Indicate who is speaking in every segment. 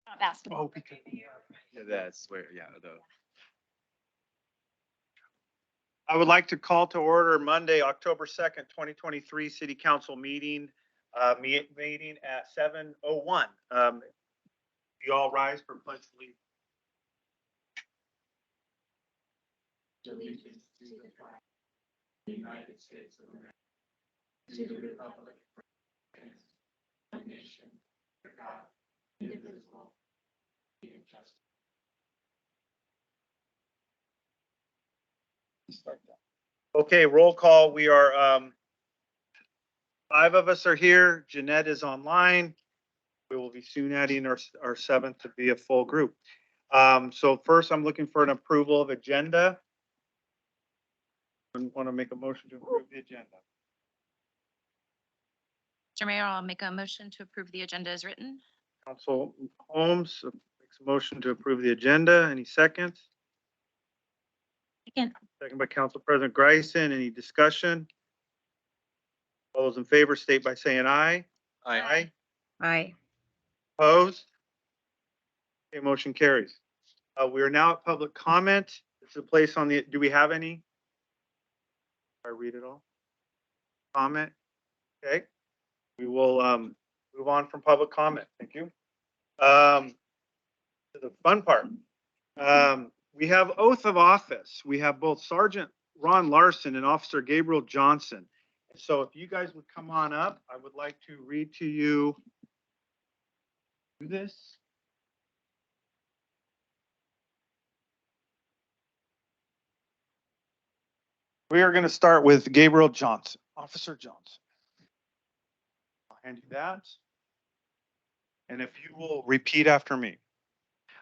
Speaker 1: Not basketball.
Speaker 2: Oh, because,
Speaker 3: Yeah, that's where, yeah, the.
Speaker 2: I would like to call to order Monday, October 2nd, 2023 City Council meeting, meeting at 7:01. You all rise for pledge allegiance.
Speaker 4: Allegiance to the flag of the United States of America, to the republic for one nation, under God, indivisible, with justice.
Speaker 2: Okay, roll call. We are, 5 of us are here. Jeanette is online. We will be soon adding our 7th to be a full group. So first, I'm looking for an approval of agenda. Want to make a motion to approve the agenda?
Speaker 1: Mr. Mayor, I'll make a motion to approve the agenda as written.
Speaker 2: Council Holmes makes a motion to approve the agenda. Any seconds?
Speaker 1: Second.
Speaker 2: Second by Council President Greisen. Any discussion? All those in favor state by saying aye. Aye.
Speaker 1: Aye.
Speaker 2: Opposed? Okay, motion carries. We are now at public comment. This is a place on the, do we have any? I read it all? Comment? Okay. We will move on from public comment. Thank you. To the fun part. We have oath of office. We have both Sergeant Ron Larson and Officer Gabriel Johnson. So if you guys would come on up, I would like to read to you this. We are going to start with Gabriel Johnson, Officer Johnson. I'll hand you that. And if you will repeat after me.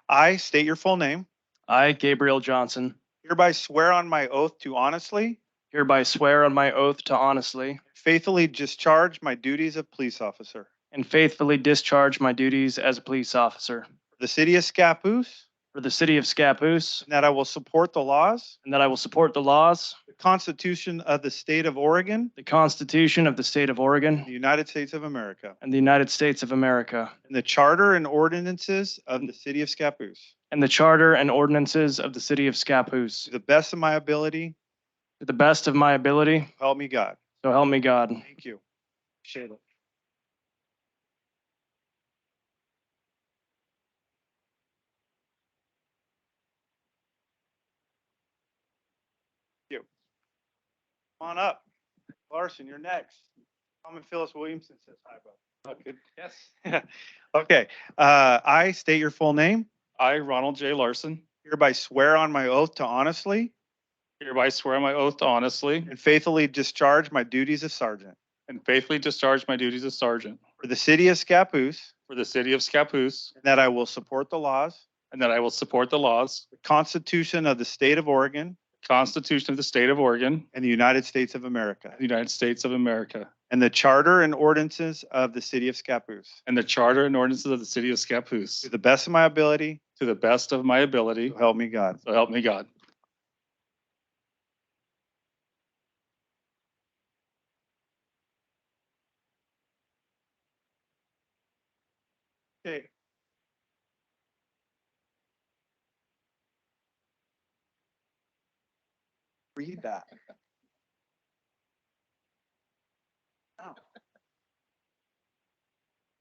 Speaker 2: I state your full name.
Speaker 5: I, Gabriel Johnson,
Speaker 2: Hereby swear on my oath to honestly,
Speaker 5: hereby swear on my oath to honestly
Speaker 2: faithfully discharge my duties of police officer
Speaker 5: and faithfully discharge my duties as a police officer
Speaker 2: for the city of Scappoose,
Speaker 5: for the city of Scappoose,
Speaker 2: and that I will support the laws,
Speaker 5: and that I will support the laws,
Speaker 2: the Constitution of the state of Oregon,
Speaker 5: the Constitution of the state of
Speaker 2: and
Speaker 5: Oregon,
Speaker 2: the United States of America,
Speaker 5: and the United States of America,
Speaker 2: and the charter and ordinances of the city of Scappoose,
Speaker 5: and the charter and ordinances of the city of
Speaker 2: to
Speaker 5: Scappoose,
Speaker 2: the best of my ability,
Speaker 5: to the best of my ability,
Speaker 2: help me God.
Speaker 5: so help me God.
Speaker 2: Thank you. Appreciate it. Thank you. Come on up. Larson, you're next. Common Phyllis Williamson says hi, bud.
Speaker 6: Oh, good. Yes.
Speaker 2: Okay, I state your full name,
Speaker 6: I, Ronald J. Larson,
Speaker 2: hereby swear on my oath to honestly
Speaker 6: hereby swear my oath to honestly
Speaker 2: and faithfully discharge my duties of sergeant
Speaker 6: and faithfully discharge my duties as sergeant
Speaker 2: for the city of Scappoose,
Speaker 6: for the city of Scappoose,
Speaker 2: and that I will support the laws,
Speaker 6: and that I will support the laws,
Speaker 2: the Constitution of the state of Oregon,
Speaker 6: Constitution of the state of Oregon,
Speaker 2: and the United States of America,
Speaker 6: the United States of America,
Speaker 2: and the charter and ordinances of the city of Scappoose,
Speaker 6: and the charter and ordinances of the city of Scappoose,
Speaker 2: to the best of my ability,
Speaker 6: to the best of my ability,
Speaker 2: so help me God.
Speaker 6: so help me God.
Speaker 2: Okay. Read that. Oh.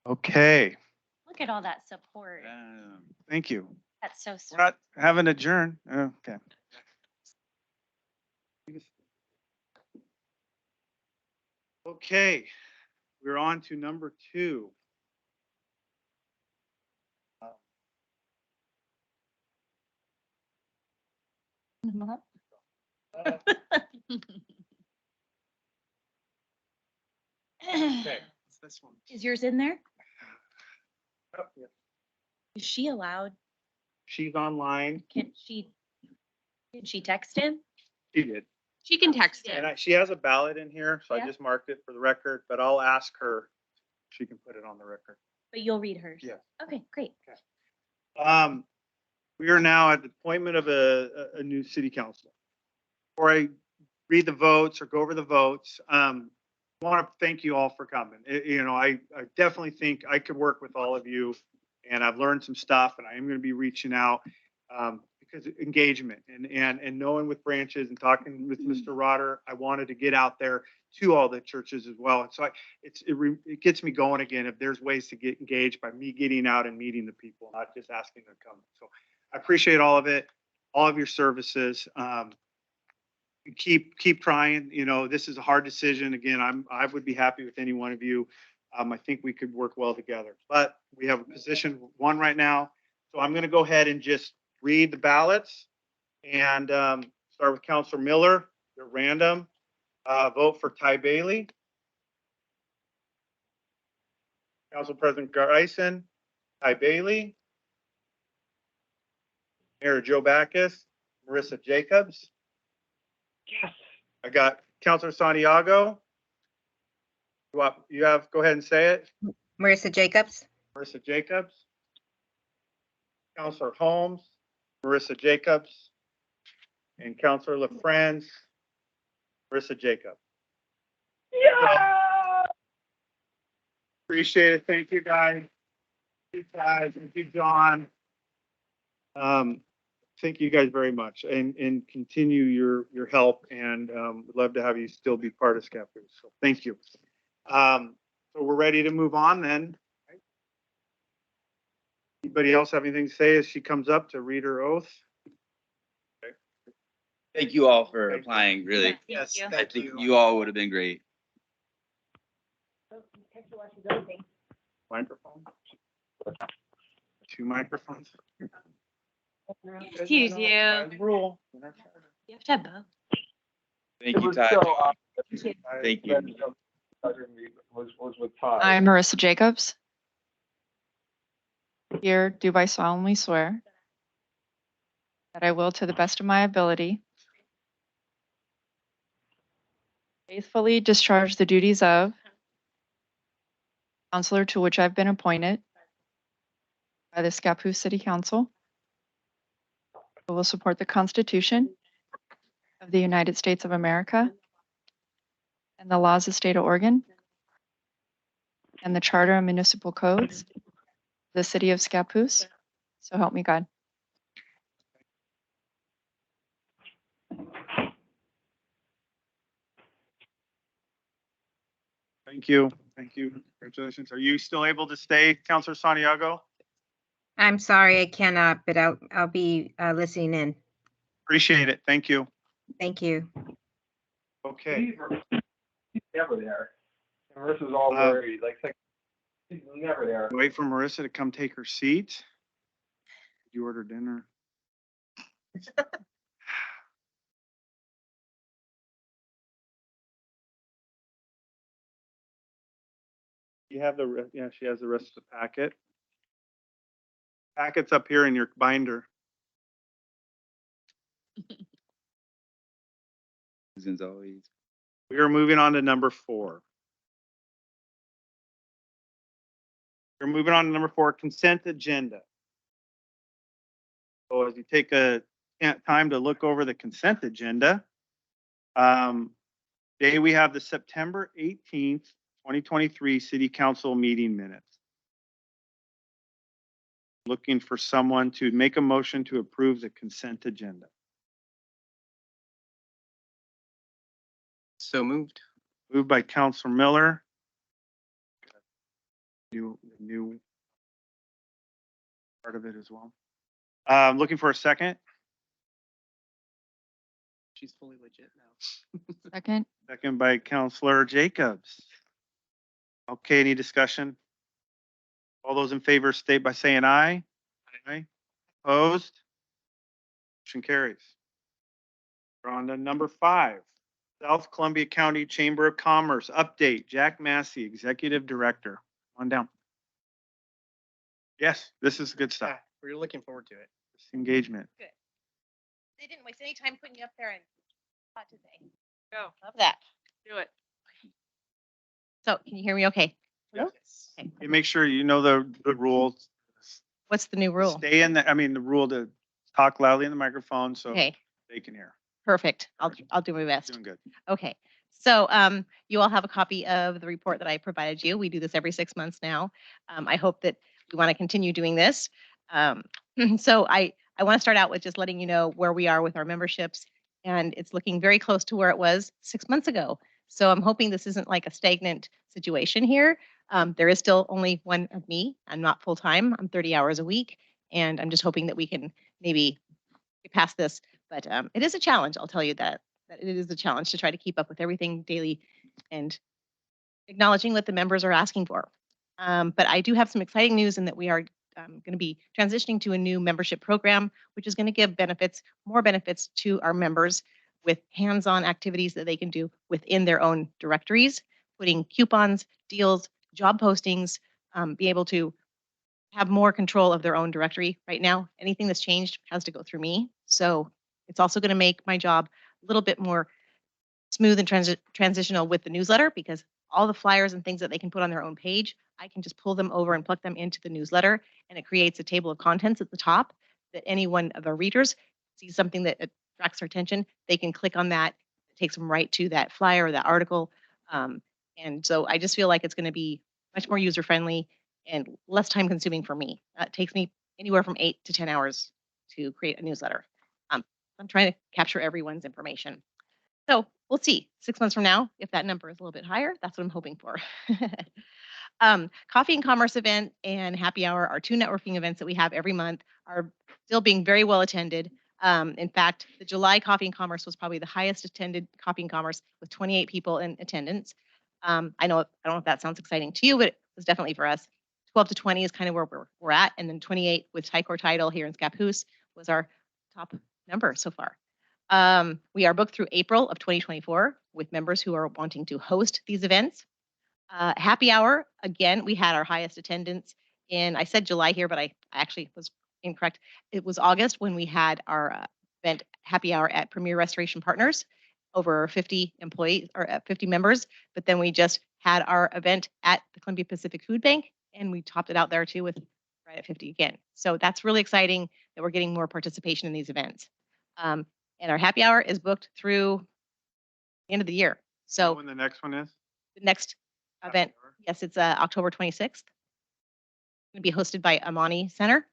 Speaker 2: Okay,
Speaker 1: Look at all that support.
Speaker 2: thank you.
Speaker 1: That's so
Speaker 2: We're
Speaker 1: sweet.
Speaker 2: not having adjourn. Okay. Okay, we're on to number 2. Okay. This one.
Speaker 1: Is yours in there?
Speaker 2: Oh, yeah.
Speaker 1: Is she allowed?
Speaker 2: She's online.
Speaker 1: Did she text in?
Speaker 2: She did.
Speaker 7: She can text
Speaker 2: And
Speaker 7: it.
Speaker 2: she has a ballot in here, so I
Speaker 1: Yeah.
Speaker 2: just marked it for the record, but I'll ask her if she can put it on the record.
Speaker 1: But you'll read hers?
Speaker 2: Yeah.
Speaker 1: Okay, great.
Speaker 2: We are now at the appointment of a new city council. Before I read the votes or go over the votes, want to thank you all for coming. I definitely think I could work with all of you, and I've learned some stuff, and I am going to be reaching out because engagement and knowing with branches and talking with Mr. Rotter, I wanted to get out there to all the churches as well. And so it gets me going again. If there's ways to get engaged by me getting out and meeting the people, not just asking them to come. So I appreciate all of it, all of your services. Keep trying. This is a hard decision. Again, I would be happy with any one of you. I think we could work well together, but we have a position one right now. So I'm going to go ahead and just read the ballots and start with Counselor Miller. They're random. Vote for Ty Bailey. Council President Garison, Ty Bailey. Mayor Joe Backus, Marissa Jacobs.
Speaker 4: Yes.
Speaker 2: I got Counselor Santiago. You have, go ahead and say it.
Speaker 7: Marissa Jacobs.
Speaker 2: Marissa Jacobs. Counselor Holmes, Marissa Jacobs. And Counselor LaFrance, Marissa Jacobs.
Speaker 4: Yeah.
Speaker 2: Appreciate it. Thank you, guys. Thank you, guys. Thank you, John. Thank you guys very much and continue your help and would love to have you still be part of Scappoose. So thank you. So we're ready to move on then. Anybody else have anything to say as she comes up to read her oath?
Speaker 3: Thank you all for
Speaker 2: Thank you.
Speaker 3: applying, really.
Speaker 1: Yes, thank
Speaker 3: I think you all would have been great.
Speaker 2: Microphone? Two microphones?
Speaker 1: Excuse you.
Speaker 2: Rule.
Speaker 1: You have to have both.
Speaker 3: Thank you, Ty. Thank you.
Speaker 4: Was with Todd.
Speaker 8: I, Marissa Jacobs, here do by solemnly swear that I will, to the best of my ability, faithfully discharge the duties of counselor to which I've been appointed by the Scappoose City Council. I will support the Constitution of the United States of America and the laws of the state of Oregon and the charter and municipal codes of the city of Scappoose. So help me God.
Speaker 2: Thank you. Thank you. Congratulations. Are you still able to stay, Counselor Santiago?
Speaker 7: I'm sorry, I cannot, but I'll be listening in.
Speaker 2: Appreciate it. Thank you.
Speaker 7: Thank you.
Speaker 2: Okay.
Speaker 4: He's never there. Marissa's all worried, like, he's never there.
Speaker 2: Wait for Marissa to come take her seat. You order dinner. You have yeah, she has the rest of the packet. Packet's up here in your binder.
Speaker 3: As always.
Speaker 2: We are moving on to number 4. We're moving on to number 4, consent agenda. So as you take a time to look over the consent agenda, today we have the September 18th, 2023 City Council meeting minutes. Looking for someone to make a motion to approve the consent agenda.
Speaker 5: So moved.
Speaker 2: Moved by Counselor Miller. New part of it as well. Looking for a second.
Speaker 5: She's fully legit now.
Speaker 8: Second,
Speaker 2: Second by Counselor Jacobs. Okay, any discussion? All those in favor state by saying aye. Aye. Opposed? Motion carries. We're on to number 5. South Columbia County Chamber of Commerce update. Jack Massey, Executive Director. On down. Yes, this is good stuff.
Speaker 5: We're looking forward to it.
Speaker 2: This engagement.
Speaker 1: They didn't waste any time putting you up there and talk today.
Speaker 8: Go.
Speaker 1: Love that.
Speaker 8: do it.
Speaker 1: So can you hear me okay?
Speaker 2: Yeah.
Speaker 1: Okay.
Speaker 2: You make sure you know the rules.
Speaker 1: What's the new rule?
Speaker 2: Stay in the rule to talk loudly in the microphone so
Speaker 1: Okay,
Speaker 2: they can hear.
Speaker 1: perfect. I'll do my best.
Speaker 2: Doing good.
Speaker 1: Okay, So you all have a copy of the report that I provided you. We do this every 6 months now. I hope that we want to continue doing this. So I want to start out with just letting you know where we are with our memberships, and it's looking very close to where it was 6 months ago. So I'm hoping this isn't like a stagnant situation here. There is still only one of me. I'm not full time. I'm 30 hours a week, and I'm just hoping that we can maybe get past this. But it is a challenge. I'll tell you that it is a challenge to try to keep up with everything daily and acknowledging what the members are asking for. But I do have some exciting news in that we are going to be transitioning to a new membership program, which is going to give more benefits to our members with hands-on activities that they can do within their own directories, putting coupons, deals, job postings, be able to have more control of their own directory. Right now, anything that's changed has to go through me. So it's also going to make my job a little bit more smooth and transitional with the newsletter, because all the flyers and things that they can put on their own page, I can just pull them over and plug them into the newsletter, and it creates a table of contents at the top that any one of our readers sees something that attracts their attention. They can click on that. It takes them right to that flyer or that article. And so I just feel like it's going to be much more user friendly and less time consuming for me. It takes me anywhere from 8 to 10 hours to create a newsletter. I'm trying to capture everyone's information. So we'll see 6 months from now if that number is a little bit higher. That's what I'm hoping for. Coffee and Commerce event and happy hour are two networking events that we have every month, are still being very well attended. In fact, the July Coffee and Commerce was probably the highest attended Coffee and Commerce with 28 people in attendance. I don't know if that sounds exciting to you, but it was definitely for us. 12 to 20 is kind of where we're at. And then 28 with Tycor Title here in Scappoose was our top number so far. We are booked through April of 2024 with members who are wanting to host these events. Happy hour, again, we had our highest attendance in, I said July here, but I actually was incorrect. It was August when we had our event happy hour at Premier Restoration Partners, over 50 employees or 50 members. But then we just had our event at the Columbia Pacific Food Bank, and we topped it out there too with right at 50 again. So that's really exciting that we're getting more participation in these events. And our happy hour is booked through the end of the year. So
Speaker 2: When the next one is?
Speaker 1: the next event,
Speaker 2: Happy hour?
Speaker 1: yes, it's October 26th. It's going to be hosted by Amani Center.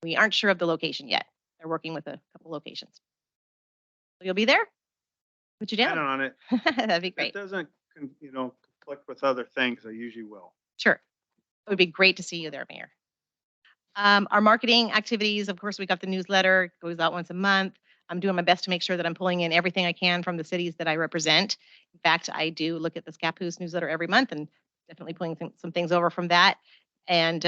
Speaker 1: We aren't sure of the location yet. They're working with a couple locations. So you'll be there? Put you
Speaker 2: Plan
Speaker 1: down.
Speaker 2: on it.
Speaker 1: That'd be
Speaker 2: It
Speaker 1: great.
Speaker 2: doesn't, conflict with other things. I usually will.
Speaker 1: Sure. It would be great to see you there, Mayor. Our marketing activities, of course, we got the newsletter, goes out once a month. I'm doing my best to make sure that I'm pulling in everything I can from the cities that I represent. In fact, I do look at the Scappoose newsletter every month and definitely pulling some things over from that. And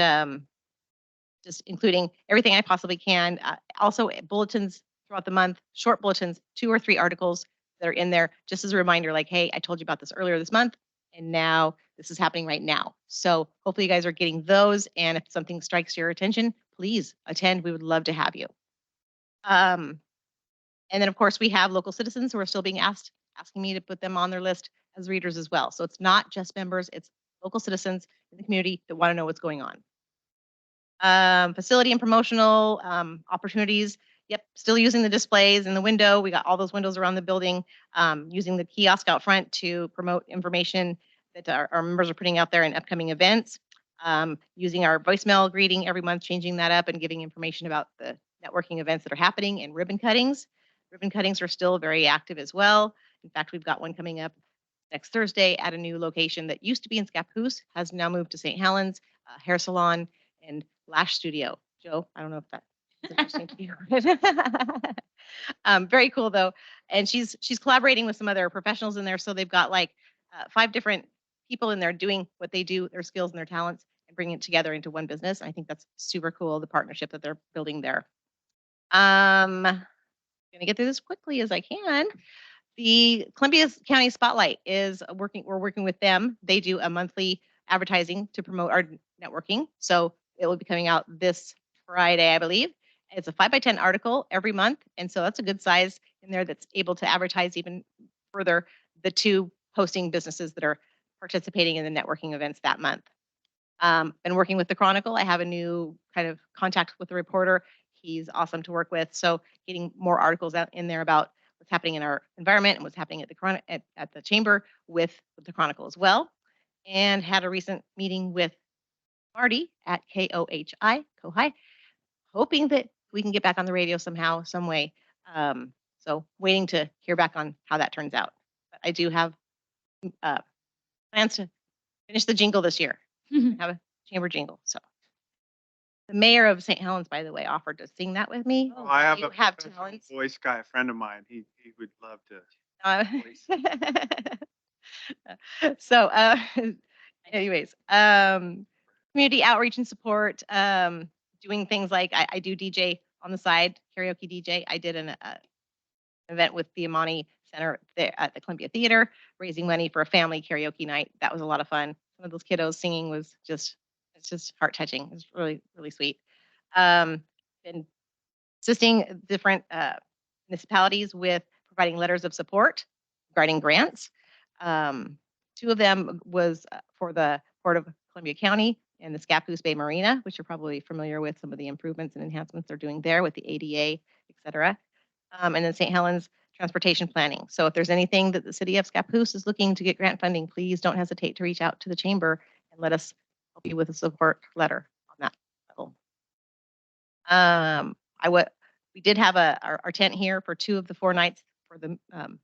Speaker 1: just including everything I possibly can. Also, bulletins throughout the month, short bulletins, 2 or 3 articles that are in there, just as a reminder, like, hey, I told you about this earlier this month, and now this is happening right now. So hopefully you guys are getting those. And if something strikes your attention, please attend. We would love to have you. And then, of course, we have local citizens who are still being asking me to put them on their list as readers as well. So it's not just members, it's local citizens in the community that want to know what's going on. Facility and promotional opportunities. Yep, still using the displays in the window. We got all those windows around the building, using the kiosk out front to promote information that our members are putting out there in upcoming events. Using our voicemail greeting every month, changing that up and giving information about the networking events that are happening, and ribbon cuttings. Ribbon cuttings are still very active as well. In fact, we've got one coming up next Thursday at a new location that used to be in Scappoose, has now moved to St. Helens, hair salon and lash studio. Joe, I don't know if that's interesting to you. Very cool though. And she's collaborating with some other professionals in there. So they've got like 5 different people in there doing what they do, their skills and their talents, and bringing it together into one business. I think that's super cool, the partnership that they're building there. Gonna get through this quickly as I can. The Columbia County Spotlight is working. We're working with them. They do a monthly advertising to promote our networking. So it will be coming out this Friday, I believe. It's a 5x10 article every month. And so that's a good size in there that's able to advertise even further the 2 hosting businesses that are participating in the networking events that month. Been working with the Chronicle. I have a new kind of contact with the reporter. He's awesome to work with. So getting more articles out in there about what's happening in our environment and what's happening at the at the chamber with the Chronicle as well. And had a recent meeting with Marty at Kohai, hoping that we can get back on the radio somehow, some way. So waiting to hear back on how that turns out. But I do have plans to finish the jingle this year. Have a chamber jingle. So the mayor of St. Helens, by the way, offered to sing that with me.
Speaker 2: Oh, I have
Speaker 1: You
Speaker 2: a
Speaker 1: have
Speaker 2: professional
Speaker 1: talents.
Speaker 2: voice guy, a friend of mine. He would love to.
Speaker 1: Uh, anyways, community outreach and support, doing things like I do DJ on the side, karaoke DJ. I did an event with the Amani Center there at the Columbia Theater, raising money for a family karaoke night. That was a lot of fun. Some of those kiddos singing was it's just heart touching. It's really, really sweet. Been assisting different municipalities with providing letters of support regarding grants. Two of them was for the Port of Columbia County and the Scappoose Bay Marina, which you're probably familiar with some of the improvements and enhancements they're doing there with the ADA, et cetera. And then St. Helens transportation planning. So if there's anything that the city of Scappoose is looking to get grant funding, please don't hesitate to reach out to the chamber and let us help you with a support letter on that level. We did have our tent here for 2 of the 4 nights for the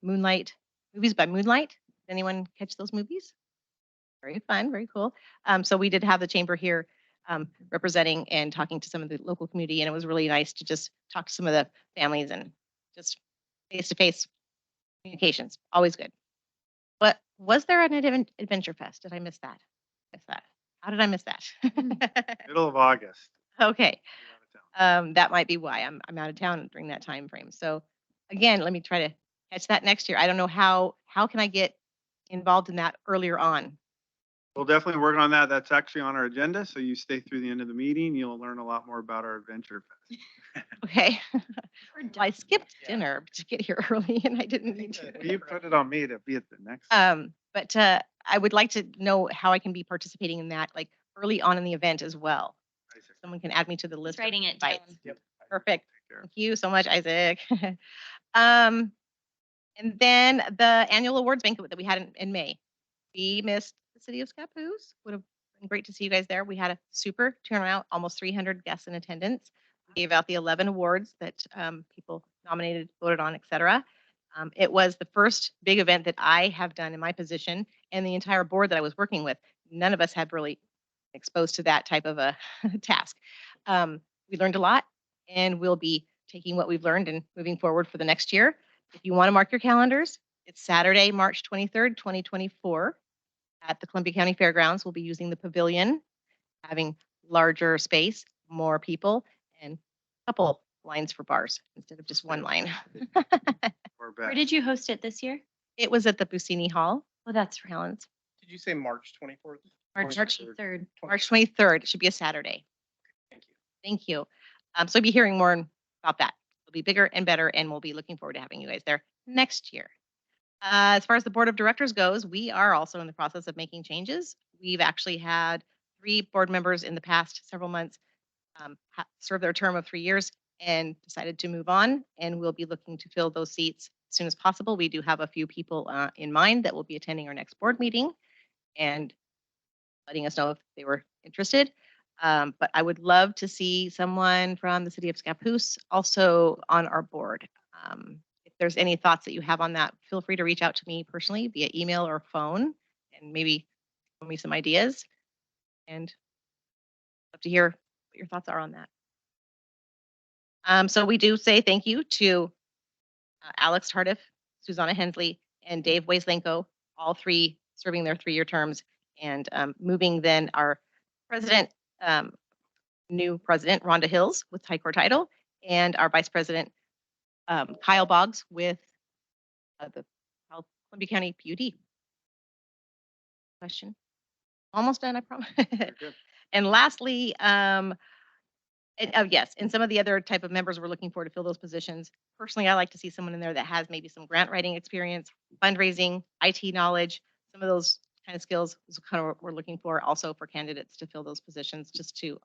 Speaker 1: Moonlight Movies by Moonlight. Did anyone catch those movies? Very fun, very cool. So we did have the chamber here representing and talking to some of the local community, and it was really nice to just talk to some of the families and just face-to-face communications. Always good. But was there an Adventure Fest? Did I miss that? How did I miss that?
Speaker 2: Middle of August.
Speaker 1: Okay.
Speaker 2: You're out of town.
Speaker 1: That might be why I'm out of town during that time frame. So again, let me try to catch that next year. I don't know how can I get involved in that earlier on.
Speaker 2: We'll definitely work on that. That's actually on our agenda. So you stay through the end of the meeting. You'll learn a lot more about our Adventure Fest.
Speaker 1: Okay. Well, I skipped dinner to get here early and I didn't need to.
Speaker 2: You put it on me to be at the next.
Speaker 1: But I would like to know how I can be participating in that, like early on in the event as well. Someone can add me to the list.
Speaker 9: Just writing it
Speaker 1: down.
Speaker 9: down.
Speaker 1: Perfect.
Speaker 2: Take care.
Speaker 1: Thank you so much, Isaac. And then the annual awards banquet that we had in May. We missed the city of Scappoose. Would have been great to see you guys there. We had a super turnout, almost 300 guests in attendance. We gave out the 11 awards that people nominated, voted on, et cetera. It was the first big event that I have done in my position, and the entire board that I was working with. None of us had really exposed to that type of a task. We learned a lot, and we'll be taking what we've learned and moving forward for the next year. If you want to mark your calendars, it's Saturday, March 23rd, 2024 at the Columbia County Fairgrounds. We'll be using the pavilion, having larger space, more people, and a couple lines for bars instead of just one line.
Speaker 2: We're
Speaker 9: Where
Speaker 2: back.
Speaker 9: did you host it this year?
Speaker 1: It was at the Busini Hall,
Speaker 9: Oh, that's
Speaker 1: for Helens.
Speaker 10: Did you say March 24th?
Speaker 9: March 3rd.
Speaker 1: March 23rd. It should be a Saturday.
Speaker 10: Thank you.
Speaker 1: Thank you. So you'll be hearing more about that. It'll be bigger and better, and we'll be looking forward to having you guys there next year. As far as the board of directors goes, we are also in the process of making changes. We've actually had 3 board members in the past several months serve their term of 3 years and decided to move on, and we'll be looking to fill those seats as soon as possible. We do have a few people in mind that will be attending our next board meeting and letting us know if they were interested. But I would love to see someone from the city of Scappoose also on our board. If there's any thoughts that you have on that, feel free to reach out to me personally via email or phone and maybe give me some ideas. And love to hear what your thoughts are on that. So we do say thank you to Alex Tardiff, Susanna Hensley, and Dave Waislenko, all 3 serving their 3-year terms, and moving then our president, new president, Rhonda Hills with Tycor title, and our vice president, Kyle Boggs with the Columbia County PUD. Question? Almost done, I promise.
Speaker 2: Good.
Speaker 1: And lastly, yes, and some of the other type of members we're looking for to fill those positions. Personally, I like to see someone in there that has maybe some grant writing experience, fundraising, IT knowledge, some of those kind of skills is kind of what we're looking for also for candidates to fill those positions, just to,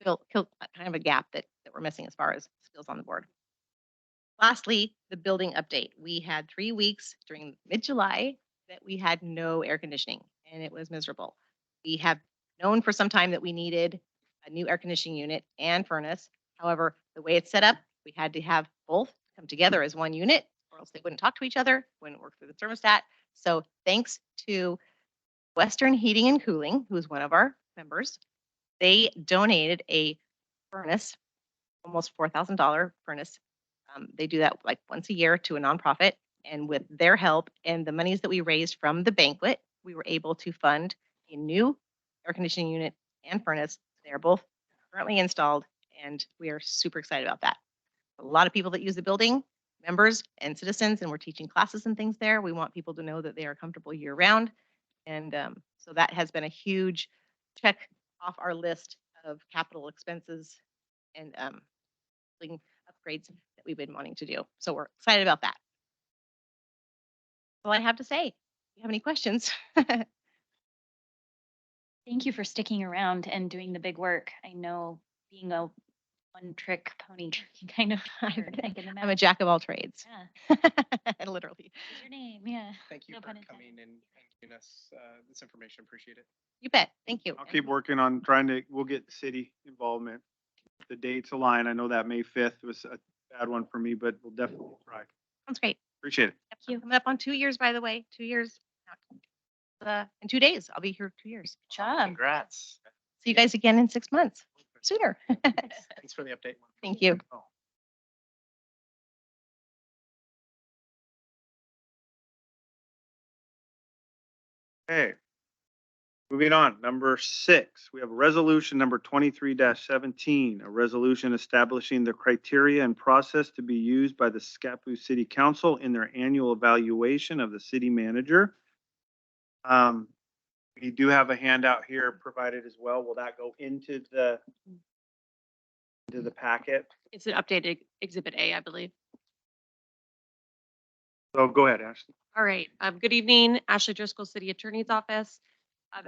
Speaker 1: fill kind of a gap that we're missing as far as skills on the board. Lastly, the building update. We had 3 weeks during mid-July that we had no air conditioning, and it was miserable. We have known for some time that we needed a new air conditioning unit and furnace. However, the way it's set up, we had to have both come together as one unit, or else they wouldn't talk to each other, wouldn't work through the thermostat. So thanks to Western Heating and Cooling, who's one of our members, they donated a furnace, almost $4,000 furnace. They do that like once a year to a nonprofit. And with their help and the monies that we raised from the banquet, we were able to fund a new air conditioning unit and furnace. They are both currently installed, and we are super excited about that. A lot of people that use the building, members and citizens, and we're teaching classes and things there. We want people to know that they are comfortable year round. And so that has been a huge check off our list of capital expenses and building upgrades that we've been wanting to do. So we're excited about that. That's all I have to say. If you have any questions?
Speaker 9: Thank you for sticking around and doing the big work. I know being a one-trick pony can kind of tired. I can
Speaker 1: I'm a
Speaker 9: imagine.
Speaker 1: jack of all trades.
Speaker 9: Yeah.
Speaker 1: Literally.
Speaker 9: What's your name? Yeah.
Speaker 10: Thank you
Speaker 9: No
Speaker 10: for
Speaker 9: pun intended.
Speaker 10: coming and giving us this information. Appreciate it.
Speaker 1: You bet. Thank you.
Speaker 2: I'll keep working on trying to, we'll get city involvement. The dates align. I know that May 5th was a bad one for me, but we'll definitely try.
Speaker 1: Sounds great.
Speaker 2: Appreciate it.
Speaker 1: Thank you. Coming up on 2 years, by the way. 2 years. In 2 days. I'll be here 2 years.
Speaker 9: Good job.
Speaker 10: Congrats.
Speaker 1: See you guys again in 6 months. Sooner.
Speaker 10: Thanks for the update.
Speaker 1: Thank you.
Speaker 2: Okay. Moving on, number 6, we have resolution number 23-17, a resolution establishing the criteria and process to be used by the Scappoose City Council in their annual evaluation of the city manager. We do have a handout here provided as well. Will that go into the packet?
Speaker 11: It's an updated Exhibit A, I believe.
Speaker 2: So go ahead, Ashley.
Speaker 11: All right. Good evening, Ashley Driscoll, City Attorney's Office.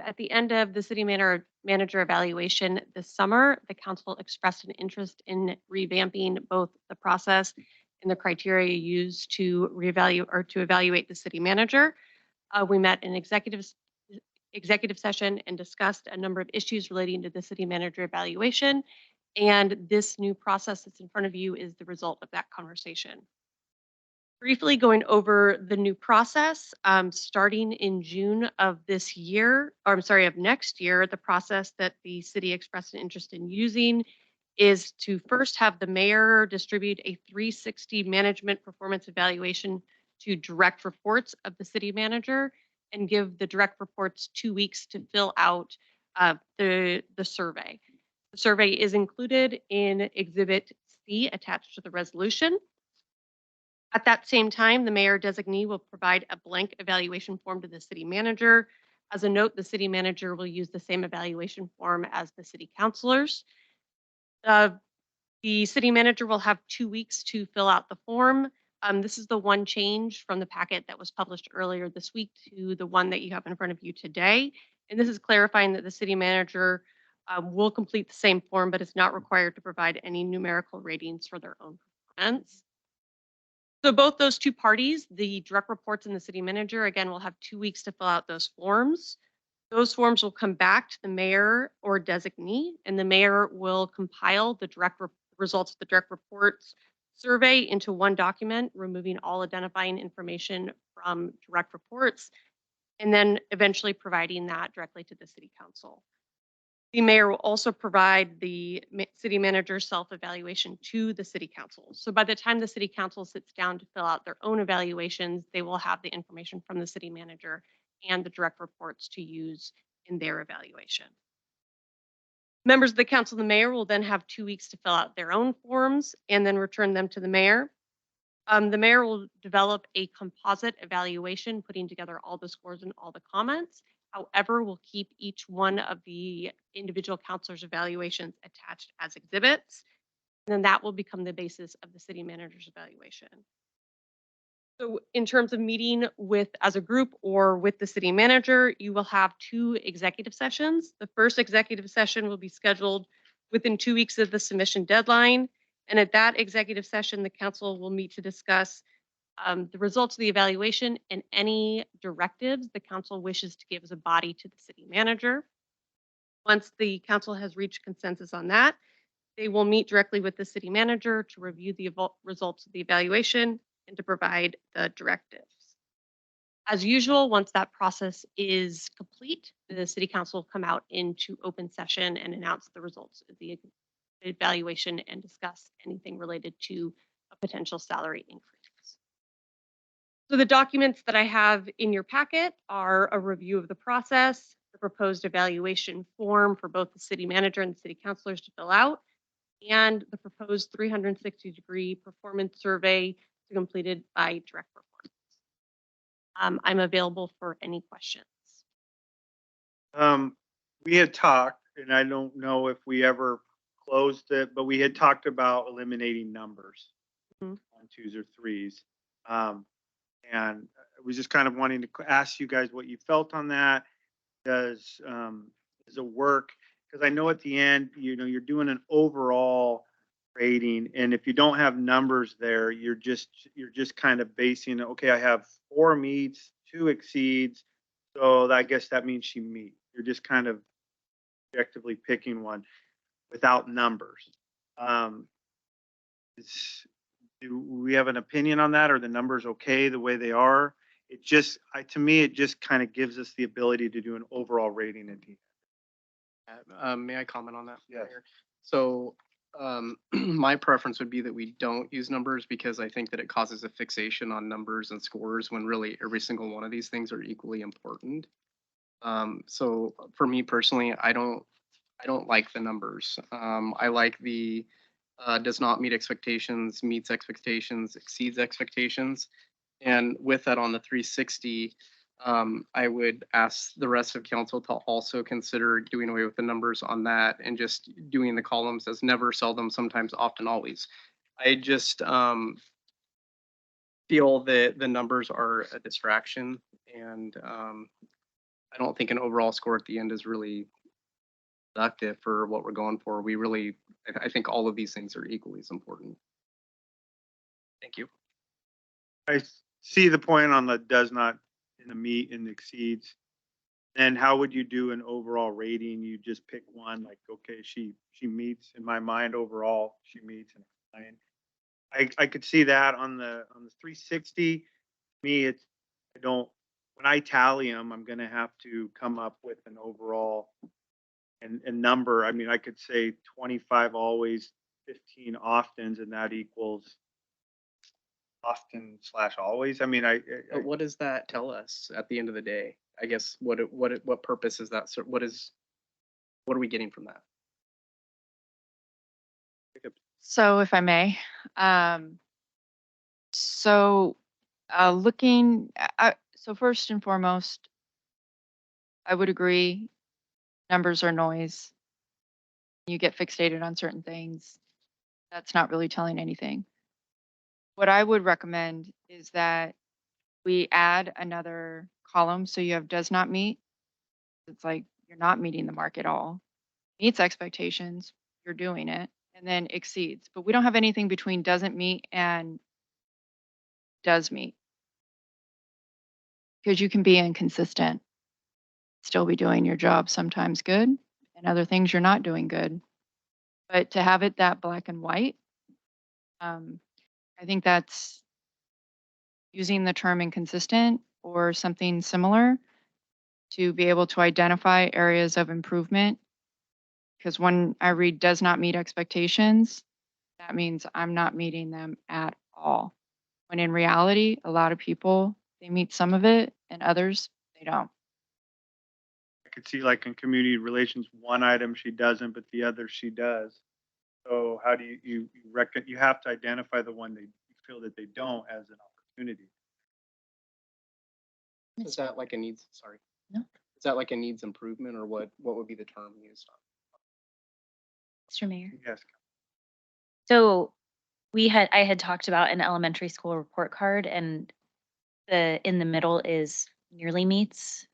Speaker 11: At the end of the city manager evaluation this summer, the council expressed an interest in revamping both the process and the criteria used to reevaluate or to evaluate the city manager. We met in executive session and discussed a number of issues relating to the city manager evaluation. And this new process that's in front of you is the result of that conversation. Briefly going over the new process, starting in June of this year, or I'm sorry, of next year, the process that the city expressed an interest in using is to first have the mayor distribute a 360 management performance evaluation to direct reports of the city manager and give the direct reports 2 weeks to fill out the survey. The survey is included in Exhibit C attached to the resolution. At that same time, the mayor designee will provide a blank evaluation form to the city manager. As a note, the city manager will use the same evaluation form as the city councilors. The city manager will have 2 weeks to fill out the form. This is the one change from the packet that was published earlier this week to the one that you have in front of you today. And this is clarifying that the city manager will complete the same form, but is not required to provide any numerical ratings for their own performance. So both those two parties, the direct reports and the city manager, again, will have 2 weeks to fill out those forms. Those forms will come back to the mayor or designee, and the mayor will compile the results of the direct reports survey into one document, removing all identifying information from direct reports, and then eventually providing that directly to the city council. The mayor will also provide the city manager's self-evaluation to the city council. So by the time the city council sits down to fill out their own evaluations, they will have the information from the city manager and the direct reports to use in their evaluation. Members of the council and the mayor will then have 2 weeks to fill out their own forms and then return them to the mayor. The mayor will develop a composite evaluation, putting together all the scores and all the comments. However, we'll keep each one of the individual councilors' evaluations attached as exhibits, and then that will become the basis of the city manager's evaluation. So in terms of meeting with as a group or with the city manager, you will have 2 executive sessions. The first executive session will be scheduled within 2 weeks of the submission deadline, And at that executive session, the council will meet to discuss the results of the evaluation and any directives the council wishes to give as a body to the city manager. Once the council has reached consensus on that, they will meet directly with the city manager to review the results of the evaluation and to provide the directives. As usual, once that process is complete, the city council will come out into open session and announce the results of the evaluation and discuss anything related to a potential salary increase. So the documents that I have in your packet are a review of the process, the proposed evaluation form for both the city manager and the city councilors to fill out, and the proposed 360-degree performance survey completed by direct performance. I'm available for any questions.
Speaker 2: We had talked, and I don't know if we ever closed it, but we had talked about eliminating numbers
Speaker 11: Mhm.
Speaker 2: on 2s or 3s. And I was just kind of wanting to ask you guys what you felt on that. Does it work? Because I know at the end, you're doing an overall rating, and if you don't have numbers there, you're just kind of basing, okay, I have 4 meets, 2 exceeds, so I guess that means she meets. You're just kind of objectively picking one without numbers. Do we have an opinion on that? Are the numbers okay the way they are? It just, to me, it just kind of gives us the ability to do an overall rating at the end.
Speaker 10: May I comment on that?
Speaker 2: Yes.
Speaker 10: Mayor? So my preference would be that we don't use numbers because I think that it causes a fixation on numbers and scores when really every single one of these things are equally important. So for me personally, I don't like the numbers. I like the does not meet expectations, meets expectations, exceeds expectations. And with that on the 360, I would ask the rest of council to also consider doing away with the numbers on that and just doing the columns as never, seldom, sometimes, often, always. I just feel that the numbers are a distraction, and I don't think an overall score at the end is really productive for what we're going for. I think all of these things are equally as important. Thank you.
Speaker 2: I see the point on the does not in the meet and exceeds. And how would you do an overall rating? You just pick one, like, okay, she meets, in my mind, overall, she meets and fine. I could see that on the 360. Me, when I tally them, I'm gonna have to come up with an overall and number. I mean, I could say 25 always, 15 oftens, and that equals often / always. I mean,
Speaker 10: But what does that tell us at the end of the day? I guess what purpose is that? So what are we getting from that?
Speaker 8: So if I may, so so first and foremost, I would agree, numbers are noise. You get fixated on certain things. That's not really telling anything. What I would recommend is that we add another column. So you have does not meet. It's like you're not meeting the mark at all. Meets expectations, you're doing it, and then exceeds. But we don't have anything between doesn't meet and does meet. Because you can be inconsistent, still be doing your job sometimes good, and other things you're not doing good. But to have it that black and white, I think that's using the term inconsistent or something similar to be able to identify areas of improvement. Because when I read does not meet expectations, that means I'm not meeting them at all. When in reality, a lot of people, they meet some of it and others, they don't.
Speaker 2: I could see, like, in community relations, one item she doesn't, but the other she does. So how do you reckon you have to identify the one that you feel that they don't as an opportunity?
Speaker 10: Is that like a needs, sorry.
Speaker 9: No.
Speaker 10: Is that like a needs improvement, or what would be the term used?
Speaker 9: Mr. Mayor.
Speaker 2: Yes.
Speaker 9: So I had talked about an elementary school report card, and in the middle is nearly meets.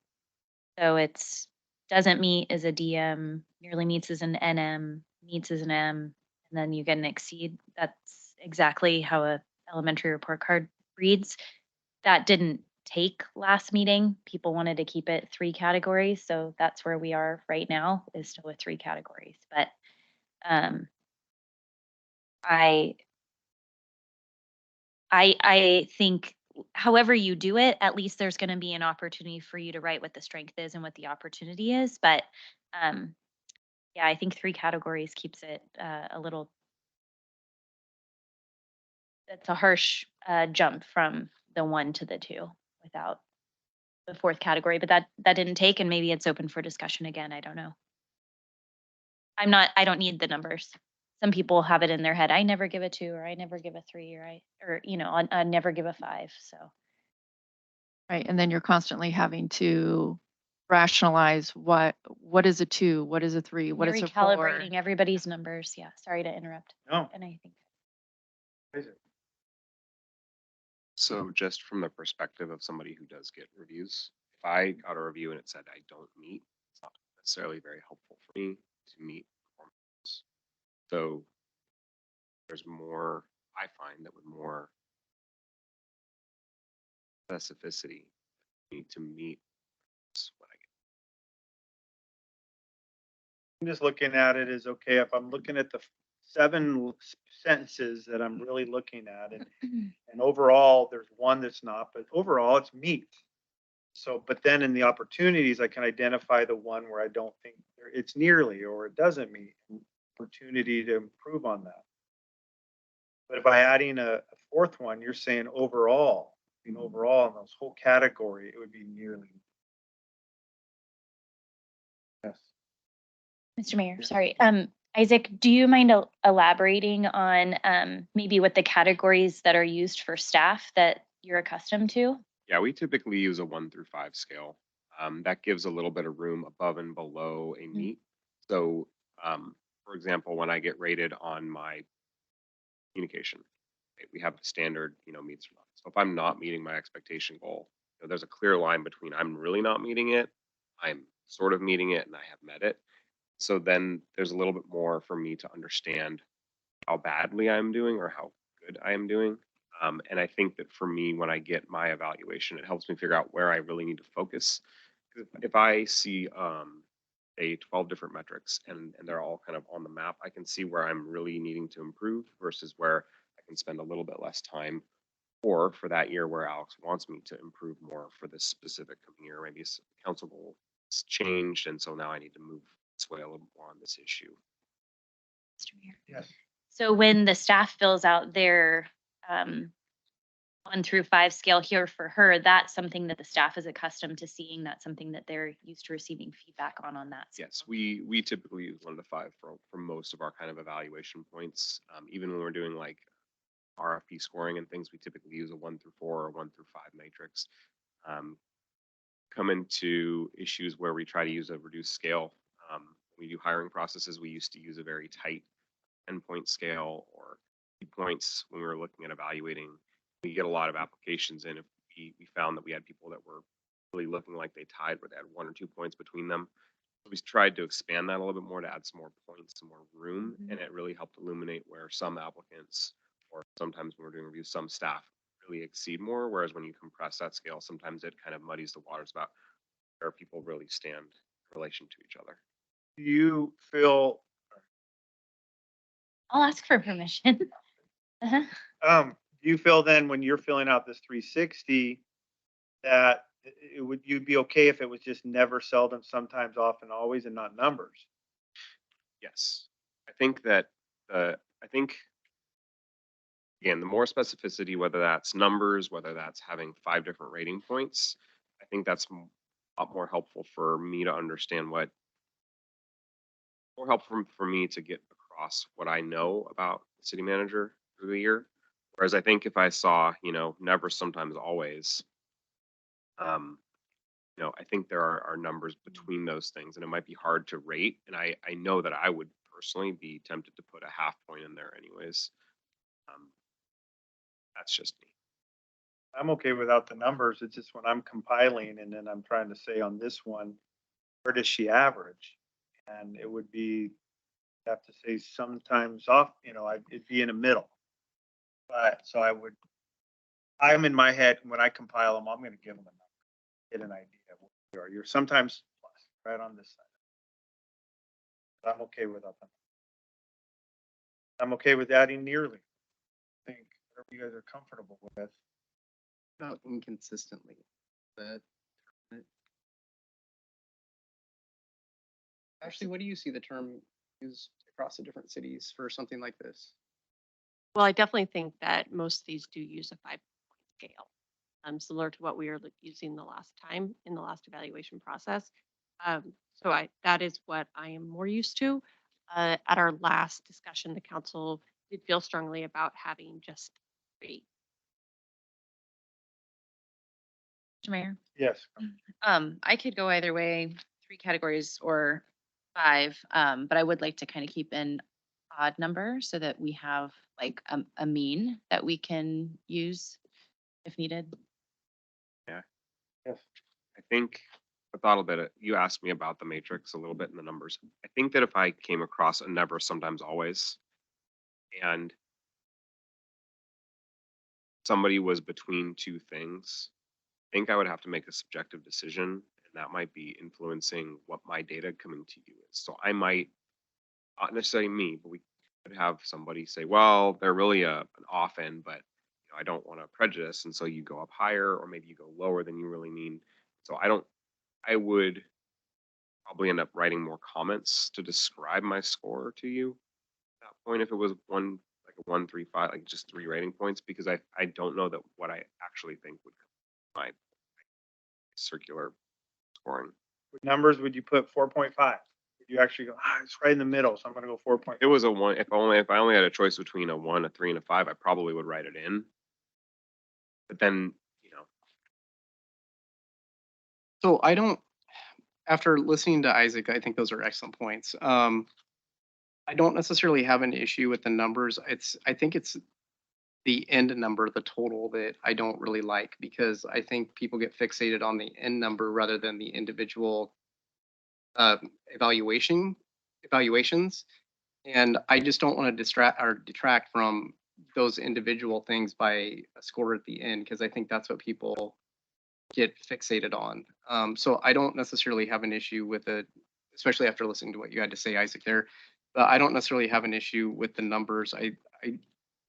Speaker 9: So it's doesn't meet is a DM, nearly meets is an NM, meets is an M, and then you get an exceed. That's exactly how a elementary report card reads. That didn't take last meeting. People wanted to keep it 3 categories, so that's where we are right now, is still with 3 categories. But I I think however you do it, at least there's going to be an opportunity for you to write what the strength is and what the opportunity is. But yeah, I think 3 categories keeps it a little. That's a harsh jump from the 1 to the 2 without the 4th category. But that didn't take, and maybe it's open for discussion again. I don't know. I don't need the numbers. Some people have it in their head. I never give a 2, or I never give a 3, or I never give a 5. So.
Speaker 8: Right, and then you're constantly having to rationalize what is a 2, what is a 3, what is a 4.
Speaker 9: Recalibrating everybody's numbers. Yeah, sorry to interrupt.
Speaker 2: No.
Speaker 9: And I think.
Speaker 12: So just from the perspective of somebody who does get reviews, if I got a review and it said I don't meet, it's not necessarily very helpful for me to meet performance. So there's more, I find that with more specificity, you need to meet what I get.
Speaker 2: I'm just looking at it as, okay, if I'm looking at the 7 sentences that I'm really looking at, and overall, there's one that's not, but overall, it's meet. So, but then in the opportunities, I can identify the one where I don't think it's nearly, or it doesn't meet, opportunity to improve on that. But by adding a 4th one, you're saying overall, overall in those whole category, it would be nearly. Yes.
Speaker 9: Mr. Mayor, sorry. Isaac, do you mind elaborating on maybe what the categories that are used for staff that you're accustomed to?
Speaker 12: Yeah, we typically use a 1 through 5 scale. That gives a little bit of room above and below a meet. So, for example, when I get rated on my communication, we have the standard, meets or not. So if I'm not meeting my expectation goal, there's a clear line between I'm really not meeting it, I'm sort of meeting it, and I have met it. So then there's a little bit more for me to understand how badly I'm doing or how good I am doing. And I think that for me, when I get my evaluation, it helps me figure out where I really need to focus. If I see, say 12 different metrics and they're all kind of on the map, I can see where I'm really needing to improve versus where I can spend a little bit less time, or for that year where Alex wants me to improve more for this specific coming year. Maybe a council goal has changed, and so now I need to move this way a little more on this issue.
Speaker 9: Mr. Mayor.
Speaker 2: Yes.
Speaker 9: So when the staff fills out their 1 through 5 scale here for her, that's something that the staff is accustomed to seeing. That's something that they're used to receiving feedback on that.
Speaker 12: Yes, we typically use 1 to 5 for most of our kind of evaluation points. Even when we're doing like RFP scoring and things, we typically use a 1 through 4 or 1 through 5 matrix. Come into issues where we try to use a reduced scale. We do hiring processes. We used to use a very tight 10-point scale or 2 points when we were looking at evaluating. We get a lot of applications in. If we found that we had people that were really looking like they tied, where they had 1 or 2 points between them. So we tried to expand that a little bit more to add some more points, some more room, and it really helped illuminate where some applicants, or sometimes when we're doing reviews, some staff really exceed more. Whereas when you compress that scale, sometimes it kind of muddies the waters about where people really stand in relation to each other.
Speaker 2: Do you feel,
Speaker 9: I'll ask for permission.
Speaker 2: do you feel then when you're filling out this 360 that you'd be okay if it was just never, seldom, sometimes, often, always, and not numbers?
Speaker 12: Yes, I think that again, the more specificity, whether that's numbers, whether that's having 5 different rating points, I think that's a lot more helpful for me to understand more helpful for me to get across what I know about the city manager through the year. Whereas I think if I saw, never, sometimes, always, I think there are numbers between those things, and it might be hard to rate. And I know that I would personally be tempted to put a half point in there anyways. That's just me.
Speaker 2: I'm okay without the numbers. It's just when I'm compiling and then I'm trying to say on this one, where does she average? And it would be have to say sometimes off, it'd be in the middle. But, so I'm in my head, when I compile them, I'm gonna give them a number, get an idea of what you are. You're sometimes plus, right on this side. But I'm okay with up. I'm okay with adding nearly. I think whatever you guys are comfortable with.
Speaker 10: About inconsistently, but. Actually, what do you see the term used across the different cities for something like this?
Speaker 11: Well, I definitely think that most of these do use a 5-point scale, similar to what we were using the last time in the last evaluation process. So that is what I am more used to. At our last discussion, the council did feel strongly about having just 3.
Speaker 13: Mr. Mayor,
Speaker 2: Yes.
Speaker 13: I could go either way, 3 categories or 5, but I would like to kind of keep an odd number so that we have like a mean that we can use if needed.
Speaker 12: Yeah.
Speaker 2: Yes.
Speaker 12: I think I thought a bit, you asked me about the matrix a little bit in the numbers. I think that if I came across a never, sometimes, always, and somebody was between 2 things, I think I would have to make a subjective decision, and that might be influencing what my data coming to you is. So I might, not necessarily me, but we could have somebody say, well, they're really an off end, but I don't want to prejudice. And so you go up higher, or maybe you go lower than you really mean. So I would probably end up writing more comments to describe my score to you at that point if it was one, like a 1, 3, 5, like just 3 rating points, because I don't know that what I actually think would come my circular scoring.
Speaker 2: What numbers would you put 4.5? Would you actually go, it's right in the middle, so I'm gonna go 4.5?
Speaker 12: It was a 1. If I only had a choice between a 1, a 3, and a 5, I probably would write it in. But then,
Speaker 10: So I don't, after listening to Isaac, I think those are excellent points. I don't necessarily have an issue with the numbers. I think it's the end number, the total, that I don't really like, because I think people get fixated on the end number rather than the individual evaluations. And I just don't want to detract from those individual things by a score at the end, because I think that's what people get fixated on. So I don't necessarily have an issue with it, especially after listening to what you had to say, Isaac, there. But I don't necessarily have an issue with the numbers. I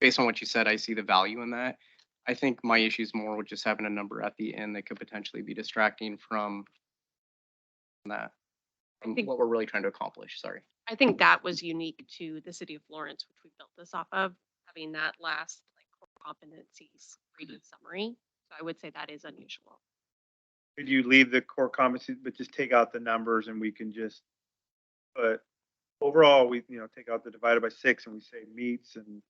Speaker 10: based on what you said, I see the value in that. I think my issue is more with just having a number at the end that could potentially be distracting from that, from what we're really trying to accomplish. Sorry.
Speaker 11: I think that was unique to the city of Florence, which we built this off of, having that last like core competencies rating summary. So I would say that is unusual.
Speaker 2: Could you leave the core competencies, but just take out the numbers, and we can just put overall, we, take out the divided by 6 and we say meets, and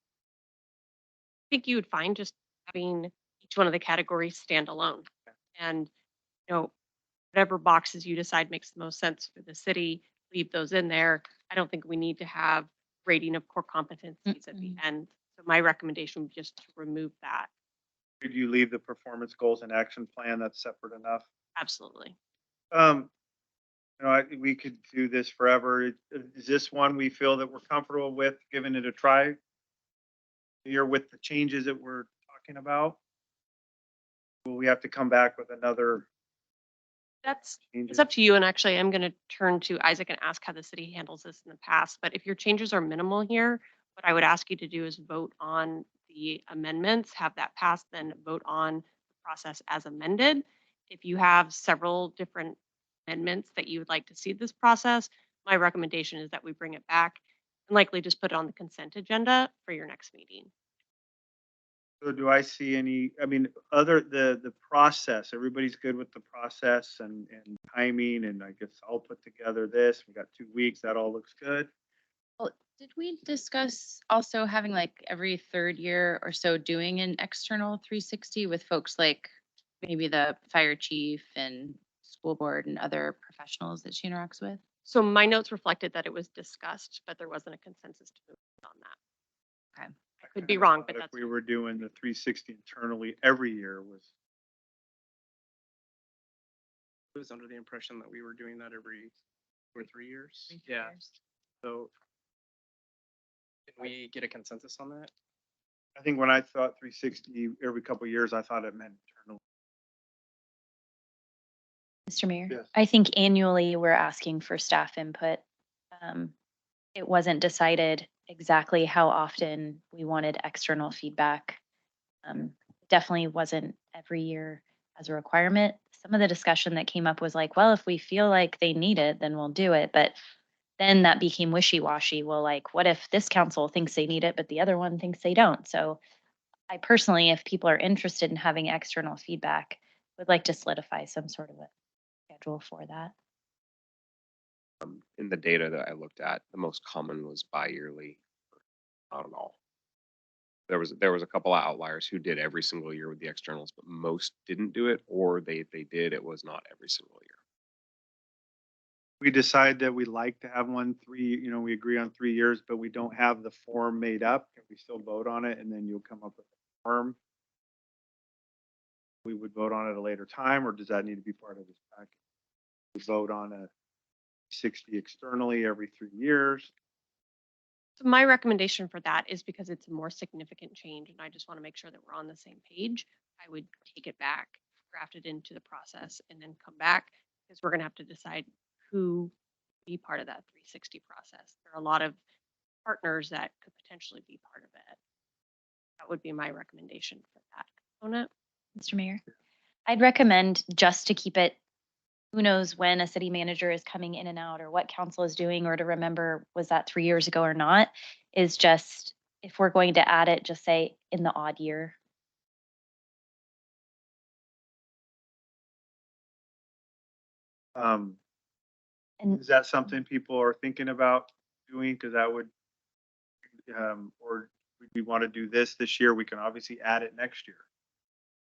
Speaker 11: I think you would find just having each one of the categories stand alone, and whatever boxes you decide makes the most sense for the city, leave those in there. I don't think we need to have rating of core competencies at the end. So my recommendation would be just to remove that.
Speaker 2: could you leave the performance goals and action plan? That's separate enough.
Speaker 11: Absolutely.
Speaker 2: We could do this forever. Is this one we feel that we're comfortable with giving it a try? Here with the changes that we're talking about? Will we have to come back with another?
Speaker 11: It's
Speaker 2: changes?
Speaker 11: up to you. And actually, I'm going to turn to Isaac and ask how the city handles this in the past. But if your changes are minimal here, what I would ask you to do is vote on the amendments, have that passed, then vote on the process as amended. If you have several different amendments that you would like to see this process, my recommendation is that we bring it back and likely just put it on the consent agenda for your next meeting.
Speaker 2: So do I see any, the process, everybody's good with the process and timing, and I guess I'll put together this, we got 2 weeks, that all looks good.
Speaker 13: Well, did we discuss also having like every 3rd year or so doing an external 360 with folks like maybe the fire chief and school board and other professionals that she interacts with?
Speaker 11: So my notes reflected that it was discussed, but there wasn't a consensus to move on that.
Speaker 13: Okay.
Speaker 11: I could be wrong, but
Speaker 2: If
Speaker 11: that's
Speaker 2: we were doing the 360 internally every year was,
Speaker 10: I was under the impression that we were doing that every 2 or 3 years.
Speaker 13: 3
Speaker 10: Yeah.
Speaker 13: years.
Speaker 10: So Can we get a consensus on that?
Speaker 2: I think when I thought 360 every couple of years, I thought it meant internal.
Speaker 9: Mr. Mayor,
Speaker 2: Yes.
Speaker 9: I think annually we're asking for staff input. It wasn't decided exactly how often we wanted external feedback. Definitely wasn't every year as a requirement. Some of the discussion that came up was like, well, if we feel like they need it, then we'll do it. But then that became wishy-washy. Well, like, what if this council thinks they need it, but the other one thinks they don't? So I personally, if people are interested in having external feedback, would like to solidify some sort of a schedule for that.
Speaker 12: In the data that I looked at, the most common was bi-yearly, not at all. There was a couple of outliers who did every single year with the externals, but most didn't do it, or they did, it was not every single year.
Speaker 2: We decide that we like to have one we agree on 3 years, but we don't have the form made up. Can we still vote on it? And then you'll come up with a form. We would vote on it at a later time, or does that need to be part of this package? We vote on a 60 externally every 3 years.
Speaker 11: So my recommendation for that is because it's a more significant change and I just want to make sure that we're on the same page. I would take it back, draft it into the process and then come back because we're going to have to decide who be part of that 360 process. There are a lot of partners that could potentially be part of it. That would be my recommendation for that component.
Speaker 9: Mr. Mayor, I'd recommend just to keep it, who knows when a city manager is coming in and out or what council is doing, or to remember, was that 3 years ago or not, is just, if we're going to add it, just say in the odd year. And
Speaker 2: Is that something people are thinking about doing? Because that would, or we want to do this year, we can obviously add it next year.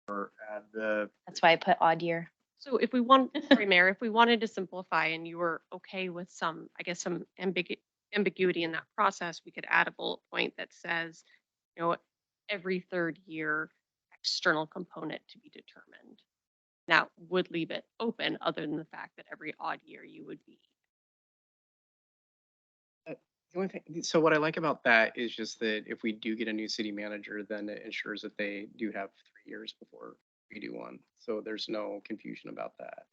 Speaker 2: Or add the,
Speaker 9: that's why I put odd year.
Speaker 11: So if we want, sorry, Mayor, if we wanted to simplify and you were okay with some, I guess, some ambiguity in that process, we could add a bullet point that says, every third year external component to be determined. That would leave it open, other than the fact that every odd year you would be.
Speaker 10: The only thing, so what I like about that is just that if we do get a new city manager, then it ensures that they do have 3 years before we do one. So there's no confusion about that.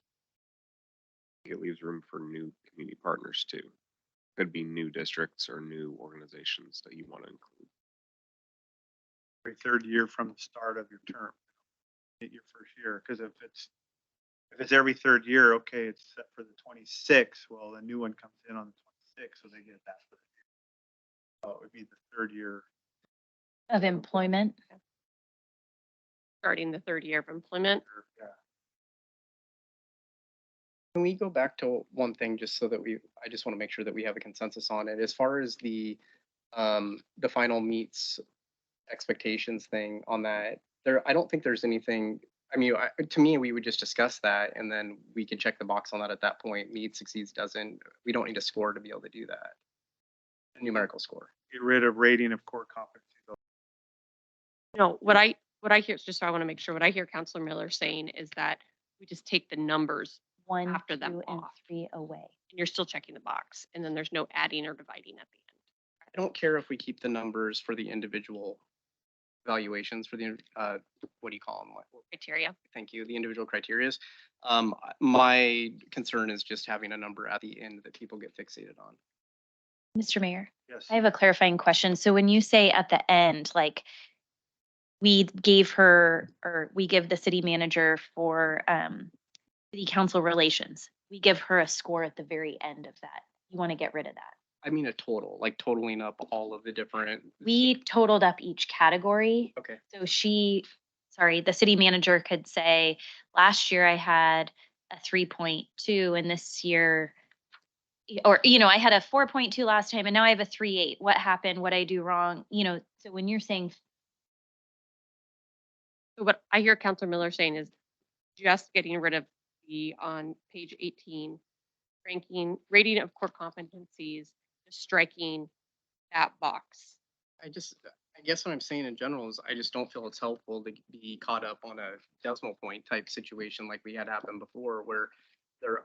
Speaker 12: It leaves room for new community partners too. Could be new districts or new organizations that you want to include.
Speaker 2: every third year from the start of your term. Get your first year, because if it's every third year, okay, it's set for the 26th. Well, the new one comes in on the 26th, so they get that for the year. So it would be the third year.
Speaker 9: Of employment.
Speaker 11: Starting the third year of employment.
Speaker 2: Yeah.
Speaker 10: Can we go back to one thing just so that I just want to make sure that we have a consensus on it. As far as the final meets expectations thing on that, I don't think there's anything, I mean, to me, we would just discuss that and then we can check the box on that at that point. Meets, exceeds, doesn't. We don't need a score to be able to do that. A numerical score.
Speaker 2: Get rid of rating of core competency.
Speaker 11: No, what I hear, just so I want to make sure, what I hear Councilor Miller saying is that we just take the numbers
Speaker 9: 1,
Speaker 11: after
Speaker 9: 2,
Speaker 11: them
Speaker 9: and
Speaker 11: off.
Speaker 9: 3 away.
Speaker 11: And you're still checking the box, and then there's no adding or dividing at the end.
Speaker 10: I don't care if we keep the numbers for the individual evaluations for the, what do you call them?
Speaker 11: Criteria.
Speaker 10: Thank you, the individual criterias. My concern is just having a number at the end that people get fixated on.
Speaker 9: Mr. Mayor,
Speaker 2: Yes.
Speaker 9: I have a clarifying question. So when you say at the end, like we gave her, or we give the city manager for city council relations, we give her a score at the very end of that. You want to get rid of that?
Speaker 10: I mean a total, like totaling up all of the different.
Speaker 9: We totaled up each category.
Speaker 10: Okay.
Speaker 9: So the city manager could say, last year I had a 3.2 and this year, or, I had a 4.2 last time and now I have a 3.8. What happened? What I do wrong? So when you're saying,
Speaker 11: So what I hear Councilor Miller saying is just getting rid of on page 18, rating of core competencies, just striking that box.
Speaker 10: I guess what I'm saying in general is I just don't feel it's helpful to be caught up on a decimal point type situation like we had happen before where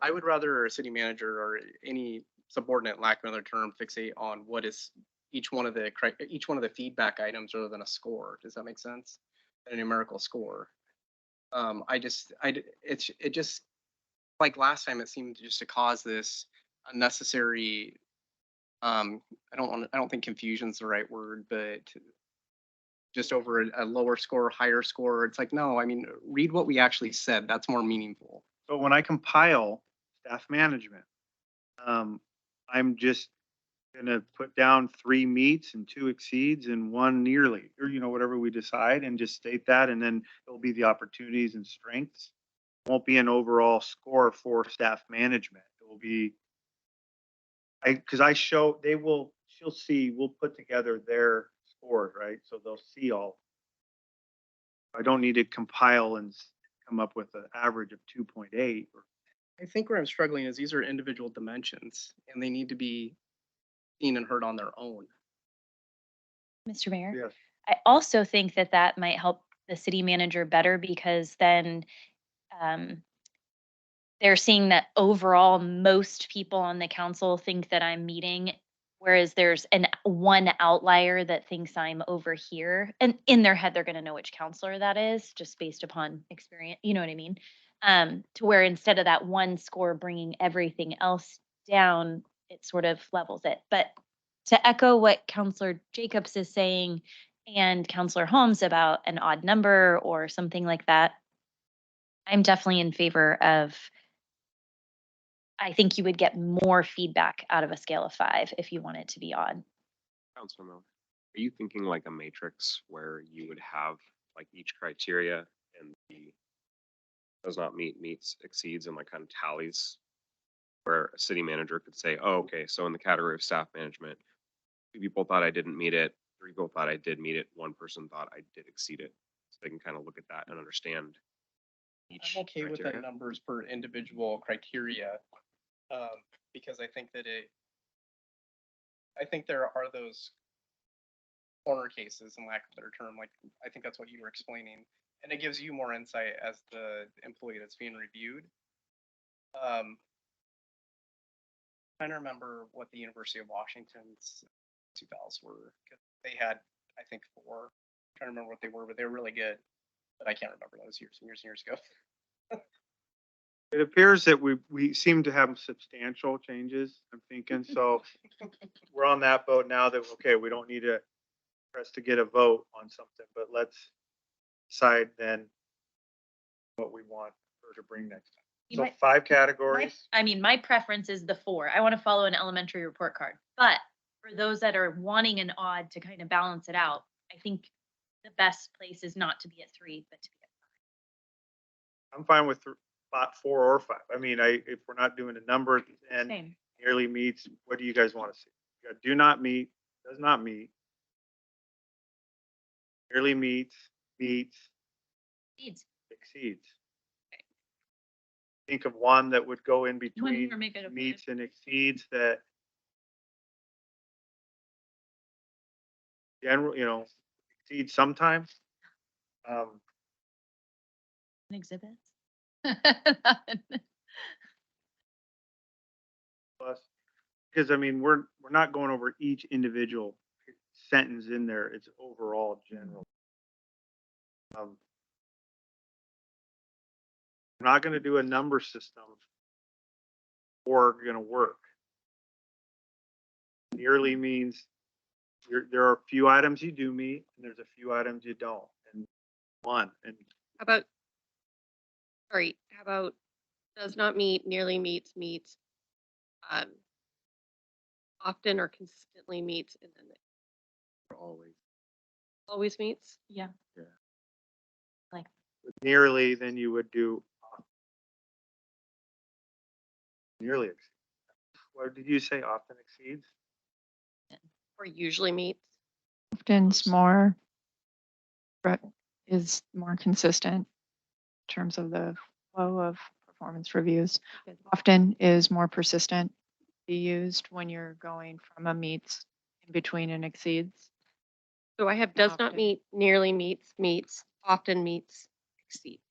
Speaker 10: I would rather a city manager or any subordinate, lack of another term, fixate on what is, each one of the feedback items rather than a score. Does that make sense? A numerical score. It just, like last time, it seemed just to cause this unnecessary, I don't think confusion's the right word, but just over a lower score, higher score. It's like, no, I mean, read what we actually said. That's more meaningful.
Speaker 2: But when I compile staff management, I'm just gonna put down 3 meets and 2 exceeds and 1 nearly, or whatever we decide, and just state that, and then it'll be the opportunities and strengths. Won't be an overall score for staff management. It will be, she'll see, we'll put together their scores, right? So they'll see all. I don't need to compile and come up with an average of 2.8.
Speaker 10: I think where I'm struggling is these are individual dimensions and they need to be seen and heard on their own.
Speaker 9: Mr. Mayor?
Speaker 2: Yes.
Speaker 9: I also think that that might help the city manager better because then they're seeing that overall, most people on the council think that I'm meeting, whereas there's one outlier that thinks I'm over here. And in their head, they're going to know which counselor that is just based upon experience. You know what I mean? To where instead of that one score bringing everything else down, it sort of levels it. But to echo what Counselor Jacobs is saying and Counselor Holmes about an odd number or something like that, I'm definitely in favor of, I think you would get more feedback out of a scale of 5 if you want it to be odd.
Speaker 12: Councilor Miller, are you thinking like a matrix where you would have like each criteria and the does not meet, meets, exceeds, and like kind of tallies? Where a city manager could say, oh, okay, so in the category of staff management, 2 people thought I didn't meet it, 3 people thought I did meet it, 1 person thought I did exceed it. So they can kind of look at that and understand each
Speaker 10: I'm okay with the
Speaker 12: criteria.
Speaker 10: numbers per individual criteria, because I think there are those corner cases, in lack of a better term, like, I think that's what you were explaining, and it gives you more insight as the employee that's being reviewed. Trying to remember what the University of Washington's evals were, 'cause they had, I think, 4. Trying to remember what they were, but they were really good, but I can't remember. That was years and years and years ago.
Speaker 2: It appears that we seem to have substantial changes, I'm thinking, so we're on that boat now that, okay, we don't need to press to get a vote on something, but let's decide then what we want her to bring next time.
Speaker 9: You
Speaker 2: So
Speaker 9: might-
Speaker 2: 5 categories.
Speaker 9: My preference is the 4. I want to follow an elementary report card. But for those that are wanting an odd to kind of balance it out, I think the best place is not to be at 3, but to be at
Speaker 2: I'm fine with 4 or 5. I mean, if we're not doing a number and
Speaker 9: Same.
Speaker 2: nearly meets, what do you guys want to see? You got do not meet, does not meet. Nearly meets, meets,
Speaker 9: Needs.
Speaker 2: exceeds. Think of one that would go in
Speaker 9: One
Speaker 2: between
Speaker 9: here, make it a
Speaker 2: meets and exceeds that general, exceeds sometimes.
Speaker 9: Exhibits.
Speaker 2: Plus, because I mean, we're not going over each individual sentence in there. It's overall general. I'm not gonna do a number system or gonna work. Nearly means there are a few items you do meet and there's a few items you don't, and one, and
Speaker 11: How about, how about does not meet, nearly meets, meets, often or consistently meets, and then always meets?
Speaker 9: Yeah.
Speaker 2: nearly, then you would do nearly exceeds. What did you say? Often exceeds?
Speaker 11: Or usually meets?
Speaker 8: Often's more, is more consistent in terms of the flow of performance reviews.
Speaker 11: Good.
Speaker 8: Often is more persistent, be used when you're going from a meets in between and exceeds.
Speaker 11: So I have does not
Speaker 8: Often.
Speaker 11: meet, nearly meets, meets, often meets, exceeds.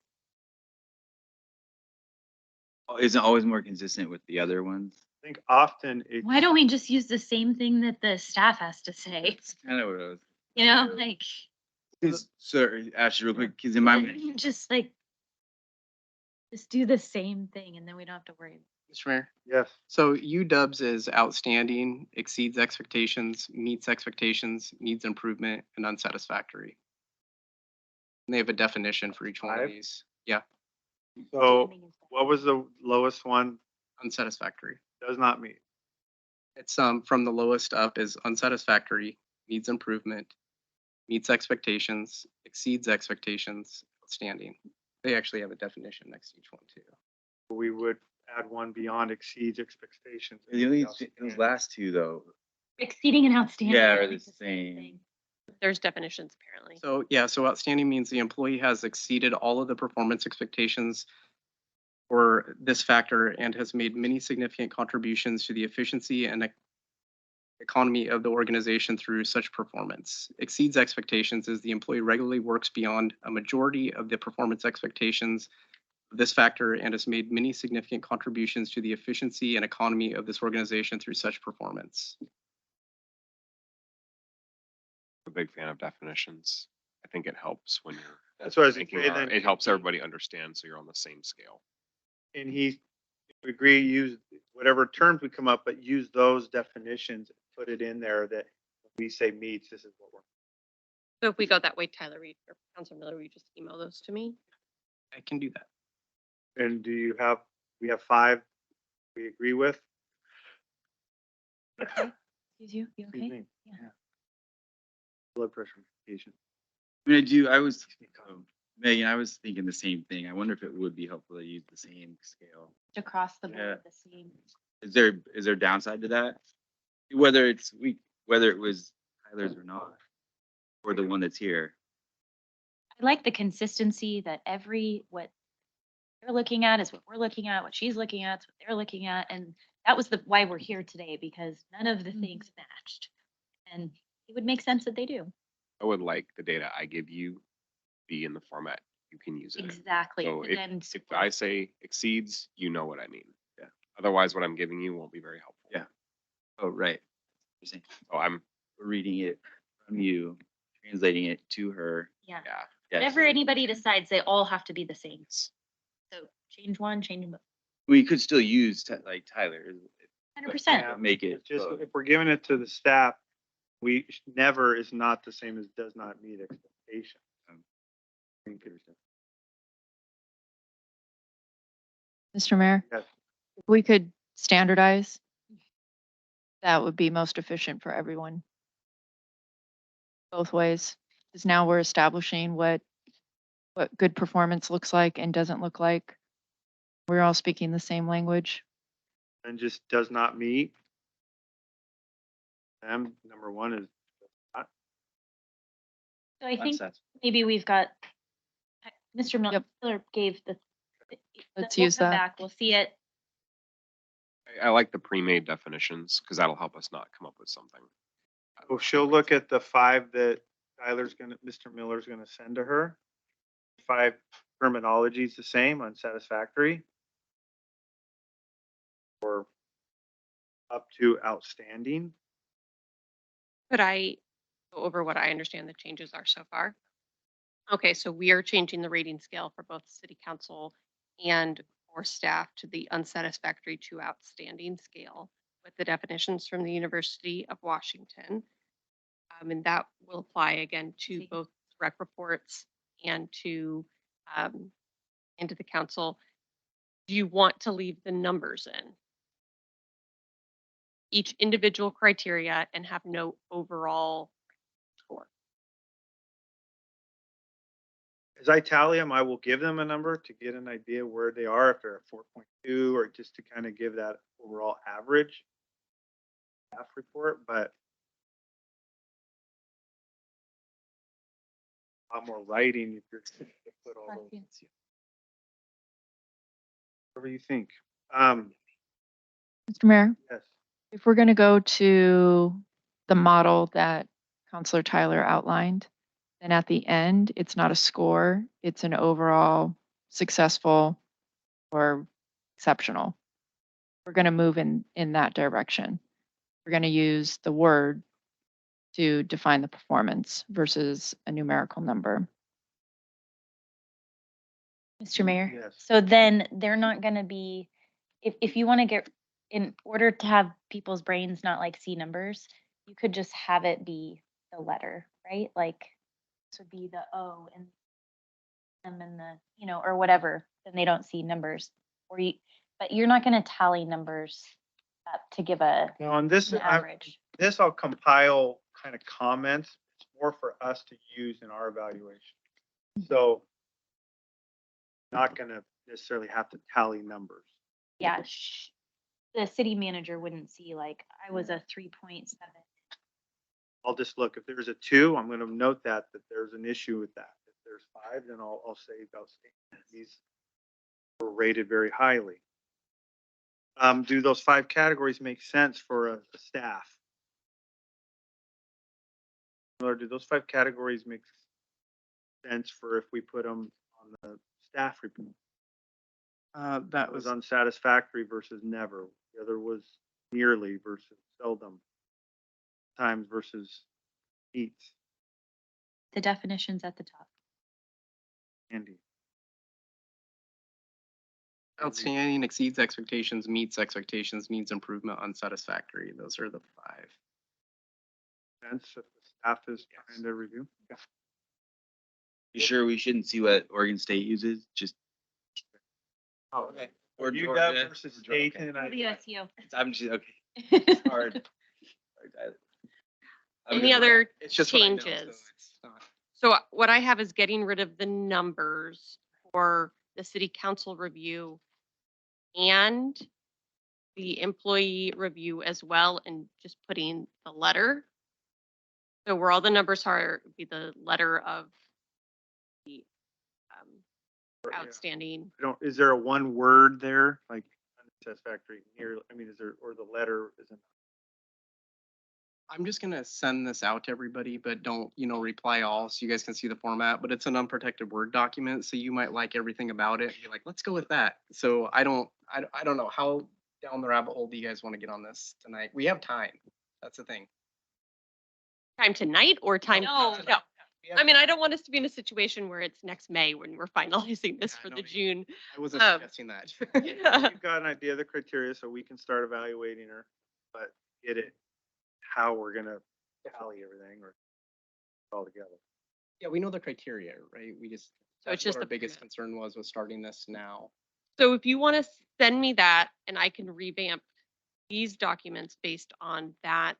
Speaker 3: Isn't always more consistent with the other ones.
Speaker 2: think often it.
Speaker 9: Why don't we just use the same thing that the staff has to say?
Speaker 3: That's kind of what I was.
Speaker 9: You know, like,
Speaker 3: Sorry, Ashley, real quick, because in my,
Speaker 9: just like, just do the same thing and then we don't have to worry.
Speaker 10: Mr. Mayor.
Speaker 2: Yes.
Speaker 10: So UWs is outstanding, exceeds expectations, meets expectations, needs improvement, and unsatisfactory. And they have a definition for each one of
Speaker 2: Five?
Speaker 10: these. Yeah,
Speaker 2: So what was the lowest one?
Speaker 10: unsatisfactory.
Speaker 2: Does not meet.
Speaker 10: It's from the lowest up is unsatisfactory, needs improvement, meets expectations, exceeds expectations, outstanding. They actually have a definition next to each one too.
Speaker 2: We would add one beyond exceeds expectations.
Speaker 3: the only, those last two though,
Speaker 9: Exceeding and outstanding.
Speaker 3: yeah,
Speaker 9: are
Speaker 3: are
Speaker 9: like
Speaker 3: the
Speaker 9: same
Speaker 3: same.
Speaker 9: thing.
Speaker 11: There's definitions apparently.
Speaker 10: So yeah, so outstanding means the employee has exceeded all of the performance expectations for this factor and has made many significant contributions to the efficiency and economy of the organization through such performance. Exceeds expectations is the employee regularly works beyond a majority of the performance expectations of this factor and has made many significant contributions to the efficiency and economy of this organization through such performance.
Speaker 12: A big fan of definitions. I think it helps when you're
Speaker 2: That's what I was
Speaker 12: thinking,
Speaker 2: saying.
Speaker 12: it helps everybody understand, so you're on the same scale.
Speaker 2: And he, we agree, use whatever terms we come up, but use those definitions, put it in there that we say meets, this is what we're.
Speaker 11: So if we go that way, Tyler, or Councilor Miller, will you just email those to me?
Speaker 10: I can do that.
Speaker 2: And do you have, we have 5 we agree with?
Speaker 9: Excuse you, you
Speaker 2: Excuse
Speaker 9: okay?
Speaker 2: me.
Speaker 9: Yeah.
Speaker 2: Blood pressure medication.
Speaker 3: I mean, Megan, I was thinking the same thing. I wonder if it would be helpful to use the same scale.
Speaker 9: Across the board,
Speaker 3: Yeah.
Speaker 9: the same.
Speaker 3: Is there downside to that? Whether it was Tyler's or not, or the one that's here.
Speaker 9: I like the consistency that what they're looking at is what we're looking at, what she's looking at is what they're looking at. And that was why we're here today, because none of the things matched. And it would make sense that they do.
Speaker 12: I would like the data I give you be in the format you can use it in.
Speaker 9: Exactly.
Speaker 12: So
Speaker 9: And then
Speaker 12: if I say exceeds, you know what I mean. Yeah. Otherwise, what I'm giving you won't be very helpful.
Speaker 3: Yeah. Oh, right. You're saying,
Speaker 12: So I'm,
Speaker 3: reading it from you, translating it to her.
Speaker 9: yeah,
Speaker 12: yeah,
Speaker 3: Yeah,
Speaker 9: whatever
Speaker 3: so
Speaker 9: anybody decides, they all have to be the same. So change one, change them.
Speaker 3: we could still use like Tyler.
Speaker 9: 100%.
Speaker 2: Yeah,
Speaker 3: Make it.
Speaker 2: It's just,
Speaker 3: both.
Speaker 2: if we're giving it to the staff, never is not the same as does not meet expectation.
Speaker 8: Mr. Mayor,
Speaker 2: Yes.
Speaker 8: if we could standardize, that would be most efficient for everyone. Both ways, because now we're establishing what good performance looks like and doesn't look like. We're all speaking the same language.
Speaker 2: And just does not meet. Number 1 is
Speaker 9: So I think
Speaker 3: Unsatisfied.
Speaker 9: maybe we've got, Mr.
Speaker 8: Yep.
Speaker 9: Miller gave the.
Speaker 8: Let's
Speaker 9: we'll
Speaker 8: use
Speaker 9: come
Speaker 8: that.
Speaker 9: back, we'll see it.
Speaker 12: I like the pre-made definitions because that'll help us not come up with something.
Speaker 2: well, she'll look at the 5 that Mr. Miller's gonna send to her. 5 terminologies the same, unsatisfactory. Or up to outstanding.
Speaker 11: Could I go over what I understand the changes are so far? Okay, so we are changing the rating scale for both city council and for staff to the unsatisfactory to outstanding scale with the definitions from the University of Washington. And that will apply again to
Speaker 9: See.
Speaker 11: both rec reports and to the council. Do you want to leave the numbers in each individual criteria and have no overall score?
Speaker 2: As I tally them, I will give them a number to get an idea where they are, if they're at 4.2, or just to kind of give that overall average staff report, but a lot more writing if you're to put all those. Whatever you think.
Speaker 8: Mr. Mayor,
Speaker 2: Yes.
Speaker 8: if we're going to go to the model that Counselor Tyler outlined, then at the end, it's not a score, it's an overall successful or exceptional. we're going to move in that direction. We're going to use the word to define the performance versus a numerical number.
Speaker 9: Mr. Mayor?
Speaker 2: Yes.
Speaker 9: So then they're not gonna be, if you wanna get, in order to have people's brains not like see numbers, you could just have it be the letter, right? Like, this would be the O and M and the, or whatever, then they don't see numbers. Or you, but you're not gonna tally numbers up to give
Speaker 2: Now on this,
Speaker 9: an average.
Speaker 2: this I'll compile kind of comments. It's more for us to use in our evaluation. So not gonna necessarily have to tally numbers.
Speaker 9: Yeah, the city manager wouldn't see like, I was a 3.7.
Speaker 2: I'll just look, if there's a 2, I'm gonna note that there's an issue with that. If there's 5, then I'll say about these were rated very highly. Do those 5 categories make sense for a staff? Or do those 5 categories make sense for if we put them on the staff report?
Speaker 10: That
Speaker 2: That
Speaker 10: was
Speaker 2: was unsatisfactory versus never. The other was nearly versus seldom. Times versus meets.
Speaker 9: The definition's at the top.
Speaker 2: Andy.
Speaker 10: outstanding, exceeds expectations, meets expectations, needs improvement, unsatisfactory. Those are the 5.
Speaker 2: Sense if the staff is trying to review. Yeah.
Speaker 3: You sure we shouldn't see what Oregon State uses? Just.
Speaker 2: Oh, okay.
Speaker 3: Or
Speaker 2: UW
Speaker 3: Georgia
Speaker 2: versus
Speaker 3: okay.
Speaker 2: State and
Speaker 9: WSU.
Speaker 3: I'm just, okay. It's hard.
Speaker 11: Any other
Speaker 10: It's just what I know, so
Speaker 11: changes?
Speaker 10: it's not-
Speaker 11: So what I have is getting rid of the numbers for the city council review and the employee review as well, and just putting the letter. So where all the numbers are, would be the letter of the
Speaker 2: Yeah.
Speaker 11: outstanding.
Speaker 2: Is there a one word there, like unsatisfactory, near, I mean, is there, or the letter isn't?
Speaker 10: I'm just gonna send this out to everybody, but don't, reply all so you guys can see the format, but it's an unprotected Word document, so you might like everything about it. You're like, let's go with that. So I don't know how down the rabbit hole do you guys want to get on this tonight? We have time. That's the thing.
Speaker 11: Time tonight or time?
Speaker 10: No.
Speaker 11: No.
Speaker 10: We have
Speaker 11: I mean, I don't want us to be in a situation where it's next May when we're finalizing this
Speaker 10: Yeah,
Speaker 11: for
Speaker 10: no,
Speaker 11: the
Speaker 10: yeah.
Speaker 11: June.
Speaker 10: I wasn't
Speaker 11: um,
Speaker 10: suggesting that.
Speaker 11: Yeah.
Speaker 2: You've got an idea of the criteria, so we can start evaluating her, but get it, how we're gonna tally everything or all together.
Speaker 10: Yeah, we know the criteria, right? We just,
Speaker 11: So it's
Speaker 10: that's
Speaker 11: just
Speaker 10: what our
Speaker 11: the
Speaker 10: biggest
Speaker 11: format.
Speaker 10: concern was starting this now.
Speaker 11: So if you want to send me that and I can revamp these documents based on that,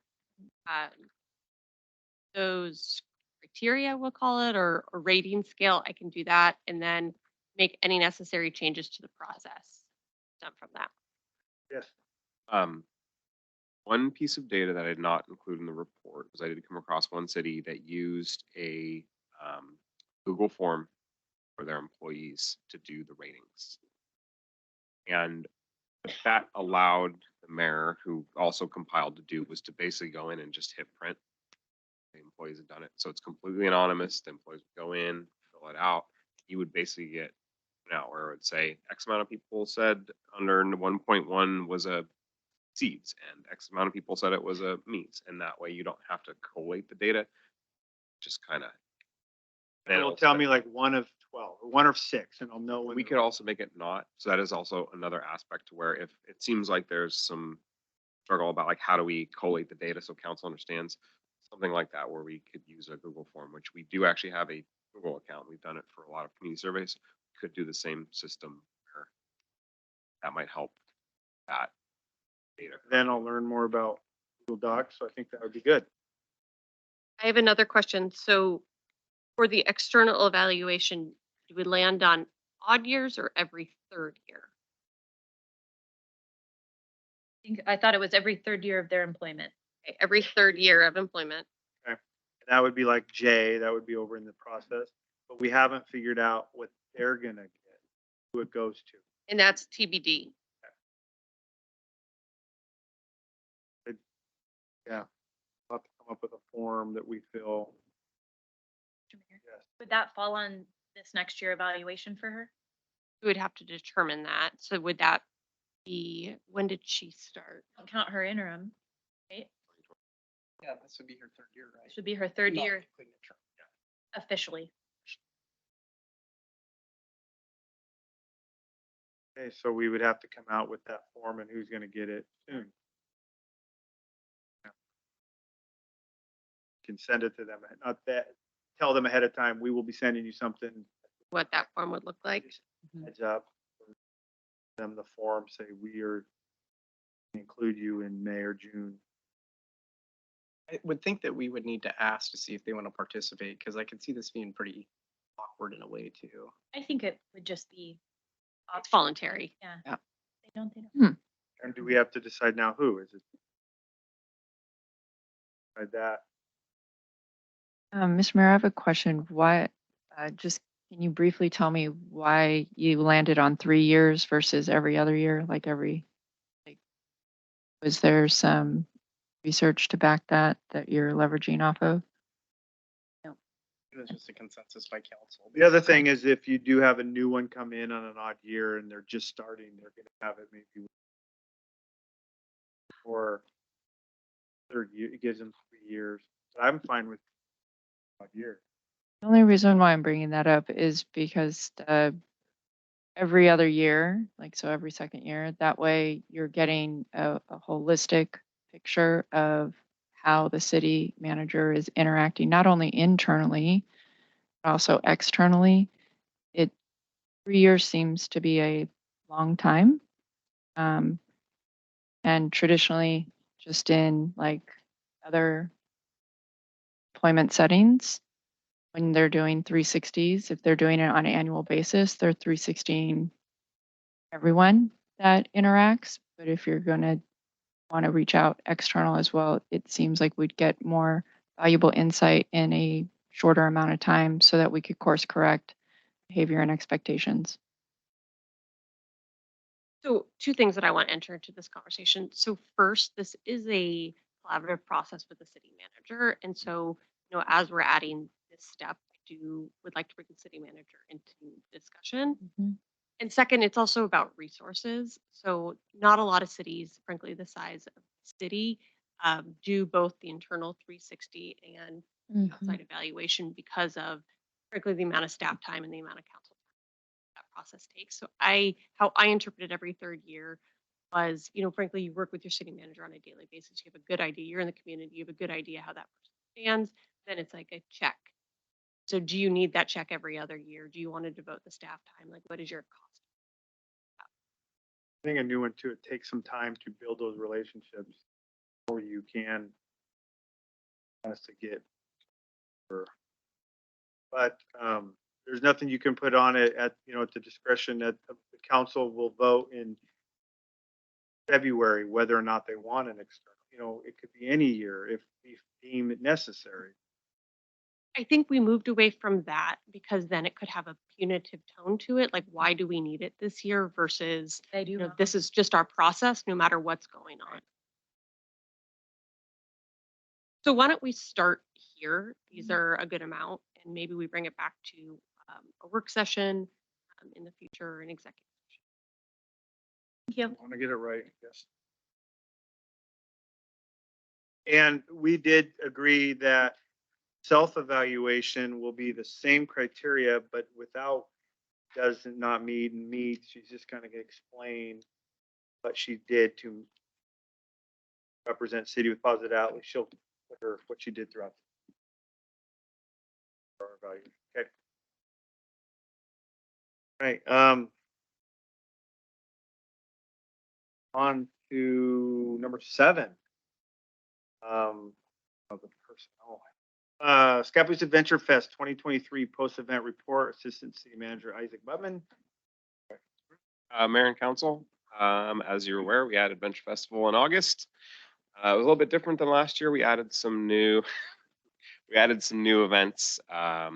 Speaker 11: those criteria, we'll call it, or rating scale, I can do that and then make any necessary changes to the process done from that.
Speaker 2: Yes.
Speaker 12: One piece of data that I did not include in the report was I did come across one city that used a Google form for their employees to do the ratings. And what that allowed the mayor, who also compiled to do, was to basically go in and just hit print. The employees had done it. So it's completely anonymous. The employees would go in, fill it out. You would basically get out where it would say X amount of people said under 1.1 was a seeds and X amount of people said it was a meats. And that way you don't have to collate the data. Just kind of.
Speaker 2: It'll tell me like 1 of 12 or 1 of 6 and I'll know when.
Speaker 12: We could also make it not. So that is also another aspect to where if it seems like there's some struggle about like how do we collate the data so council understands something like that, where we could use a Google form, which we do actually have a Google account. We've done it for a lot of community surveys. Could do the same system where that might help that data.
Speaker 2: Then I'll learn more about Google Docs. So I think that would be good.
Speaker 11: I have another question. So for the external evaluation, do we land on odd years or every third year?
Speaker 9: I thought it was every third year of their employment.
Speaker 11: Okay, every third year of employment.
Speaker 2: And that would be like J, that would be over in the process, but we haven't figured out what they're gonna get, who it goes to.
Speaker 11: And that's TBD.
Speaker 2: Yeah. We'll have to come up with a form that we feel. Yes.
Speaker 9: Would that fall on this next year evaluation for her?
Speaker 11: We would have to determine that. So would that when did she start?
Speaker 9: Don't count her interim, right?
Speaker 10: Yeah, this would be her third year, right?
Speaker 9: This would be her third
Speaker 10: Not
Speaker 9: year
Speaker 10: completing a term, yeah.
Speaker 9: officially.
Speaker 2: Okay, so we would have to come out with that form and who's gonna get it soon. Yeah. Can send it to them, not that, tell them ahead of time, we will be sending you something,
Speaker 11: What that form would look like?
Speaker 2: heads up. Them the form, say we are include you in May or June.
Speaker 10: I would think that we would need to ask to see if they want to participate, because I could see this being pretty awkward in a way too.
Speaker 9: I think it would just be
Speaker 11: It's voluntary.
Speaker 9: Yeah.
Speaker 10: Yeah.
Speaker 9: They don't.
Speaker 2: And do we have to decide now who? Is it? Decide that.
Speaker 8: Mr. Mayor, I have a question. Why, just, can you briefly tell me why you landed on 3 years versus every other year, like was there some research to back that you're leveraging off of?
Speaker 10: It was just a consensus by council.
Speaker 2: The other thing is if you do have a new one come in on an odd year and they're just starting, they're gonna have it maybe or third year, it gives them 3 years. But I'm fine with odd year.
Speaker 8: The only reason why I'm bringing that up is because every other year, like so every second year, that way you're getting a holistic picture of how the city manager is interacting, not only internally, but also externally. 3 years seems to be a long time. And traditionally, just in like other employment settings, when they're doing 360s, if they're doing it on an annual basis, they're 360ing everyone that interacts. But if you're going to want to reach out external as well, it seems like we'd get more valuable insight in a shorter amount of time so that we could course correct behavior and expectations.
Speaker 11: So two things that I want to enter into this conversation. So first, this is a collaborative process with the city manager. And so, as we're adding this step, would like to bring the city manager into discussion. And second, it's also about resources. So not a lot of cities, frankly, the size of the city, do both the internal 360 and outside evaluation because of, frankly, the amount of staff time and the amount of council time that process takes. So how I interpret it every third year was, frankly, you work with your city manager on a daily basis. You have a good idea. You're in the community. You have a good idea how that person stands. Then it's like a check. So do you need that check every other year? Do you want to devote the staff time? Like, what is your cost?
Speaker 2: I think a new one too, it takes some time to build those relationships before you can honestly get. But there's nothing you can put on it at the discretion that the council will vote in February whether or not they want an external. It could be any year if we deem it necessary.
Speaker 11: I think we moved away from that because then it could have a punitive tone to it. Like, why do we need it this year versus, this is just our process no matter what's going on. So why don't we start here? These are a good amount and maybe we bring it back to a work session in the future, an executive session.
Speaker 9: Thank you.
Speaker 2: I want to get it right, I guess. And we did agree that self-evaluation will be the same criteria, but without does not meet and meets. She's just kind of gonna explain what she did to represent city with positive outlook. She'll put her what she did throughout. Our value. Okay. Right. On to number 7. Of the personnel. Scappoose Adventure Fest 2023 post-event report, Assistant City Manager Isaac Butman.
Speaker 12: Mayor and council, as you're aware, we had Adventure Festival in August. It was a little bit different than last year. We added some new events. I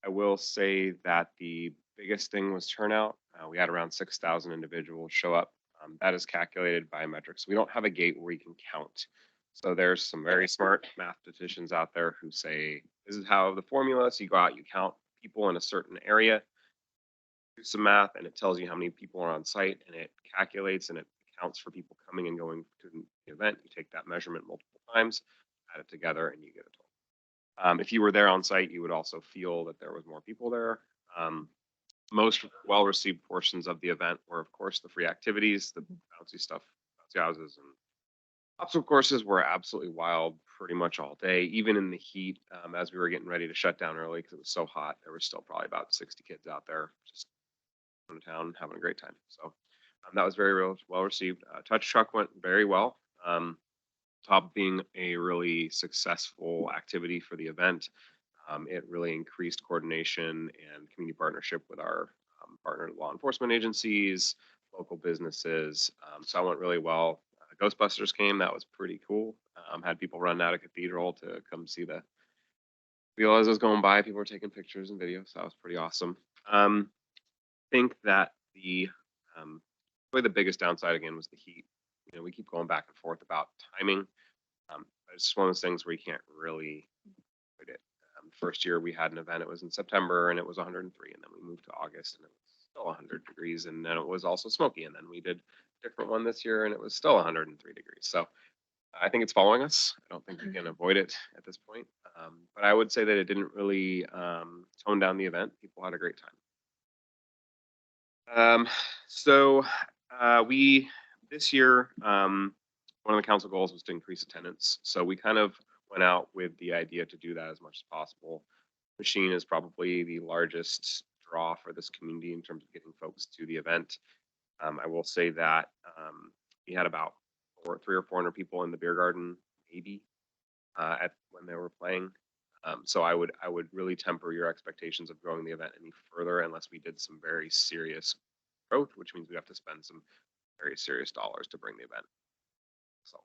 Speaker 12: will say that the biggest thing was turnout. We had around 6,000 individuals show up. That is calculated by metrics. We don't have a gate where we can count. So there's some very smart mathematicians out there who say, this is how the formula, so you go out, you count people in a certain area. some math and it tells you how many people are on site and it calculates and it counts for people coming and going to the event. You take that measurement multiple times, add it together, and you get a total. If you were there on site, you would also feel that there was more people there. Most well-received portions of the event were, of course, the free activities, the bouncy stuff, bouncy houses, and obstacle courses were absolutely wild pretty much all day, even in the heat. As we were getting ready to shut down early because it was so hot, there were still probably about 60 kids out there just going to town having a great time. So that was very well received. Touch Truck went very well. Top being a really successful activity for the event. It really increased coordination and community partnership with our partner law enforcement agencies, local businesses. So that went really well. Ghostbusters came. That was pretty cool. Had people run out of Cathedral to come see the wheel as it was going by. People were taking pictures and videos. So that was pretty awesome. Think that the probably the biggest downside again was the heat. You know, we keep going back and forth about timing. It's just one of those things where you can't really avoid it. First year we had an event, it was in September and it was 103, and then we moved to August and it was still 100 degrees, and then it was also smoky, and then we did a different one this year and it was still 103 degrees. So I think it's following us. I don't think we can avoid it at this point. But I would say that it didn't really tone down the event. People had a great time. We this year, one of the council goals was to increase attendance. So we kind of went out with the idea to do that as much as possible. Machine is probably the largest draw for this community in terms of getting folks to the event. I will say that we had about 300 or 400 people in the beer garden, maybe, when they were playing. So I would really temper your expectations of growing the event any further unless we did some very serious growth, which means we have to spend some very serious dollars to bring the event. So,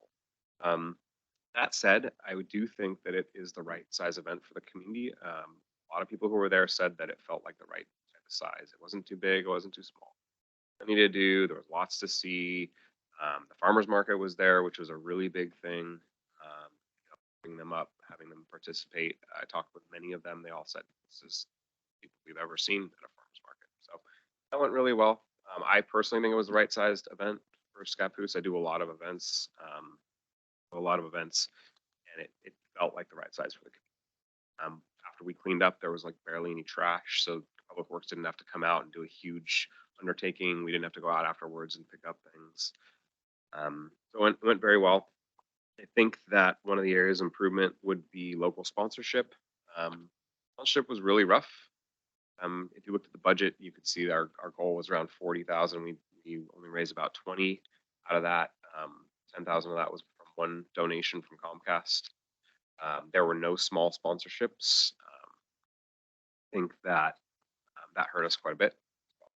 Speaker 12: that said, I do think that it is the right size event for the community. A lot of people who were there said that it felt like the right type of size. It wasn't too big, it wasn't too small. Plenty to do. There was lots to see. The farmers market was there, which was a really big thing. Bring them up, having them participate. I talked with many of them. They all said this is people we've ever seen at a farmers market. So that went really well. I personally think it was the right sized event for Scappoose. I do a lot of events, and it felt like the right size for the community. After we cleaned up, there was like barely any trash, so Public Works didn't have to come out and do a huge undertaking. We didn't have to go out afterwards and pick up things. So it went very well. I think that one of the areas of improvement would be local sponsorship. Sponsorship was really rough. If you looked at the budget, you could see our goal was around 40,000. We only raised about 20 out of that. 10,000 of that was from one donation from Comcast. There were no small sponsorships. I think that that hurt us quite a bit.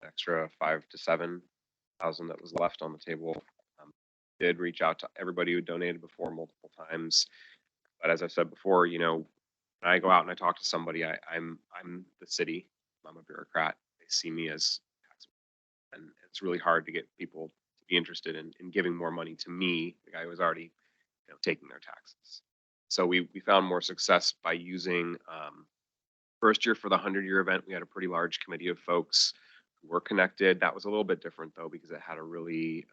Speaker 12: An extra 5,000 to 7,000 that was left on the table. Did reach out to everybody who donated before multiple times, but as I said before, you know, when I go out and I talk to somebody, I'm the city. I'm a bureaucrat. They see me as tax, and it's really hard to get people to be interested in giving more money to me, the guy who was already, you know, taking their taxes. So we found more success by using first year for the 100-year event. We had a pretty large committee of folks who were connected. That was a little bit different though, because it had a really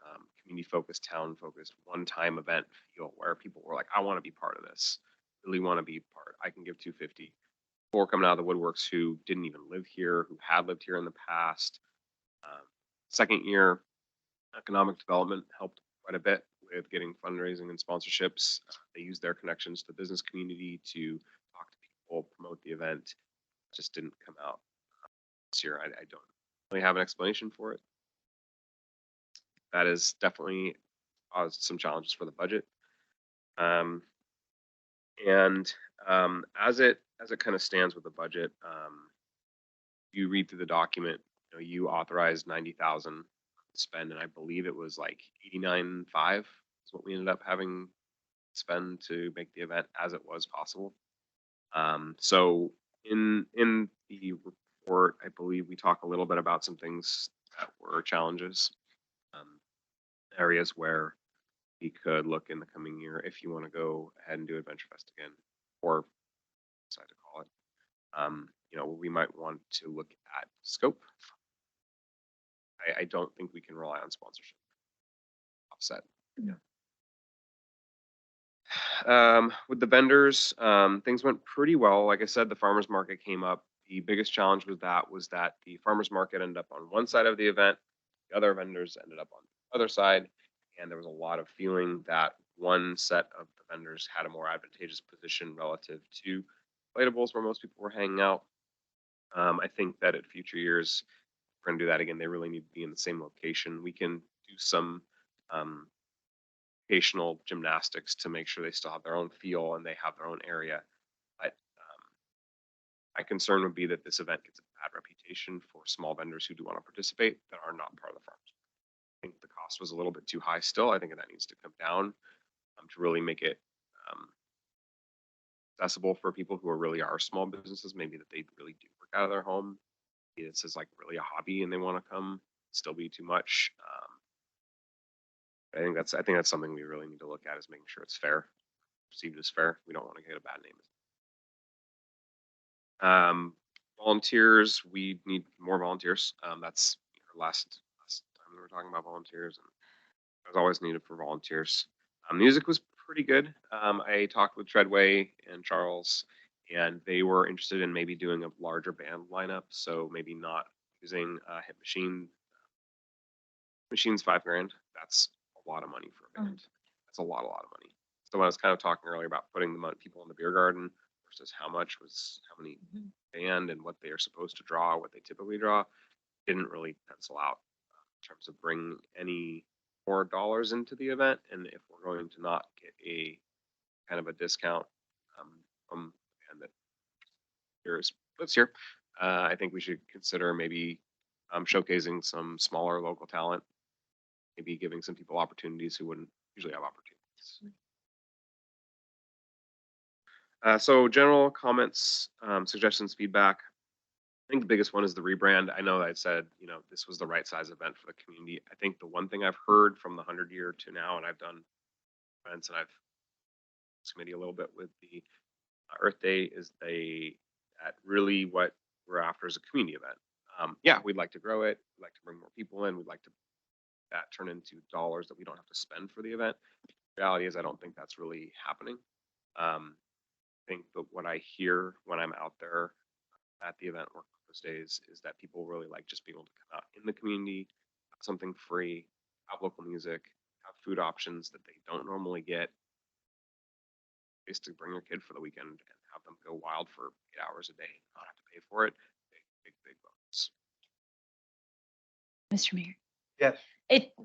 Speaker 12: community-focused, town-focused, one-time event feel where people were like, I want to be part of this. Really want to be part. I can give $250. People were coming out of the woodworks who didn't even live here, who had lived here in the past. Second year, economic development helped quite a bit with getting fundraising and sponsorships. They used their connections to the business community to talk to people, promote the event. It just didn't come out this year. I don't really have an explanation for it. That is definitely caused some challenges for the budget. As it kind of stands with the budget, you read through the document, you know, you authorized 90,000 to spend, and I believe it was like 89.5 is what we ended up having spend to make the event as it was possible. So in the report, I believe we talk a little bit about some things that were challenges, areas where we could look in the coming year if you want to go ahead and do Adventure Fest again, or decide to call it. You know, we might want to look at scope. I don't think we can rely on sponsorship. Offset. Yeah. With the vendors, things went pretty well. Like I said, the farmer's market came up. The biggest challenge with that was that the farmer's market ended up on one side of the event, the other vendors ended up on the other side, and there was a lot of feeling that one set of the vendors had a more advantageous position relative to inflatables where most people were hanging out. I think that at future years, if we're gonna do that again, they really need to be in the same location. We can do some occasional gymnastics to make sure they still have their own feel and they have their own area. But my concern would be that this event gets a bad reputation for small vendors who do want to participate that are not part of the farmers. I think the cost was a little bit too high still. I think that needs to come down to really make it accessible for people who really are small businesses, maybe that they really do work out of their home. Maybe this is like really a hobby and they want to come, still be too much. I think that's something we really need to look at, is making sure it's fair, perceived as fair. We don't want to get a bad name. Volunteers, we need more volunteers. That's last time we were talking about volunteers, and I was always needed for volunteers. Music was pretty good. I talked with Treadway and Charles, and they were interested in maybe doing a larger band lineup. So maybe not using Hit Machine. Machine's $5,000. That's a lot of money for a band. That's a lot of money. So when I was kind of talking earlier about putting the people in the beer garden versus how many band and what they are supposed to draw, what they typically draw, didn't really pencil out in terms of bringing any more dollars into the event. And if we're going to not get a kind of a discount from the band that lives here, I think we should consider maybe showcasing some smaller local talent, maybe giving some people opportunities who wouldn't usually have opportunities. So general comments, suggestions, feedback. I think the biggest one is the rebrand. I know that I said, this was the right size event for the community. I think the one thing I've heard from the 100-year to now, and I've done events and I've committee a little bit with the Earth Day, is that really what we're after is a community event. Yeah, we'd like to grow it. We'd like to bring more people in. We'd like to that turn into dollars that we don't have to spend for the event. The reality is I don't think that's really happening. I think that what I hear when I'm out there at the event work those days is that people really like just being able to come out in the community, have something free, have local music, have food options that they don't normally get. Basically bring your kid for the weekend and have them go wild for 8 hours a day, not have to pay for it. Big bonus.
Speaker 9: Mr. Mayor.
Speaker 2: Yes.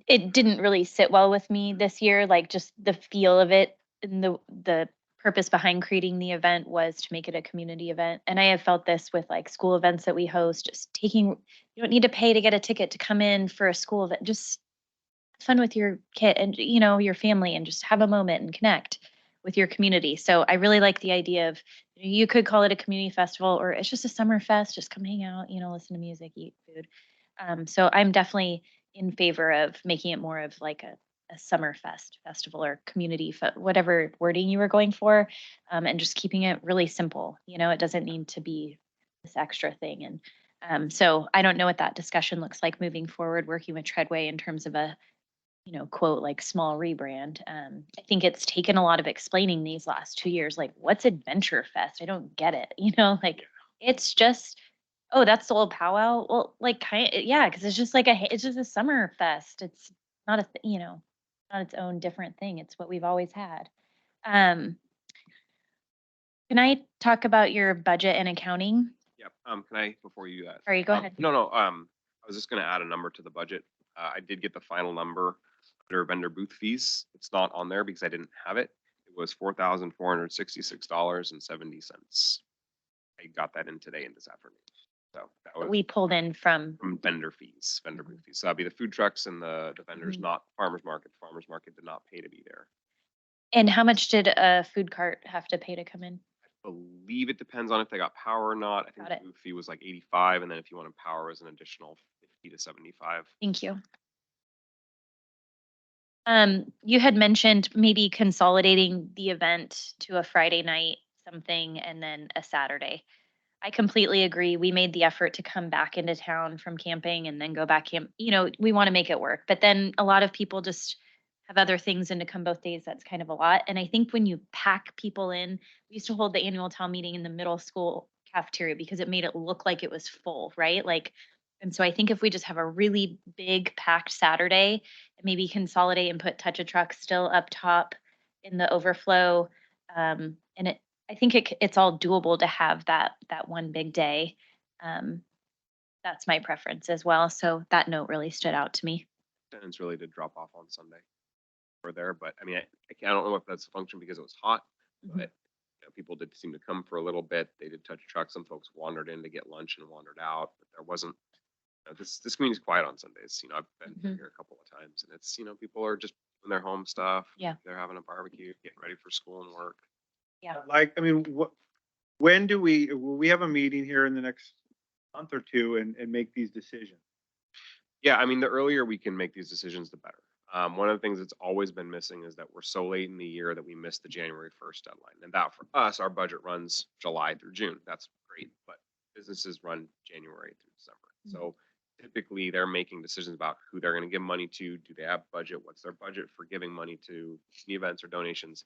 Speaker 9: It didn't really sit well with me this year, like just the feel of it, and the purpose behind creating the event was to make it a community event. And I have felt this with like school events that we host, you don't need to pay to get a ticket to come in for a school event. Just have fun with your kid and your family, and just have a moment and connect with your community. So I really like the idea of, you could call it a community festival, or it's just a summer fest, just come hang out, listen to music, eat food. So I'm definitely in favor of making it more of like a summer festival or community, whatever wording you were going for, and just keeping it really simple. It doesn't need to be this extra thing. And so I don't know what that discussion looks like moving forward, working with Treadway in terms of a, quote, like small rebrand. I think it's taken a lot of explaining these last 2 years, like what's Adventure Fest? I don't get it. It's just, oh, that's the old powwow. Well, like yeah, because it's just like it's just a summer fest. It's not not its own different thing. It's what we've always had. Can I talk about your budget and accounting?
Speaker 12: Yep. Can I, before you do that?
Speaker 9: Sorry, go ahead.
Speaker 12: No. I was just going to add a number to the budget. I did get the final number under vendor booth fees. It's not on there because I didn't have it. It was $4,466.70. I got that in today and this afternoon. So that was
Speaker 9: We pulled in from
Speaker 12: vendor fees, vendor booth fees. So that'd be the food trucks and the vendors, not farmers market. Farmers market did not pay to be there.
Speaker 9: And how much did a food cart have to pay to come in?
Speaker 12: I believe it depends on if they got power or not. I think the booth fee was like 85, and then if you wanted power, it was an additional 50 to 75.
Speaker 9: Thank you. You had mentioned maybe consolidating the event to a Friday night something and then a Saturday. I completely agree. We made the effort to come back into town from camping and then go back camp. You know, we want to make it work. But then a lot of people just have other things and to come both days, that's kind of a lot. And I think when you pack people in, we used to hold the annual town meeting in the middle school cafeteria because it made it look like it was full, right? Like, and so I think if we just have a really big packed Saturday and maybe consolidate and put Touch a Truck still up top in the overflow, and I think it's all doable to have that one big day. That's my preference as well. So that note really stood out to me.
Speaker 12: Attendance really did drop off on Sunday for there, but I mean, I don't know if that's a function because it was hot,
Speaker 9: Mhm.
Speaker 12: but you know, people did seem to come for a little bit. They did touch a truck. Some folks wandered in to get lunch and wandered out, but there wasn't. This community's quiet on Sundays. You know, I've been
Speaker 9: Mhm.
Speaker 12: here a couple of times, and it's, you know, people are just doing their home stuff.
Speaker 9: Yeah.
Speaker 12: They're having a barbecue, getting ready for school and work.
Speaker 9: Yeah.
Speaker 2: Like, I mean, when will we have a meeting here in the next month or two and make these decisions?
Speaker 12: Yeah, I mean, the earlier we can make these decisions, the better. One of the things that's always been missing is that we're so late in the year that we missed the January 1st deadline. And that for us, our budget runs July through June. That's great, but businesses run January through December. So typically they're making decisions about who they're going to give money to. Do they have budget? What's their budget for giving money to events or donations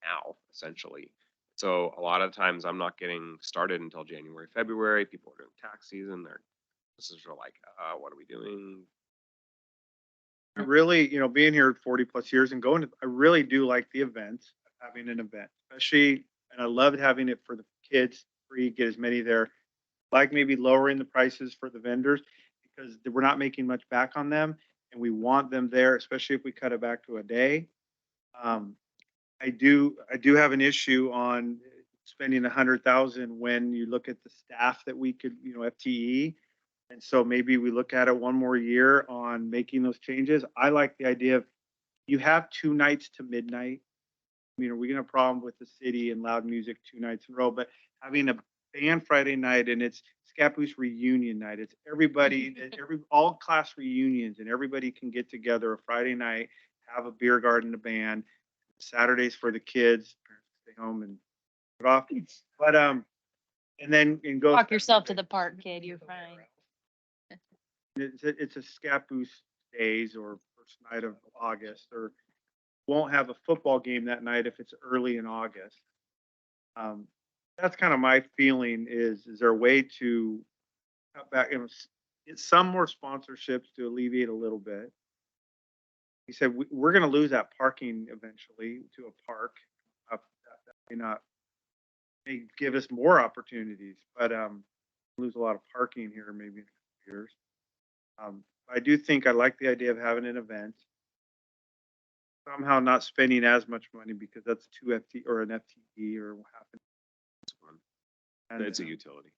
Speaker 12: now, essentially? So a lot of times I'm not getting started until January, February. People are doing tax season. Their businesses are like, what are we doing?
Speaker 2: I really, you know, being here 40 plus years and going to, I really do like the events, having an event, especially, and I loved having it for the kids, free, get as many there. Like maybe lowering the prices for the vendors because we're not making much back on them and we want them there, especially if we cut it back to a day. I do have an issue on spending 100,000 when you look at the staff that we could, you know, FTE. And so maybe we look at it one more year on making those changes. I like the idea of you have 2 nights to midnight. I mean, are we gonna have a problem with the city and loud music 2 nights in a row? But having a band Friday night and it's Scappoose reunion night. It's everybody, all class reunions and everybody can get together a Friday night, have a beer garden, a band. Saturdays for the kids, stay home and get off. But, and then and go.
Speaker 9: Walk yourself to the park, kid, you're fine.
Speaker 2: It's a Scappoose days or first night of August, or won't have a football game that night if it's early in August. That's kind of my feeling is there a way to cut back, you know, get some more sponsorships to alleviate a little bit? He said, we're going to lose that parking eventually to a park. That may not, may give us more opportunities, but lose a lot of parking here maybe in a few years. I do think I like the idea of having an event. Somehow not spending as much money because that's 2 FT or an FTE or what happened. And,
Speaker 12: It's a utility.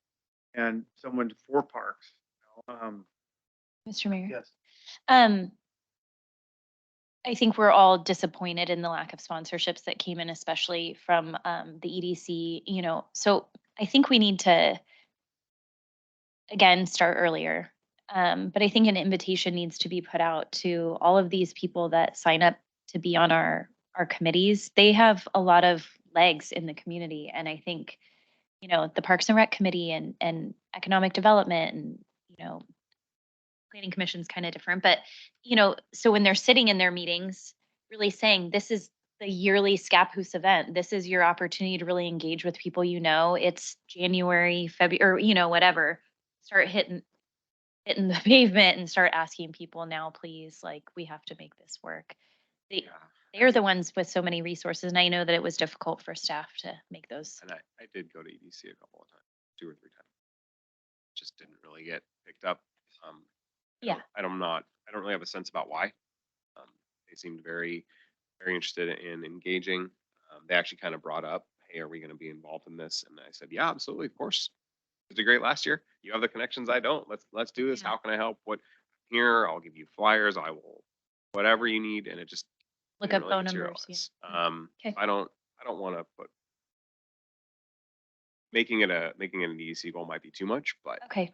Speaker 2: and someone 4 parks.
Speaker 9: Mr. Mayor?
Speaker 2: Yes.
Speaker 9: I think we're all disappointed in the lack of sponsorships that came in, especially from the EDC, you know, so I think we need to, again, start earlier. But I think an invitation needs to be put out to all of these people that sign up to be on our committees. They have a lot of legs in the community. And I think, you know, the Parks and Rec Committee and Economic Development and, you know, Planning Commission is kind of different, but, you know, so when they're sitting in their meetings, really saying, this is the yearly Scappoose event. This is your opportunity to really engage with people, you know, it's January, February, or, you know, whatever. Start hitting the pavement and start asking people now, please, like, we have to make this work. They're the ones with so many resources, and I know that it was difficult for staff to make those.
Speaker 12: And I did go to EDC a couple of times, 2 or 3 times. Just didn't really get picked up.
Speaker 9: Yeah.
Speaker 12: I don't really have a sense about why. They seemed very, very interested in engaging. They actually kind of brought up, hey, are we going to be involved in this? And I said, yeah, absolutely, of course. It was great last year. You have the connections I don't. Let's do this.
Speaker 9: Yeah.
Speaker 12: How can I help? What here? I'll give you flyers. I will whatever you need. And it just
Speaker 9: Look
Speaker 12: didn't
Speaker 9: up
Speaker 12: really
Speaker 9: phone numbers.
Speaker 12: materialize.
Speaker 9: Okay.
Speaker 12: I don't want to put making it an EDC goal might be too much, but
Speaker 9: Okay,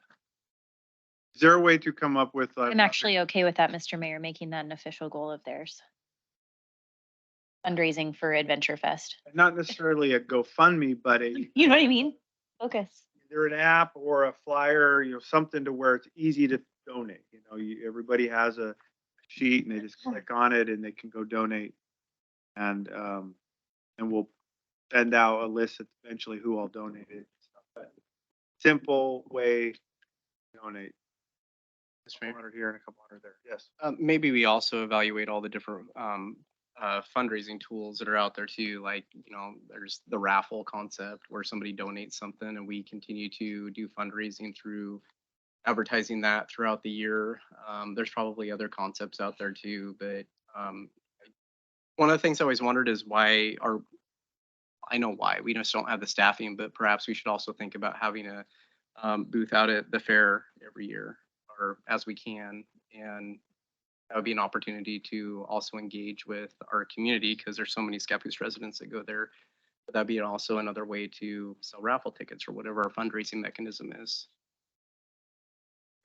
Speaker 2: Is there a way to come up with?
Speaker 9: I'm actually okay with that, Mr. Mayor, making that an official goal of theirs. Fundraising for Adventure Fest.
Speaker 2: Not necessarily a GoFundMe, but a,
Speaker 9: You know what I mean? Focus.
Speaker 2: either an app or a flyer, something to where it's easy to donate. Everybody has a sheet and they just click on it and they can go donate. And we'll send out a list eventually who all donated. But simple way to donate.
Speaker 10: Mr. Mayor.
Speaker 2: 100 here and a couple hundred there. Yes.
Speaker 10: Maybe we also evaluate all the different fundraising tools that are out there too. Like, there's the raffle concept where somebody donates something and we continue to do fundraising through advertising that throughout the year. There's probably other concepts out there too, but one of the things I always wondered is I know why, we just don't have the staffing, but perhaps we should also think about having a booth out at the fair every year or as we can. And that would be an opportunity to also engage with our community because there's so many Scappoose residents that go there. But that'd be also another way to sell raffle tickets or whatever our fundraising mechanism is.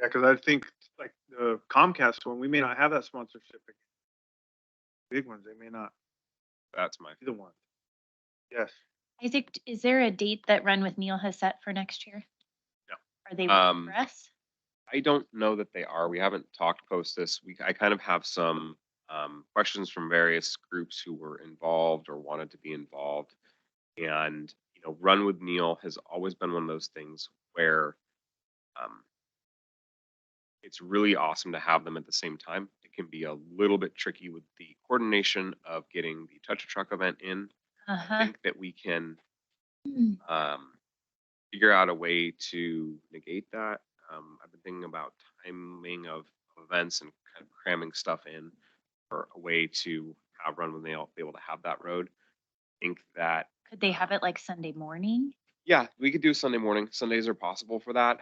Speaker 2: Yeah, because I think like the Comcast one, we may not have that sponsorship. Big ones, they may not
Speaker 12: That's my,
Speaker 2: be the one. Yes.
Speaker 9: Isaac, is there a date that Run with Neil has set for next year?
Speaker 12: No.
Speaker 9: Are they waiting for us?
Speaker 12: I don't know that they are. We haven't talked post this. I kind of have some questions from various groups who were involved or wanted to be involved. And, Run with Neil has always been one of those things where it's really awesome to have them at the same time. It can be a little bit tricky with the coordination of getting the Touch a Truck event in. I
Speaker 9: Uh-huh.
Speaker 12: think that we can figure out a way to negate that. I've been thinking about timing of events and kind of cramming stuff in for a way to have Run with Neil be able to have that road. I think that
Speaker 9: Could they have it like Sunday morning?
Speaker 12: yeah, we could do Sunday morning. Sundays are possible for that.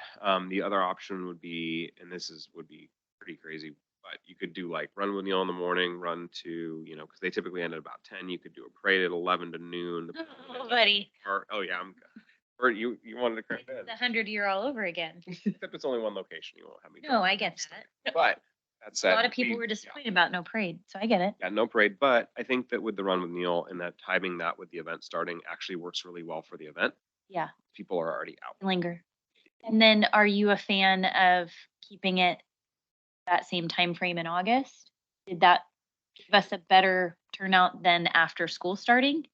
Speaker 12: The other option would be, and would be pretty crazy, but you could do like Run with Neil in the morning, run to, because they typically end at about 10. You could do a parade at 11 to noon.
Speaker 9: Oh, buddy.
Speaker 12: Oh yeah, or you wanted to cram
Speaker 9: The
Speaker 12: in.
Speaker 9: 100-year all over again.
Speaker 12: Except it's only one location. You won't have me.
Speaker 9: No, I get that.
Speaker 12: But that said,
Speaker 9: A lot of people were disappointed about no parade, so I get it.
Speaker 12: yeah, no parade. But I think that with the Run with Neil and that timing that with the event starting actually works really well for the event.
Speaker 9: Yeah,
Speaker 12: People are already out.
Speaker 9: linger. And then are you a fan of keeping it that same time frame in August? Did that give us a better turnout than after school starting?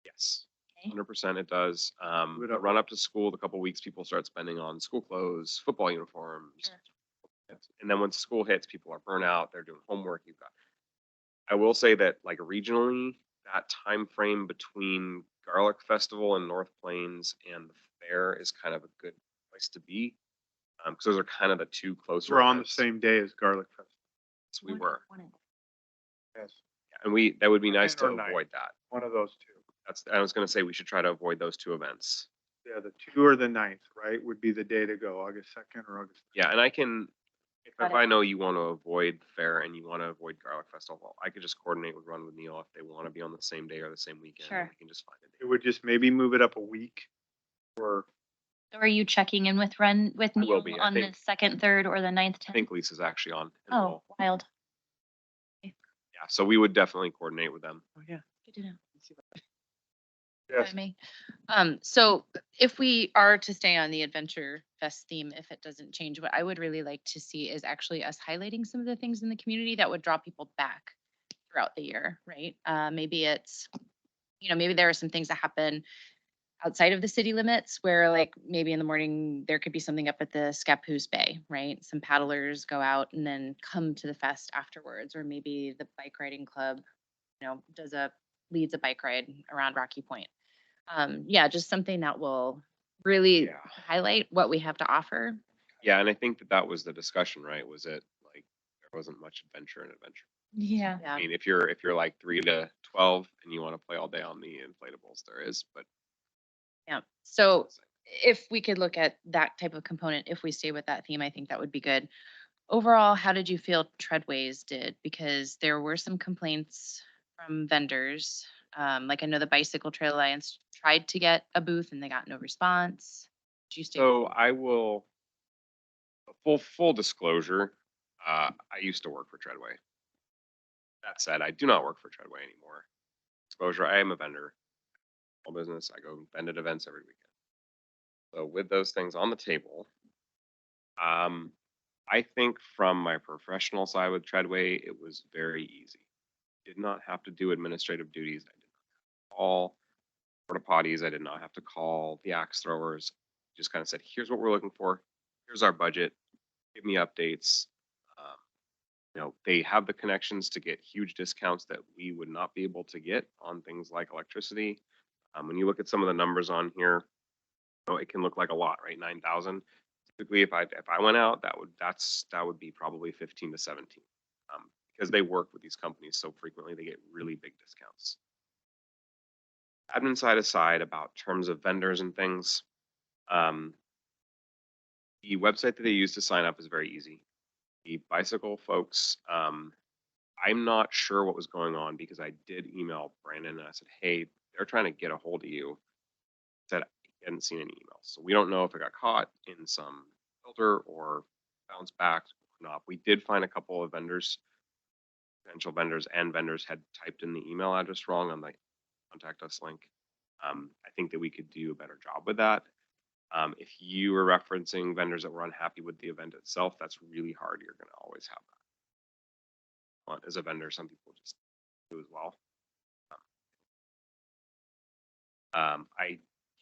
Speaker 12: Yes.
Speaker 9: Okay.
Speaker 12: 100% it does. The run up to school, the couple weeks people start spending on school clothes, football uniforms.
Speaker 9: Sure.
Speaker 12: And then when school hits, people are burnt out, they're doing homework. I will say that like regionally, that time frame between Garlic Festival in North Plains and the fair is kind of a good place to be. Because those are kind of the two closer.
Speaker 2: We're on the
Speaker 12: events.
Speaker 2: same day as Garlic Fest.
Speaker 12: Yes, we were.
Speaker 2: Yes.
Speaker 12: Yeah, and that would be nice to
Speaker 2: Or night.
Speaker 12: avoid that.
Speaker 2: One of those two.
Speaker 12: I was going to say we should try to avoid those two events.
Speaker 2: Yeah, the 2 or the 9th, right, would be the day to go, August 2nd or August.
Speaker 12: Yeah, and I can, if
Speaker 9: Got it.
Speaker 12: I know you want to avoid fair and you want to avoid Garlic Festival, I could just coordinate with Run with Neil if they want to be on the same day or the same weekend.
Speaker 9: Sure.
Speaker 12: We can just find a
Speaker 2: It
Speaker 12: day.
Speaker 2: would just maybe move it up a week or
Speaker 9: So are you checking in with Run with
Speaker 12: I will
Speaker 9: Neil
Speaker 12: be, I
Speaker 9: on the
Speaker 12: think.
Speaker 9: 2nd, 3rd, or the 9th,
Speaker 12: I
Speaker 9: 10th?
Speaker 12: think Lisa's actually on. and
Speaker 9: Oh, wild.
Speaker 12: yeah, so we would definitely coordinate with them.
Speaker 9: Good to know.
Speaker 2: yes.
Speaker 13: I may. So if we are to stay on the Adventure Fest theme, if it doesn't change, what I would really like to see is actually us highlighting some of the things in the community that would draw people back throughout the year, right? Maybe it's, maybe there are some things that happen outside of the city limits where like maybe in the morning there could be something up at the Scappoose Bay, right? Some paddlers go out and then come to the fest afterwards, or maybe the bike riding club, leads a bike ride around Rocky Point. Yeah, just something that will really
Speaker 12: Yeah.
Speaker 13: highlight what we have to offer.
Speaker 12: Yeah, and I think that was the discussion, right? Was it like there wasn't much adventure in adventure?
Speaker 9: Yeah.
Speaker 12: I mean, if you're like 3 to 12 and you want to play all day on the inflatables, there is, but
Speaker 13: Yeah. So if we could look at that type of component, if we stay with that theme, I think that would be good. Overall, how did you feel Treadways did? Because there were some complaints from vendors. Like I know the Bicycle Trail Alliance tried to get a booth and they got no response. Did you stay?
Speaker 12: so I will full disclosure. I used to work for Treadway. That said, I do not work for Treadway anymore. Disclosure: I am a vendor. Small business. I go vend at events every weekend. So with those things on the table, I think from my professional side with Treadway, it was very easy. Did not have to do administrative duties. I did not call porta potties. I did not have to call the axe throwers. Just kind of said, here's what we're looking for. Here's our budget. Give me updates. Um, they have the connections to get huge discounts that we would not be able to get on things like electricity. When you look at some of the numbers on here, it can look like a lot, right? 9,000. Typically, if I went out, that would be probably 15 to 17, because they work with these companies so frequently, they get really big discounts. Admin side aside, about terms of vendors and things, the website that they use to sign up is very easy. The bicycle folks, I'm not sure what was going on because I did email Brandon and I said, hey, they're trying to get a hold of you. Said he hadn't seen any emails. So we don't know if it got caught in some filter or bounced back or not. We did find a couple of vendors, potential vendors and vendors had typed in the email address wrong on the contact us link. I think that we could do a better job with that. If you were referencing vendors that were unhappy with the event itself, that's really hard. You're going to always have that. As a vendor, some people just do as well. I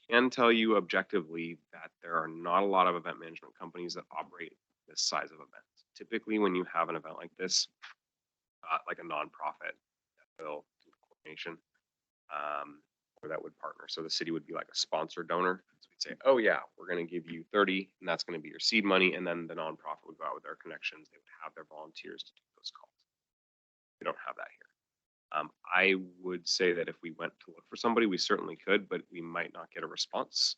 Speaker 12: can tell you objectively that there are not a lot of event management companies that operate this size of event. Typically, when you have an event like this, like a nonprofit that will do coordination, or that would partner. So the city would be like a sponsor donor. So we'd say, oh yeah, we're going to give you 30, and that's going to be your seed money. And then the nonprofit would go out with their connections. They would have their volunteers to do those calls. We don't have that here. I would say that if we went to look for somebody, we certainly could, but we might not get a response.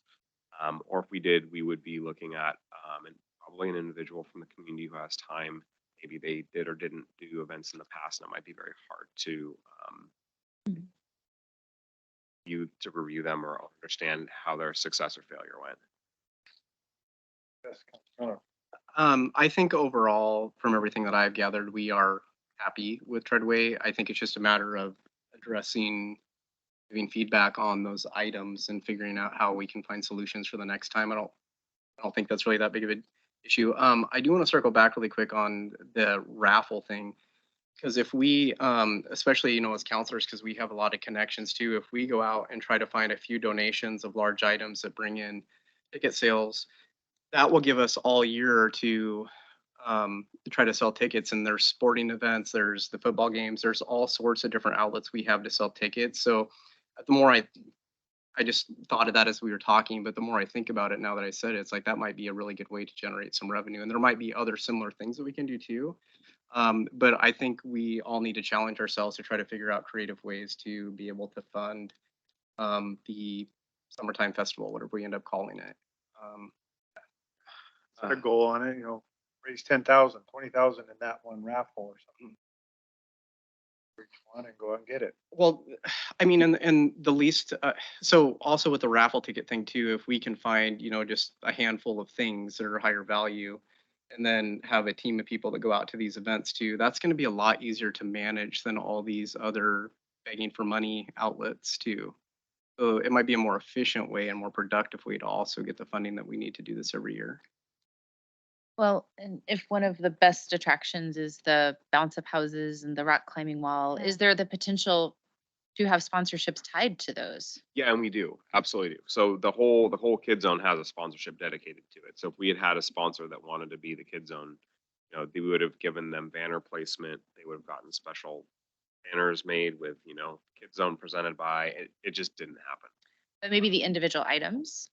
Speaker 12: Or if we did, we would be looking at and probably an individual from the community who has time. Maybe they did or didn't do events in the past, and it might be very hard to review them or understand how their success or failure went.
Speaker 2: Yes, Councilor.
Speaker 10: I think overall, from everything that I've gathered, we are happy with Treadway. I think it's just a matter of addressing, giving feedback on those items and figuring out how we can find solutions for the next time. I don't think that's really that big of an issue. I do want to circle back really quick on the raffle thing. Because if we, especially, as counselors, because we have a lot of connections too, if we go out and try to find a few donations of large items that bring in ticket sales, that will give us all year to try to sell tickets. And there's sporting events, there's the football games, there's all sorts of different outlets we have to sell tickets. So the more I just thought of that as we were talking, but the more I think about it now that I said it, it's like that might be a really good way to generate some revenue. And there might be other similar things that we can do too. But I think we all need to challenge ourselves to try to figure out creative ways to be able to fund the summertime festival, whatever we end up calling it.
Speaker 2: Set a goal on it, raise 10,000, 20,000 in that one raffle or something. Each one and go out and get it.
Speaker 10: Well, I mean, and the least, so also with the raffle ticket thing too, if we can find, just a handful of things that are higher value, and then have a team of people that go out to these events too, that's going to be a lot easier to manage than all these other begging for money outlets too. So it might be a more efficient way and more productive way to also get the funding that we need to do this every year.
Speaker 13: Well, and if one of the best attractions is the bounce up houses and the rock climbing wall, is there the potential to have sponsorships tied to those?
Speaker 12: Yeah, and we do, absolutely do. So the whole Kid Zone has a sponsorship dedicated to it. So if we had a sponsor that wanted to be the Kid Zone, they would have given them banner placement. They would have gotten special banners made with, Kid Zone presented by. It just didn't happen.
Speaker 13: But maybe the individual items,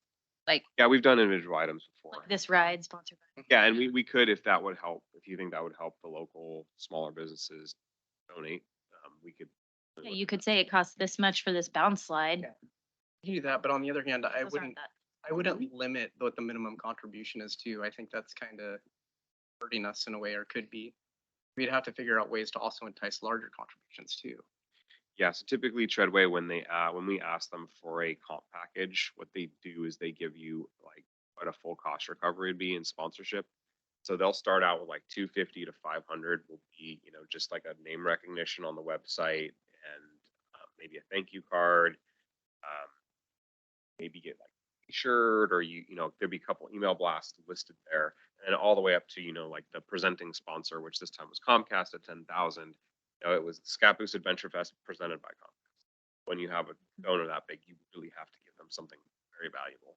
Speaker 13: like
Speaker 12: Yeah, we've done individual items before.
Speaker 9: Like this ride sponsored by.
Speaker 12: Yeah, and we could, if that would help, if you think that would help the local smaller businesses donate, we could.
Speaker 9: Yeah, you could say it costs this much for this bounce slide.
Speaker 10: You do that, but on the other hand, I
Speaker 9: Those aren't
Speaker 10: wouldn't limit what the minimum contribution is too. I think that's kind of hurting us in a way, or could be. We'd have to figure out ways to also entice larger contributions too.
Speaker 12: Yeah, so typically Treadway, when we ask them for a comp package, what they do is they give you like what a full cost recovery would be in sponsorship. So they'll start out with like 250 to 500 will be, just like a name recognition on the website and maybe a thank you card. Maybe get like t-shirt, or there'd be a couple email blasts listed there, and all the way up to, like the presenting sponsor, which this time was Comcast at 10,000. It was Scappoose Adventure Fest presented by Comcast. When you have a donor that big, you really have to give them something very valuable.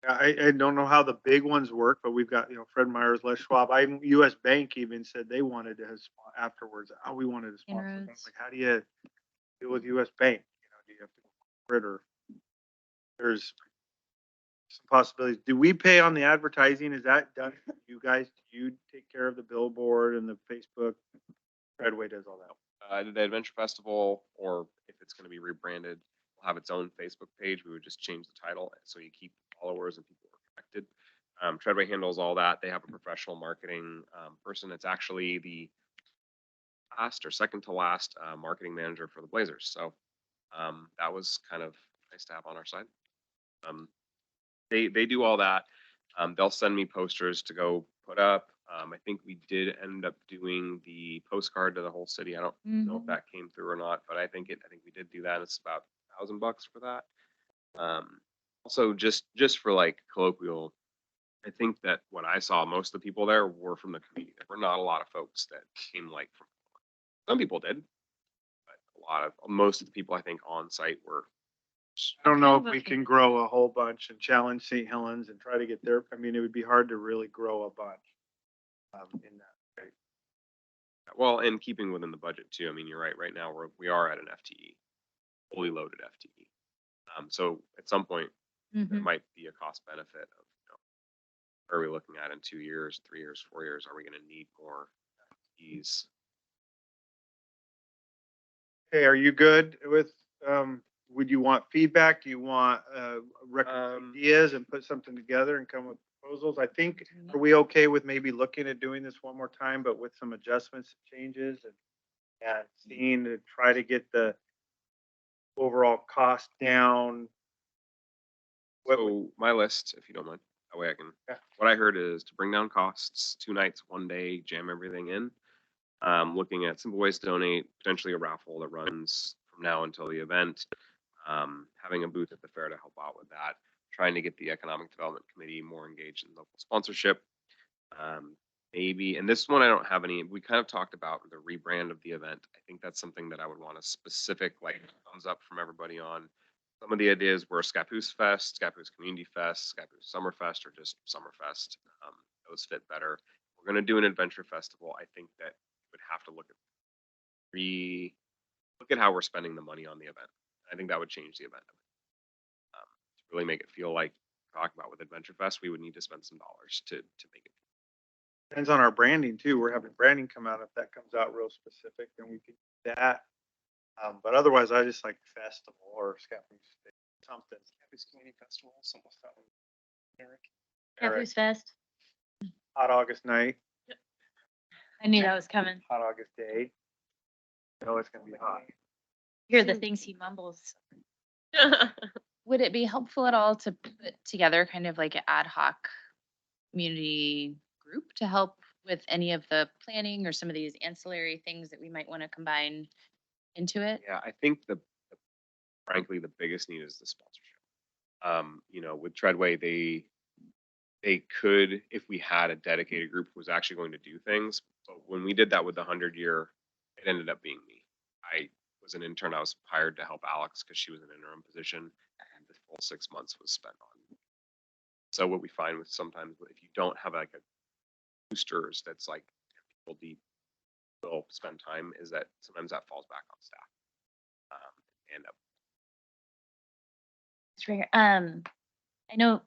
Speaker 2: I don't know how the big ones work, but we've got, Fred Meyers, Les Schwab, US Bank even said they wanted to have afterwards, we wanted to sponsor. them.
Speaker 9: Inroads.
Speaker 2: Like, how do you deal with US Bank? Do you have to go for it, or there's some possibilities? Do we pay on the advertising? Is that done? You guys, do you take care of the billboard and the Facebook? Redway does all that.
Speaker 12: The Adventure Festival, or if it's going to be rebranded, will have its own Facebook page. We would just change the title so you keep followers and people are connected. Treadway handles all that. They have a professional marketing person. It's actually the last or second to last marketing manager for the Blazers. So that was kind of nice to have on our side. They do all that. They'll send me posters to go put up. I think we did end up doing the postcard to the whole city. I don't know if that came through or not, but I think we did do that. It's about $1,000 for that. Also, just for like colloquial, I think that what I saw, most of the people there were from the community. There were not a lot of folks that came like from. Some people did, but most of the people I think on site were.
Speaker 2: I don't know if we can grow a whole bunch and challenge St. Helens and try to get there. I mean, it would be hard to really grow a bunch in that. Right?
Speaker 12: Well, and keeping within the budget too. I mean, you're right. Right now we are at an FTE, fully loaded FTE. So at some point there might be a cost benefit of, are we looking at in 2 years, 3 years, 4 years? Are we going to need more FTEs?
Speaker 2: Hey, are you good with, would you want feedback? Do you want ideas and put something together and come with proposals? I think, are we okay with maybe looking at doing this one more time, but with some adjustments and changes and seeing to try to get the overall cost down?
Speaker 12: So my list, if you don't mind, that way I can.
Speaker 2: Yeah.
Speaker 12: What I heard is to bring down costs, 2 nights, 1 day, jam everything in. Looking at simple ways to donate, potentially a raffle that runs from now until the event. Having a booth at the fair to help out with that. Trying to get the Economic Development Committee more engaged in local sponsorship. Maybe, and this one I don't have any. We kind of talked about the rebrand of the event. I think that's something that I would want a specific thumbs up from everybody on. Some of the ideas were Scappoose Fest, Scappoose Community Fest, Scappoose Summer Fest, or just Summer Fest. Those fit better. We're going to do an adventure festival. I think that we would have to look at how we're spending the money on the event. I think that would change the event. To really make it feel like talking about with Adventure Fest, we would need to spend some dollars to make it.
Speaker 2: Depends on our branding too. We're having branding come out. If that comes out real specific, then we could do that. But otherwise, I just like festival or Scappoose something.
Speaker 10: Scappoose Community Festival, something like that. Eric.
Speaker 9: Scappoose Fest.
Speaker 2: Hot August night,
Speaker 9: I knew that was coming.
Speaker 2: hot August day. It's gonna be hot.
Speaker 9: Hear the things he mumbles.
Speaker 13: Would it be helpful at all to put together kind of like an ad hoc community group to help with any of the planning or some of these ancillary things that we might want to combine into it?
Speaker 12: Yeah, I think frankly, the biggest need is the sponsorship. With Treadway, they could, if we had a dedicated group who was actually going to do things, but when we did that with the 100-year, it ended up being me. I was an intern. I was hired to help Alex because she was in an interim position, and the full 6 months was spent on. So what we find with sometimes if you don't have like a boosters that's like people deep will spend time, is that sometimes that falls back on staff.
Speaker 9: It's rare. I know,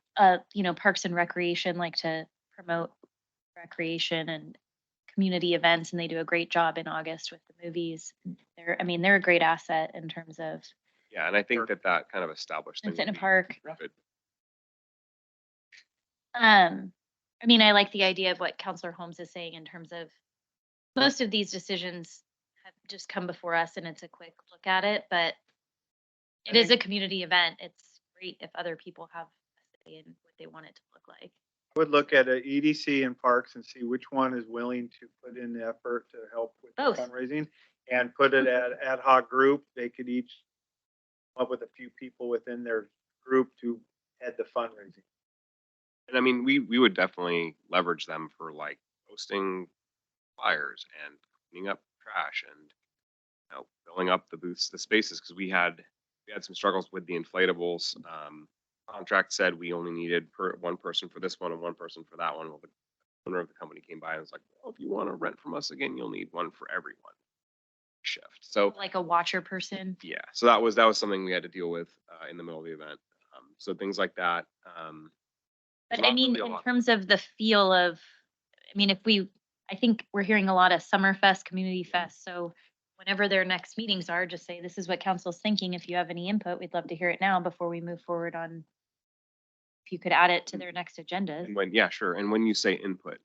Speaker 9: Parks and Recreation like to promote recreation and community events, and they do a great job in August with the movies. They're a great asset in terms of
Speaker 12: Yeah, and I think that kind of established thing.
Speaker 9: Vincent
Speaker 12: would be
Speaker 9: Park.
Speaker 12: good.
Speaker 9: I like the idea of what Counselor Holmes is saying in terms of most of these decisions have just come before us and it's a quick look at it, but it is a community event. It's great if other people have a say in what they want it to look like.
Speaker 2: I would look at a EDC and parks and see which one is willing to put in the effort to help with the
Speaker 9: Both.
Speaker 2: fundraising and put it at ad hoc group. They could each come up with a few people within their group to head the fundraising.
Speaker 12: And I mean, we would definitely leverage them for like posting flyers and cleaning up trash and, you know, filling up the booths, the spaces, because we had some struggles with the inflatables. Contract said we only needed one person for this one and one person for that one. Well, the owner of the company came by and was like, well, if you want to rent from us again, you'll need one for everyone shift. So
Speaker 9: Like a watcher person.
Speaker 12: yeah, so that was something we had to deal with in the middle of the event. So things like that.
Speaker 9: But
Speaker 12: not
Speaker 9: I mean,
Speaker 12: really a
Speaker 9: in
Speaker 12: lot.
Speaker 9: terms of the feel of, I mean, I think we're hearing a lot of Summerfest, Community Fest. So whenever their next meetings are, just say, this is what council's thinking. If you have any input, we'd love to hear it now before we move forward on. If you could add it to their next agendas.
Speaker 12: And yeah, sure. And when you say input,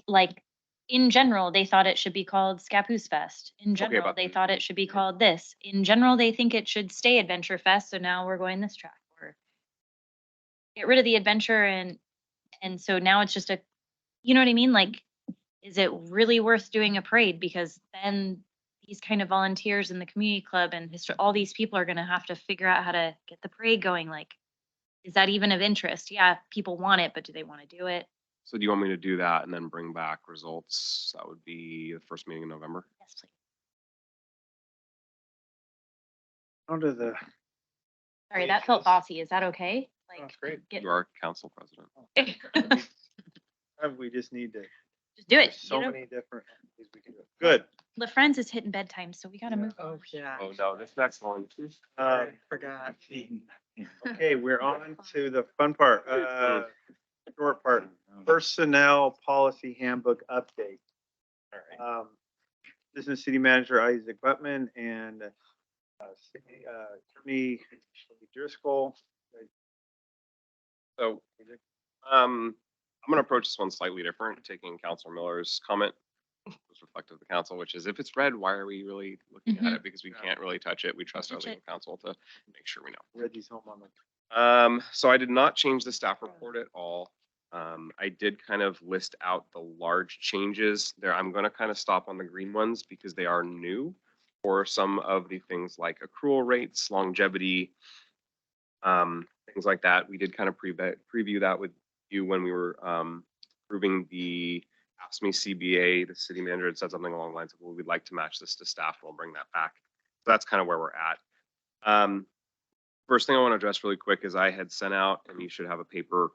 Speaker 9: Like in general, they thought it should be called Scappoose Fest. In general,
Speaker 12: but-
Speaker 9: they thought it should be called this. In general, they think it should stay Adventure Fest. So now we're going this track. Or get rid of the adventure and so now it's just you know what I mean? Like, is it really worth doing a parade? Because then these kind of volunteers in the community club and all these people are going to have to figure out how to get the parade going. Like, is that even of interest? Yeah, people want it, but do they want to do it?
Speaker 12: so do you want me to do that and then bring back results? That would be the first meeting in November.
Speaker 9: Yes, please.
Speaker 2: Onto the,
Speaker 9: Sorry, that felt bossy. Is that okay? Like,
Speaker 2: That's great.
Speaker 9: Get,
Speaker 12: You are council president.
Speaker 2: we just need to,
Speaker 9: just do it.
Speaker 2: there's so
Speaker 9: you know?
Speaker 2: many different ways we can do it. Good.
Speaker 9: La Friends is hitting bedtime, so we got to move.
Speaker 4: Oh, yeah.
Speaker 12: Oh, no, this next one.
Speaker 4: Forgot.
Speaker 2: Okay, we're on to the fun part, short part, personnel policy handbook update. Business City Manager Isaac Butman and Attorney Driscoll.
Speaker 12: So, I'm gonna approach this one slightly different, taking Councilor Miller's comment was reflective of the council, which is if it's red, why are we really looking at it? Because we can't really touch it. We trust our
Speaker 9: Touch
Speaker 12: legal counsel to make sure we know.
Speaker 2: Reggie's home on the.
Speaker 12: So I did not change the staff report at all. I did kind of list out the large changes there. I'm gonna kind of stop on the green ones because they are new for some of the things like accrual rates, longevity, things like that. We did kind of preview that with you when we were approving the AFSCME CBA. The city manager had said something along the lines of, well, we'd like to match this to staff. We'll bring that back. So that's kind of where we're at. First thing I want to address really quick is I had sent out, and you should have a paper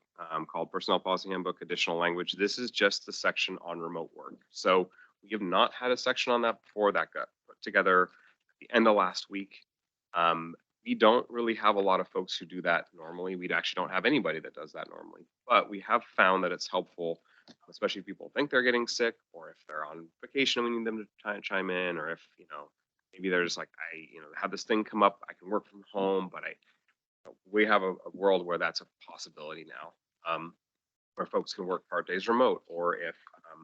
Speaker 12: called Personnel Policy Handbook, Additional Language. This is just the section on remote work. So we have not had a section on that before. That got put together at the end of last week. We don't really have a lot of folks who do that normally. We actually don't have anybody that does that normally, but we have found that it's helpful, especially if people think they're getting sick, or if they're on vacation, we need them to try and chime in, or if, maybe they're just like, I have this thing come up, I can work from home, but we have a world where that's a possibility now, where folks can work part days remote, or if I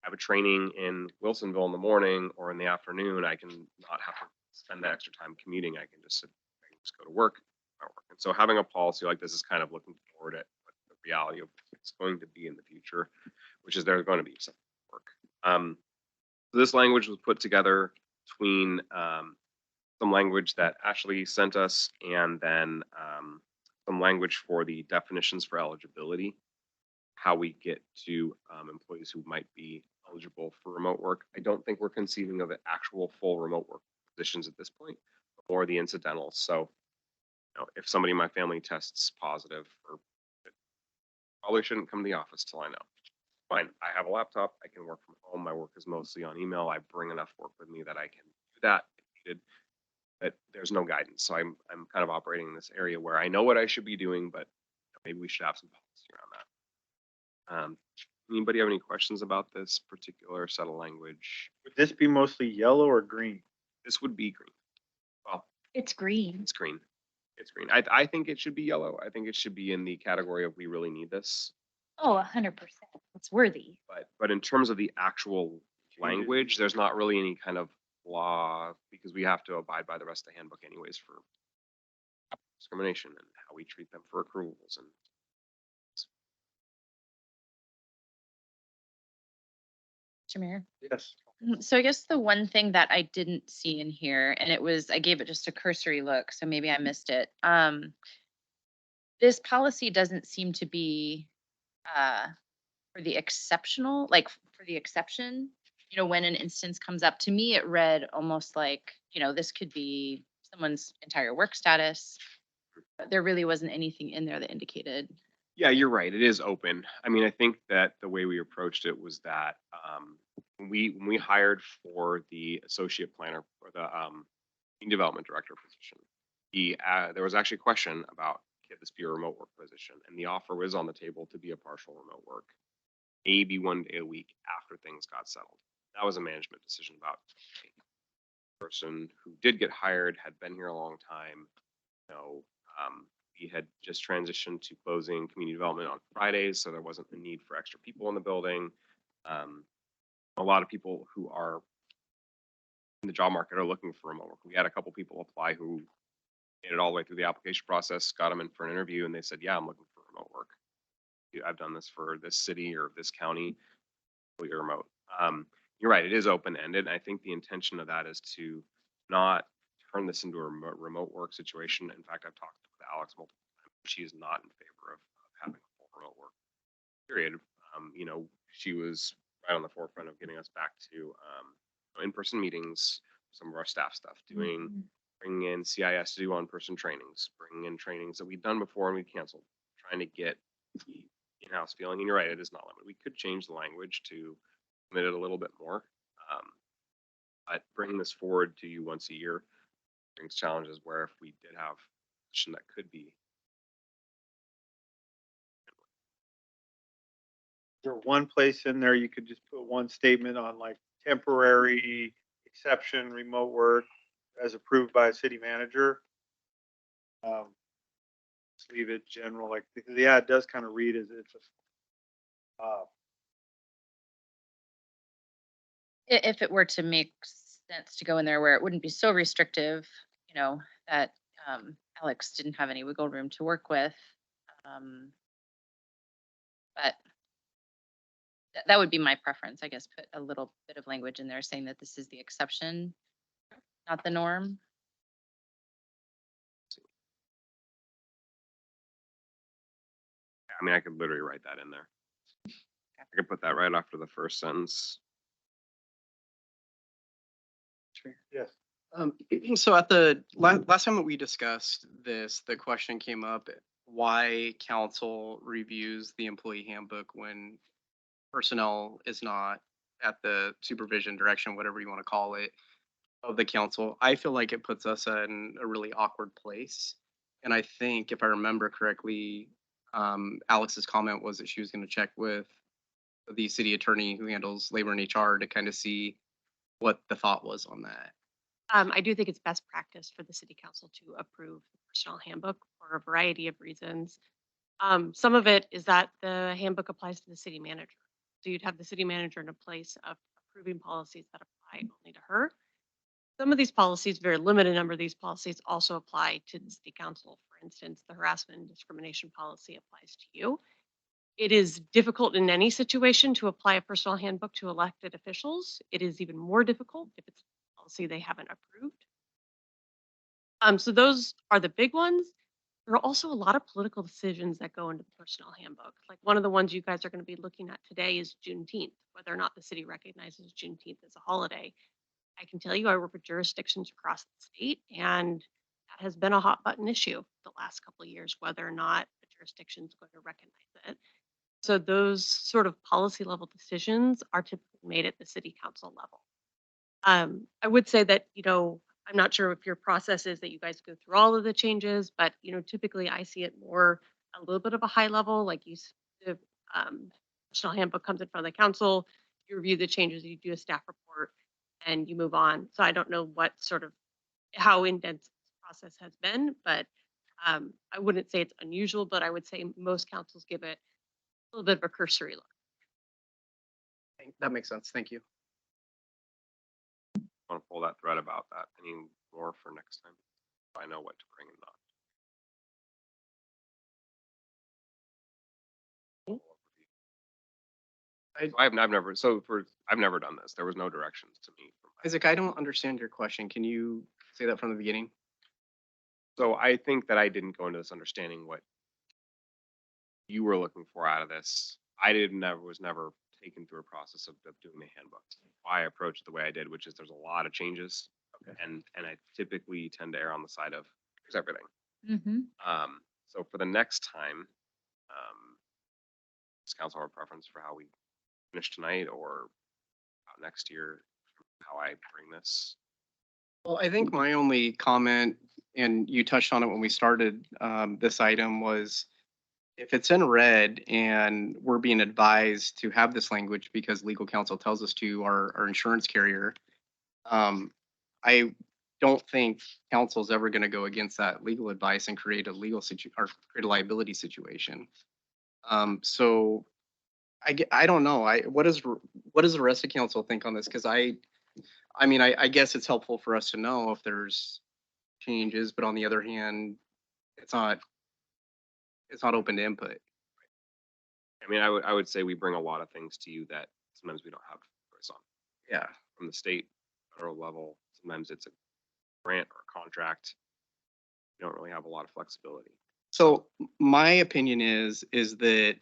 Speaker 12: have a training in Wilsonville in the morning or in the afternoon, I can not have to spend that extra time commuting. I can just go to work. And so having a policy like this is kind of looking forward at what the reality of it's going to be in the future, which is there's going to be some work. So this language was put together between some language that Ashley sent us and then some language for the definitions for eligibility, how we get to employees who might be eligible for remote work. I don't think we're conceiving of actual full remote work positions at this point, or the incidentals. So, if somebody in my family tests positive, probably shouldn't come to the office till I know. Fine, I have a laptop, I can work from home. My work is mostly on email. I bring enough work with me that I can do that if needed. But there's no guidance, so I'm kind of operating in this area where I know what I should be doing, but maybe we should have some policy around that. Anybody have any questions about this particular set of language?
Speaker 2: Would this be mostly yellow or green?
Speaker 12: This would be green. Well,
Speaker 9: It's green.
Speaker 12: it's green. It's green. I think it should be yellow. I think it should be in the category of we really need this.
Speaker 9: Oh, 100%. It's worthy.
Speaker 12: But in terms of the actual language, there's not really any kind of law because we have to abide by the rest of the handbook anyways for discrimination and how we treat them for accruals and
Speaker 9: Jameer.
Speaker 2: Yes.
Speaker 13: So I guess the one thing that I didn't see in here, and I gave it just a cursory look, so maybe I missed it. This policy doesn't seem to be, for the exceptional, like for the exception, when an instance comes up, to me, it read almost like, this could be someone's entire work status. But there really wasn't anything in there that indicated.
Speaker 12: Yeah, you're right. It is open. I mean, I think that the way we approached it was that when we hired for the associate planner or the community development director position, there was actually a question about, can this be a remote work position? And the offer was on the table to be a partial remote work, maybe 1 day a week after things got settled. That was a management decision about the person who did get hired had been here a long time. We had just transitioned to closing community development on Fridays, so there wasn't a need for extra people in the building. A lot of people who are in the job market are looking for remote work. We had a couple people apply who made it all the way through the application process, got them in for an interview, and they said, "Yeah, I'm looking for remote work. I've done this for this city or this county, fully remote." You're right; it is open-ended. I think the intention of that is to not turn this into a remote work situation. In fact, I've talked with Alex multiple times. She is not in favor of having a full remote work period. She was right on the forefront of getting us back to in-person meetings, some of our staff stuff, bringing in CIS to do on-person trainings, bringing in trainings that we'd done before and we canceled, trying to get the in-house feeling. And you're right, it is not limited. We could change the language to limit it a little bit more. But bringing this forward to you once a year brings challenges where if we did have a position that could be.
Speaker 2: Is there one place in there you could just put one statement on like temporary exception, remote work as approved by a city manager? Just leave it general, like, because yeah, it does kind of read as it's a,
Speaker 13: If it were to make sense to go in there where it wouldn't be so restrictive, that Alex didn't have any wiggle room to work with. But that would be my preference, I guess, put a little bit of language in there saying that this is the exception, not the norm.
Speaker 12: I mean, I could literally write that in there. I could put that right after the first sentence.
Speaker 2: yes.
Speaker 10: So at the last time that we discussed this, the question came up, why council reviews the employee handbook when personnel is not at the supervision, direction, whatever you want to call it, of the council. I feel like it puts us in a really awkward place. And I think if I remember correctly, Alex's comment was that she was going to check with the city attorney who handles labor and HR to kind of see what the thought was on that.
Speaker 11: I do think it's best practice for the city council to approve the personnel handbook for a variety of reasons. Some of it is that the handbook applies to the city manager. So you'd have the city manager in a place of approving policies that apply only to her. Some of these policies, very limited number of these policies, also apply to the city council. For instance, the harassment and discrimination policy applies to you. It is difficult in any situation to apply a personnel handbook to elected officials. It is even more difficult if it's a policy they haven't approved. So those are the big ones. There are also a lot of political decisions that go into the personnel handbook. Like one of the ones you guys are going to be looking at today is Juneteenth, whether or not the city recognizes Juneteenth as a holiday. I can tell you I work with jurisdictions across the state, and that has been a hot button issue the last couple of years, whether or not the jurisdiction is going to recognize it. So those sort of policy level decisions are typically made at the city council level. I would say that, I'm not sure if your process is that you guys go through all of the changes, but, typically I see it more a little bit of a high level, like the personnel handbook comes in front of the council, you review the changes, you do a staff report, and you move on. So I don't know how in-depth this process has been, but I wouldn't say it's unusual, but I would say most councils give it a little bit of a cursory look.
Speaker 10: That makes sense. Thank you.
Speaker 12: I want to pull that thread about that. Any more for next time? I know what to bring and not. I've never, I've never done this. There was no directions to me.
Speaker 10: Isaac, I don't understand your question. Can you say that from the beginning?
Speaker 12: So I think that I didn't go into this understanding what you were looking for out of this. Was never taken through a process of doing the handbook. I approached the way I did, which is there's a lot of changes.
Speaker 10: Okay.
Speaker 12: And I typically tend to err on the side of here's everything.
Speaker 9: Mm-hmm.
Speaker 12: So for the next time, does council have a preference for how we finish tonight or how next year, how I bring this?
Speaker 10: Well, I think my only comment, and you touched on it when we started this item, was if it's in red and we're being advised to have this language because legal counsel tells us to, our insurance carrier, I don't think council's ever going to go against that legal advice and create a legal or create a liability situation. So I don't know. What does the rest of council think on this? Because I mean, I guess it's helpful for us to know if there's changes, but on the other hand, it's not open to input.
Speaker 12: I mean, I would say we bring a lot of things to you that sometimes we don't have choice on.
Speaker 10: Yeah.
Speaker 12: From the state, federal level, sometimes it's a grant or a contract. You don't really have a lot of flexibility.
Speaker 10: So my opinion is that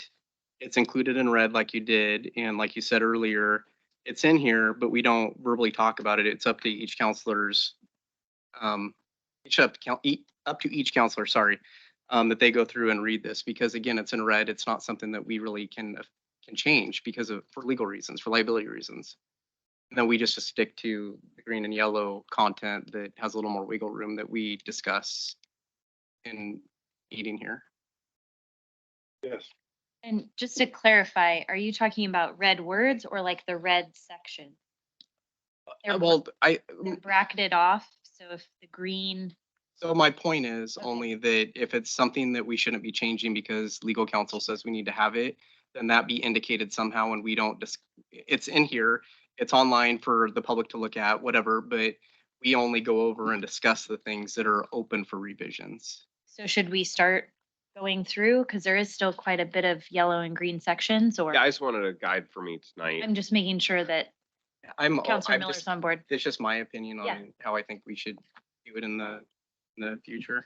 Speaker 10: it's included in red like you did, and like you said earlier, it's in here, but we don't verbally talk about it. It's up to each counselor's, up to each counselor, sorry, that they go through and read this, because again, it's in red. It's not something that we really can change for legal reasons, for liability reasons. And then we just stick to the green and yellow content that has a little more wiggle room that we discuss in meeting here.
Speaker 2: Yes.
Speaker 9: And just to clarify, are you talking about red words or like the red section? They're
Speaker 10: Well,
Speaker 9: They're bracketed off, so if the green,
Speaker 10: so my point is
Speaker 9: Okay.
Speaker 10: only that if it's something that we shouldn't be changing because legal counsel says we need to have it, then that be indicated somehow, and we don't it's in here, it's online for the public to look at, whatever, but we only go over and discuss the things that are open for revisions.
Speaker 9: so should we start going through? Because there is still quite a bit of yellow and green sections, or
Speaker 12: Yeah, I just wanted a guide for me tonight.
Speaker 9: I'm just making sure that Counselor Miller's on board.
Speaker 10: It's just my opinion
Speaker 9: Yeah.
Speaker 10: on how I think we should do it in the future.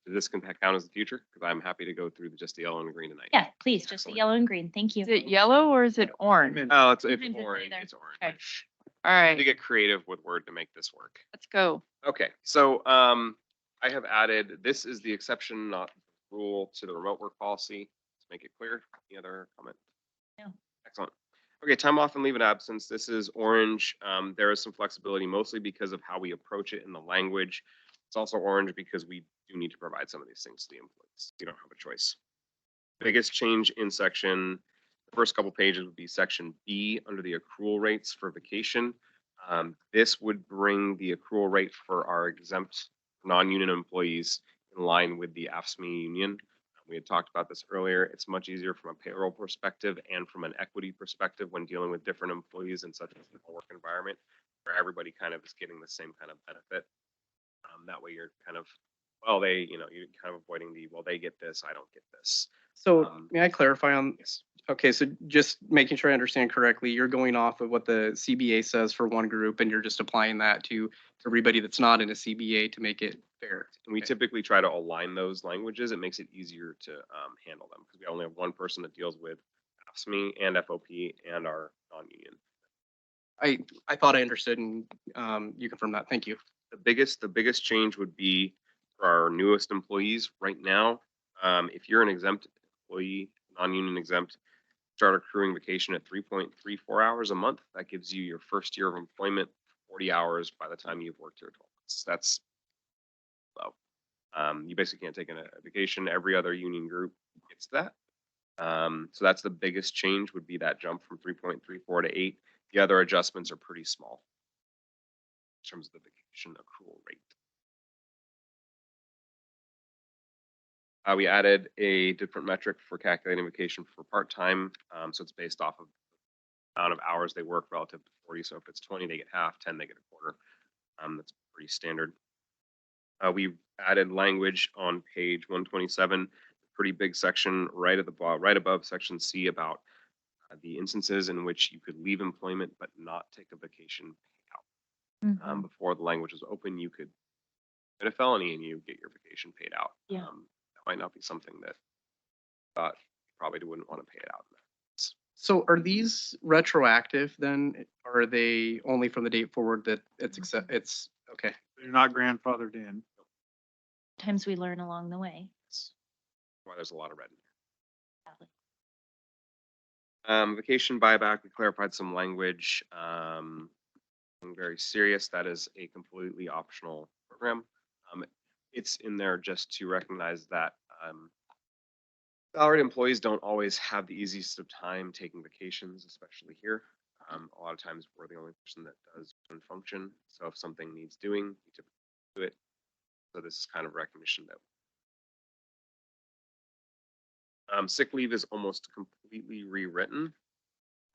Speaker 12: Does this count as the future? Because I'm happy to go through just the yellow and green tonight.
Speaker 9: Yeah, please, just the yellow and green. Thank you.
Speaker 8: Is it yellow or is it orange?
Speaker 12: Oh, it's
Speaker 9: Sometimes it's
Speaker 12: orange.
Speaker 9: either.
Speaker 12: It's orange.
Speaker 8: Okay. All
Speaker 12: To
Speaker 8: right,
Speaker 12: get creative with Word to make this work.
Speaker 8: let's go.
Speaker 12: Okay, so I have added, this is the exception, not rule, to the remote work policy. Let's make it clear. Any other comment?
Speaker 9: No.
Speaker 12: Excellent. Okay, time off and leave of absence. This is orange. There is some flexibility, mostly because of how we approach it in the language. It's also orange because we do need to provide some of these things to the employees. You don't have a choice. Biggest change in section, the first couple pages would be section B under the accrual rates for vacation. This would bring the accrual rate for our exempt non-union employees in line with the AFSCME union. We had talked about this earlier. It's much easier from a payroll perspective and from an equity perspective when dealing with different employees in such a work environment where everybody kind of is getting the same kind of benefit. That way you're kind of, you're kind of avoiding they get this, I don't get this.
Speaker 10: So may I clarify on,
Speaker 12: Yes.
Speaker 10: okay, so just making sure I understand correctly, you're going off of what the CBA says for one group and you're just applying that to everybody that's not in a CBA to make it fair.
Speaker 12: And we
Speaker 10: Okay.
Speaker 12: typically try to align those languages. It makes it easier to handle them because we only have one person that deals with AFSCME and FOP and our non-union.
Speaker 10: I thought I understood, and you confirmed that. Thank you.
Speaker 12: The biggest change would be for our newest employees right now. If you're an exempt employee, non-union exempt, start accruing vacation at 3.34 hours a month. That gives you your first year of employment, 40 hours by the time you've worked here 12 months. That's low. You basically can't take a vacation. Every other union group gets that. So that's the biggest change, would be that jump from 3.34 to 8. The other adjustments are pretty small in terms of the vacation accrual rate. We added a different metric for calculating vacation for part-time. So it's based off of the amount of hours they work relative to 40. So if it's 20, they get half, 10, they get a quarter. That's pretty standard. We added language on page 127, pretty big section right above section C about the instances in which you could leave employment but not take a vacation payout.
Speaker 9: Mhm.
Speaker 12: Before the language was open, you could commit a felony and you get your vacation paid out.
Speaker 9: Yeah.
Speaker 12: That might not be something that thought you probably wouldn't want to pay it out.
Speaker 10: So are these retroactive then? Or are they only from the date forward that it's, okay.
Speaker 2: They're not grandfathered in.
Speaker 9: Sometimes we learn along the way.
Speaker 12: That's why there's a lot of red in
Speaker 9: Sadly.
Speaker 12: here. Vacation buyback, we clarified some language. Something very serious. That is a completely optional program. It's in there just to recognize that salaried employees don't always have the easiest of time taking vacations, especially here. A lot of times we're the only person that does one function. So if something needs doing, you typically do it. So this is kind of recognition that sick leave is almost completely rewritten.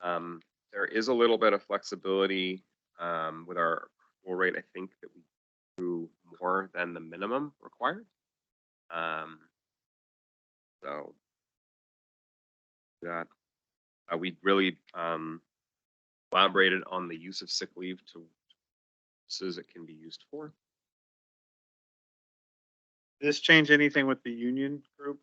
Speaker 12: There is a little bit of flexibility with our accrual rate. I think that we do more than the minimum required. So that we really elaborated on the use of sick leave to purposes it can be used for.
Speaker 2: This change anything with the union group?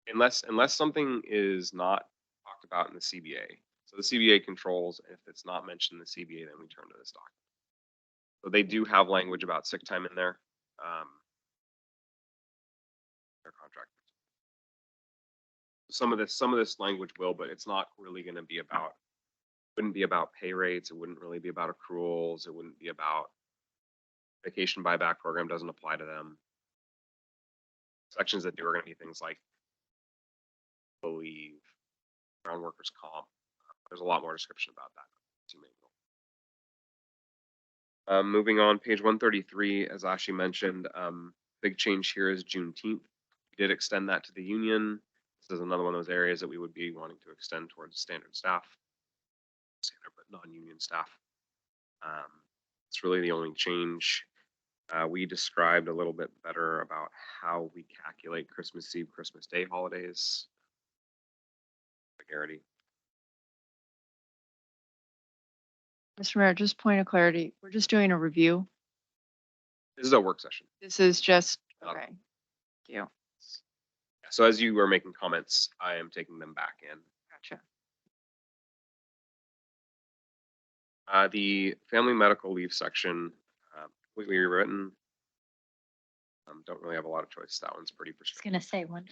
Speaker 12: Unless something is not talked about in the CBA. So the CBA controls, if it's not mentioned in the CBA, then we turn to this document. So they do have language about sick time in there. Their contract. Some of this language will, but it's not really going to be about, wouldn't be about pay rates. It wouldn't really be about accruals. It wouldn't be about vacation buyback program, doesn't apply to them. Sections that do are going to be things like leave, ground workers comp. There's a lot more description about that. Moving on, page 133, as Ashley mentioned, big change here is Juneteenth. We did extend that to the union. This is another one of those areas that we would be wanting to extend towards standard staff, standard but non-union staff. It's really the only change. We described a little bit better about how we calculate Christmas Eve, Christmas Day holidays. Garrity.
Speaker 8: Mr. Mayor, just point of clarity, we're just doing a review.
Speaker 12: This is a work session.
Speaker 8: This is just, okay. Thank you.
Speaker 12: So as you were making comments, I am taking them back in.
Speaker 8: Gotcha.
Speaker 12: The family medical leave section, completely rewritten. Don't really have a lot of choice. That one's pretty
Speaker 9: I was
Speaker 12: prescriptive.
Speaker 9: gonna say one.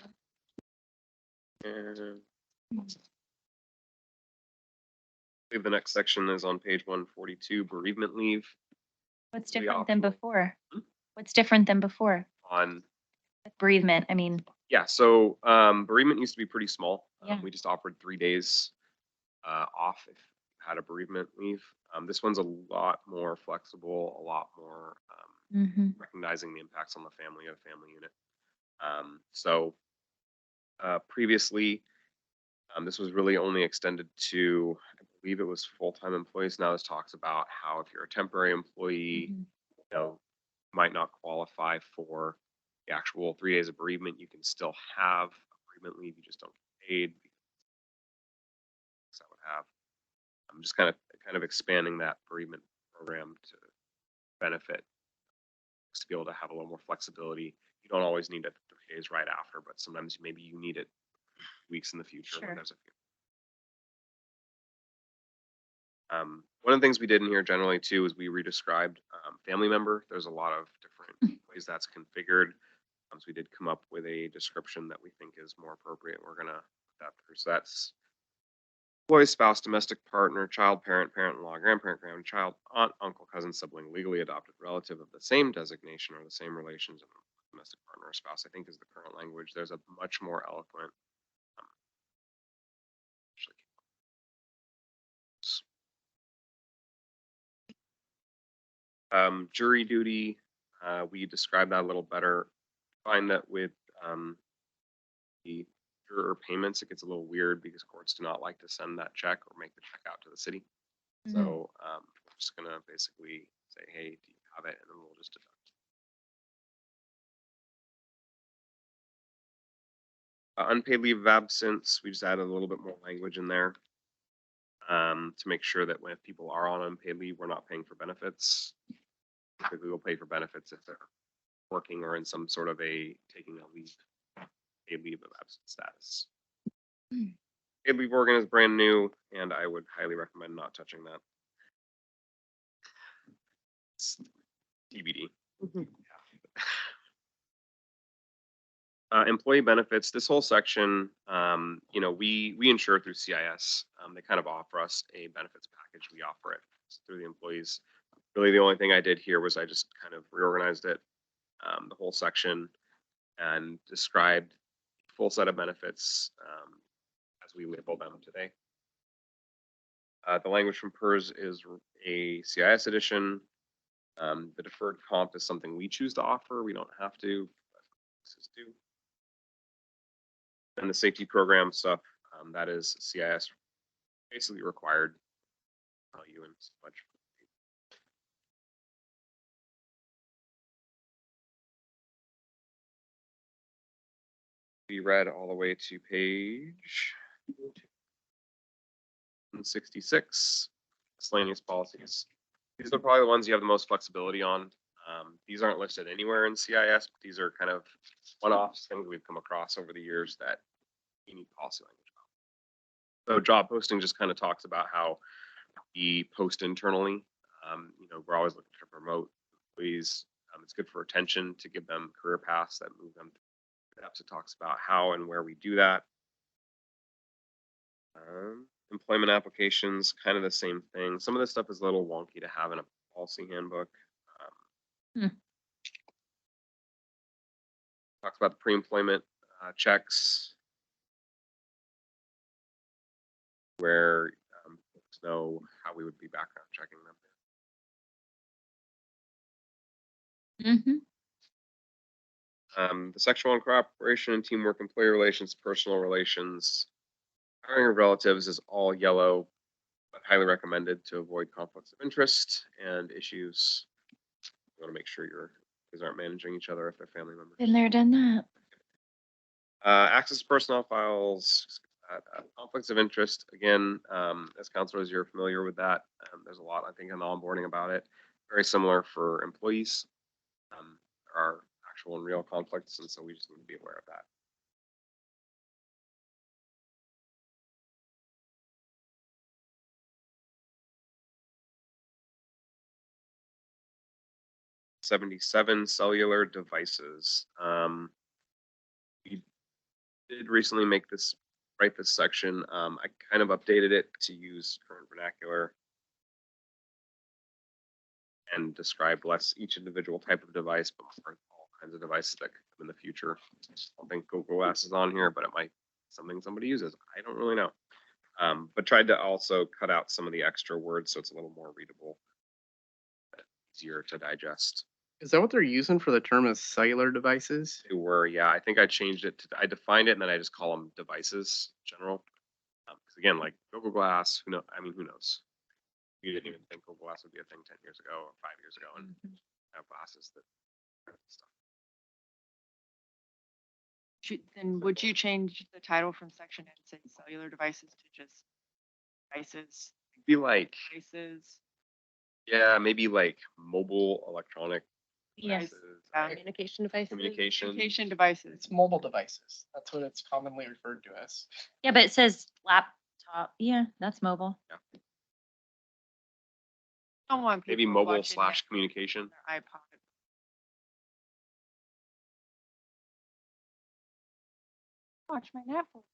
Speaker 12: I believe the next section is on page 142, bereavement leave.
Speaker 9: What's
Speaker 12: Really
Speaker 9: different than
Speaker 12: optional.
Speaker 9: before? What's different than before?
Speaker 12: On
Speaker 9: Bereavement, I mean,
Speaker 12: yeah, so bereavement used to be pretty small.
Speaker 9: Yeah.
Speaker 12: We just offered 3 days off if you had a bereavement leave. This one's a lot more flexible, a lot more recognizing the impacts on the family of the family unit. Previously, this was really only extended to, I believe it was full-time employees. Now this talks about how if you're a temporary employee, you know, might not qualify for the actual 3 days of bereavement. You can still have bereavement leave. You just don't get paid. That would have. I'm just kind of expanding that bereavement program to benefit to be able to have a little more flexibility. You don't always need it 3 days right after, but sometimes maybe you need it weeks in the future when
Speaker 9: Sure.
Speaker 12: there's a few. One of the things we did in here generally too is we redescribed family member. There's a lot of different ways that's configured. So we did come up with a description that we think is more appropriate. We're gonna put that through. So that's employee, spouse, domestic partner, child, parent, parent-in-law, grandparent, grandchild, aunt, uncle, cousin, sibling, legally adopted relative of the same designation or the same relations of a domestic partner or spouse, I think is the current language. There's a much more eloquent jury duty. We described that a little better. Find that with the juror payments, it gets a little weird because courts do not like to send that check or make the check out to the city. So we're just gonna basically say, hey, do you have it? And then we'll just deduct. Unpaid leave of absence, we just added a little bit more language in there. To make sure that when people are on unpaid leave, we're not paying for benefits. Typically, we'll pay for benefits if they're working or in some sort of taking a leave, a leave of absence status. Paid leave organ is brand new, and I would highly recommend not touching that. It's TBD. Employee benefits, this whole section, we insure through CIS. They kind of offer us a benefits package. We offer it through the employees. Really, the only thing I did here was I just kind of reorganized it, the whole section, and described full set of benefits as we label them today. The language from PERS is a CIS edition. The deferred comp is something we choose to offer. We don't have to, but this is due. And the safety program stuff, that is CIS basically required value and so much. We read all the way to page 66, miscellaneous policies. These are probably the ones you have the most flexibility on. These aren't listed anywhere in CIS, but these are kind of one-offs, things we've come across over the years that you need policy language about. So job posting just kind of talks about how we post internally. We're always looking to promote employees. It's good for retention to give them career paths that move them to steps. It talks about how and where we do that. Employment applications, kind of the same thing. Some of this stuff is a little wonky to have in a policy handbook. Talks about the pre-employment checks, where folks know how we would be background checking them. The sexual and cooperation and teamwork, employee relations, personal relations, hiring of relatives is all yellow, but highly recommended to avoid conflicts of interest and issues. You want to make sure your kids aren't managing each other if they're family members.
Speaker 9: Been there, done that.
Speaker 12: Access to personnel files, conflicts of interest. Again, as counselors, you're familiar with that. There's a lot, I think, in the onboarding about it. Very similar for employees. There are actual and real conflicts, and so we just need to be aware of that. '77 cellular devices. We did recently write this section. I kind of updated it to use current vernacular and describe less each individual type of device, but more all kinds of devices that could come in the future. I don't think Google Glass is on here, but it might be something somebody uses. I don't really know. But tried to also cut out some of the extra words so it's a little more readable, easier to digest.
Speaker 10: Is that what they're using for the term as cellular devices?
Speaker 12: They were, yeah. I think I changed it to, I defined it and then I just call them devices in general. Because again, like Google Glass, who knows? You didn't even think Google Glass would be a thing 10 years ago or 5 years ago, and have glasses that stuff.
Speaker 8: Then would you change the title from section and say cellular devices to just devices?
Speaker 12: Be like,
Speaker 8: Devices.
Speaker 12: yeah, maybe like mobile electronic
Speaker 9: Yes.
Speaker 12: devices,
Speaker 11: Communication devices.
Speaker 12: communication.
Speaker 8: Communication devices.
Speaker 10: It's mobile devices. That's what it's commonly referred to as.
Speaker 9: Yeah, but it says laptop. Yeah, that's mobile.
Speaker 8: I don't want
Speaker 12: Maybe
Speaker 8: people
Speaker 12: mobile
Speaker 8: watching
Speaker 12: /
Speaker 8: Netflix
Speaker 12: communication.
Speaker 8: on their iPod. Watch my Netflix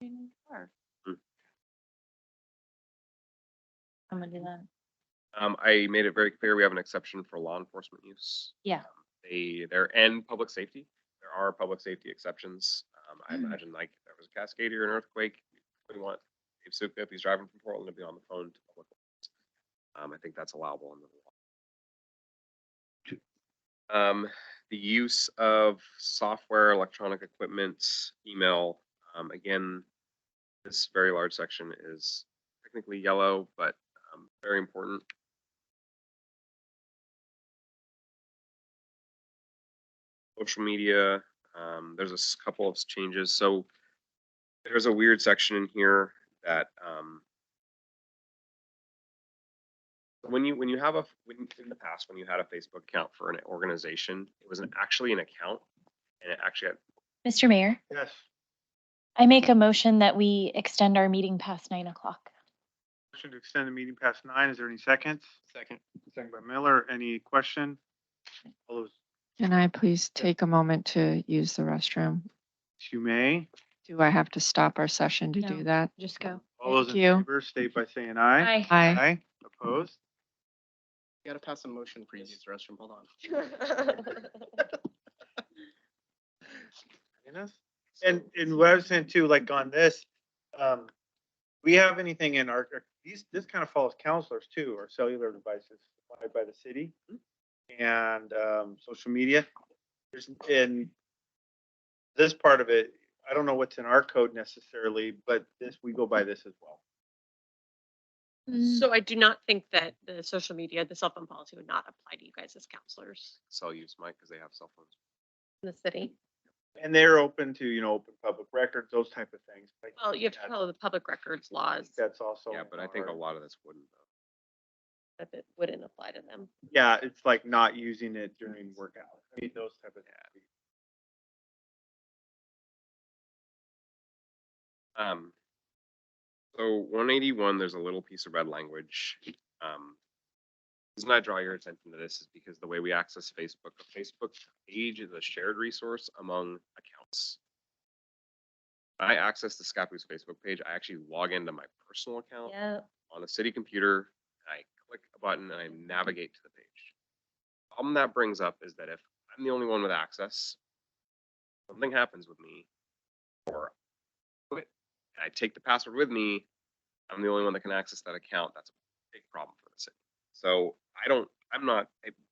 Speaker 8: in the car.
Speaker 9: I'm gonna do that.
Speaker 12: I made it very clear we have an exception for law enforcement use.
Speaker 9: Yeah.
Speaker 12: They're and public safety. There are public safety exceptions. I imagine like if there was a cascade or an earthquake, we want Dave Suka, if he's driving from Portland, to be on the phone to public works. I think that's allowable in the law. The use of software, electronic equipment, email. Again, this very large section is technically yellow, but very important. Social media, There's couple of changes. So there's a weird section in here that when you have in the past, when you had a Facebook account for an organization, it was actually an account, and it actually had,
Speaker 9: Mr. Mayor,
Speaker 2: Yes.
Speaker 9: I make a motion that we extend our meeting past 9 o'clock.
Speaker 2: Motion to extend the meeting past 9. Is there any seconds?
Speaker 10: Second.
Speaker 2: Second by Miller. Any question? All those,
Speaker 8: Can I please take a moment to use the restroom?
Speaker 2: you may.
Speaker 8: Do I have to stop our session to
Speaker 9: No.
Speaker 8: do that?
Speaker 9: Just go.
Speaker 2: All those in
Speaker 8: Thank you.
Speaker 2: favor state by saying aye.
Speaker 9: Aye.
Speaker 8: Aye.
Speaker 2: Opposed?
Speaker 10: You gotta pass a motion for you to use the restroom. Hold on.
Speaker 2: And what I was saying too, like on this, we have anything in this kind of follows counselors too, or cellular devices supplied by the city and social media. In this part of it, I don't know what's in our code necessarily, but we go by this as well.
Speaker 11: So I do not think that the social media, the cell phone policy would not apply to you guys as counselors
Speaker 12: cell use, Mike, because they have cell phones.
Speaker 11: in the city.
Speaker 2: And they're open to, open public records, those type of things. Like,
Speaker 11: Well, you have to follow the public records laws,
Speaker 2: that's also.
Speaker 12: Yeah, but I think a lot of this wouldn't though.
Speaker 11: that it wouldn't apply to them.
Speaker 2: Yeah, it's like not using it during workout. I mean, those type of things.
Speaker 12: So 181, there's a little piece of red language. The reason I draw your attention to this is because the way we access Facebook, a Facebook page is a shared resource among accounts. When I access the Scappoose Facebook page, I actually log into my personal account
Speaker 9: Yeah.
Speaker 12: on a city computer. I click a button and I navigate to the page. The problem that brings up is that if I'm the only one with access, something happens with me, or I take the password with me, I'm the only one that can access that account. That's a big problem for the city. So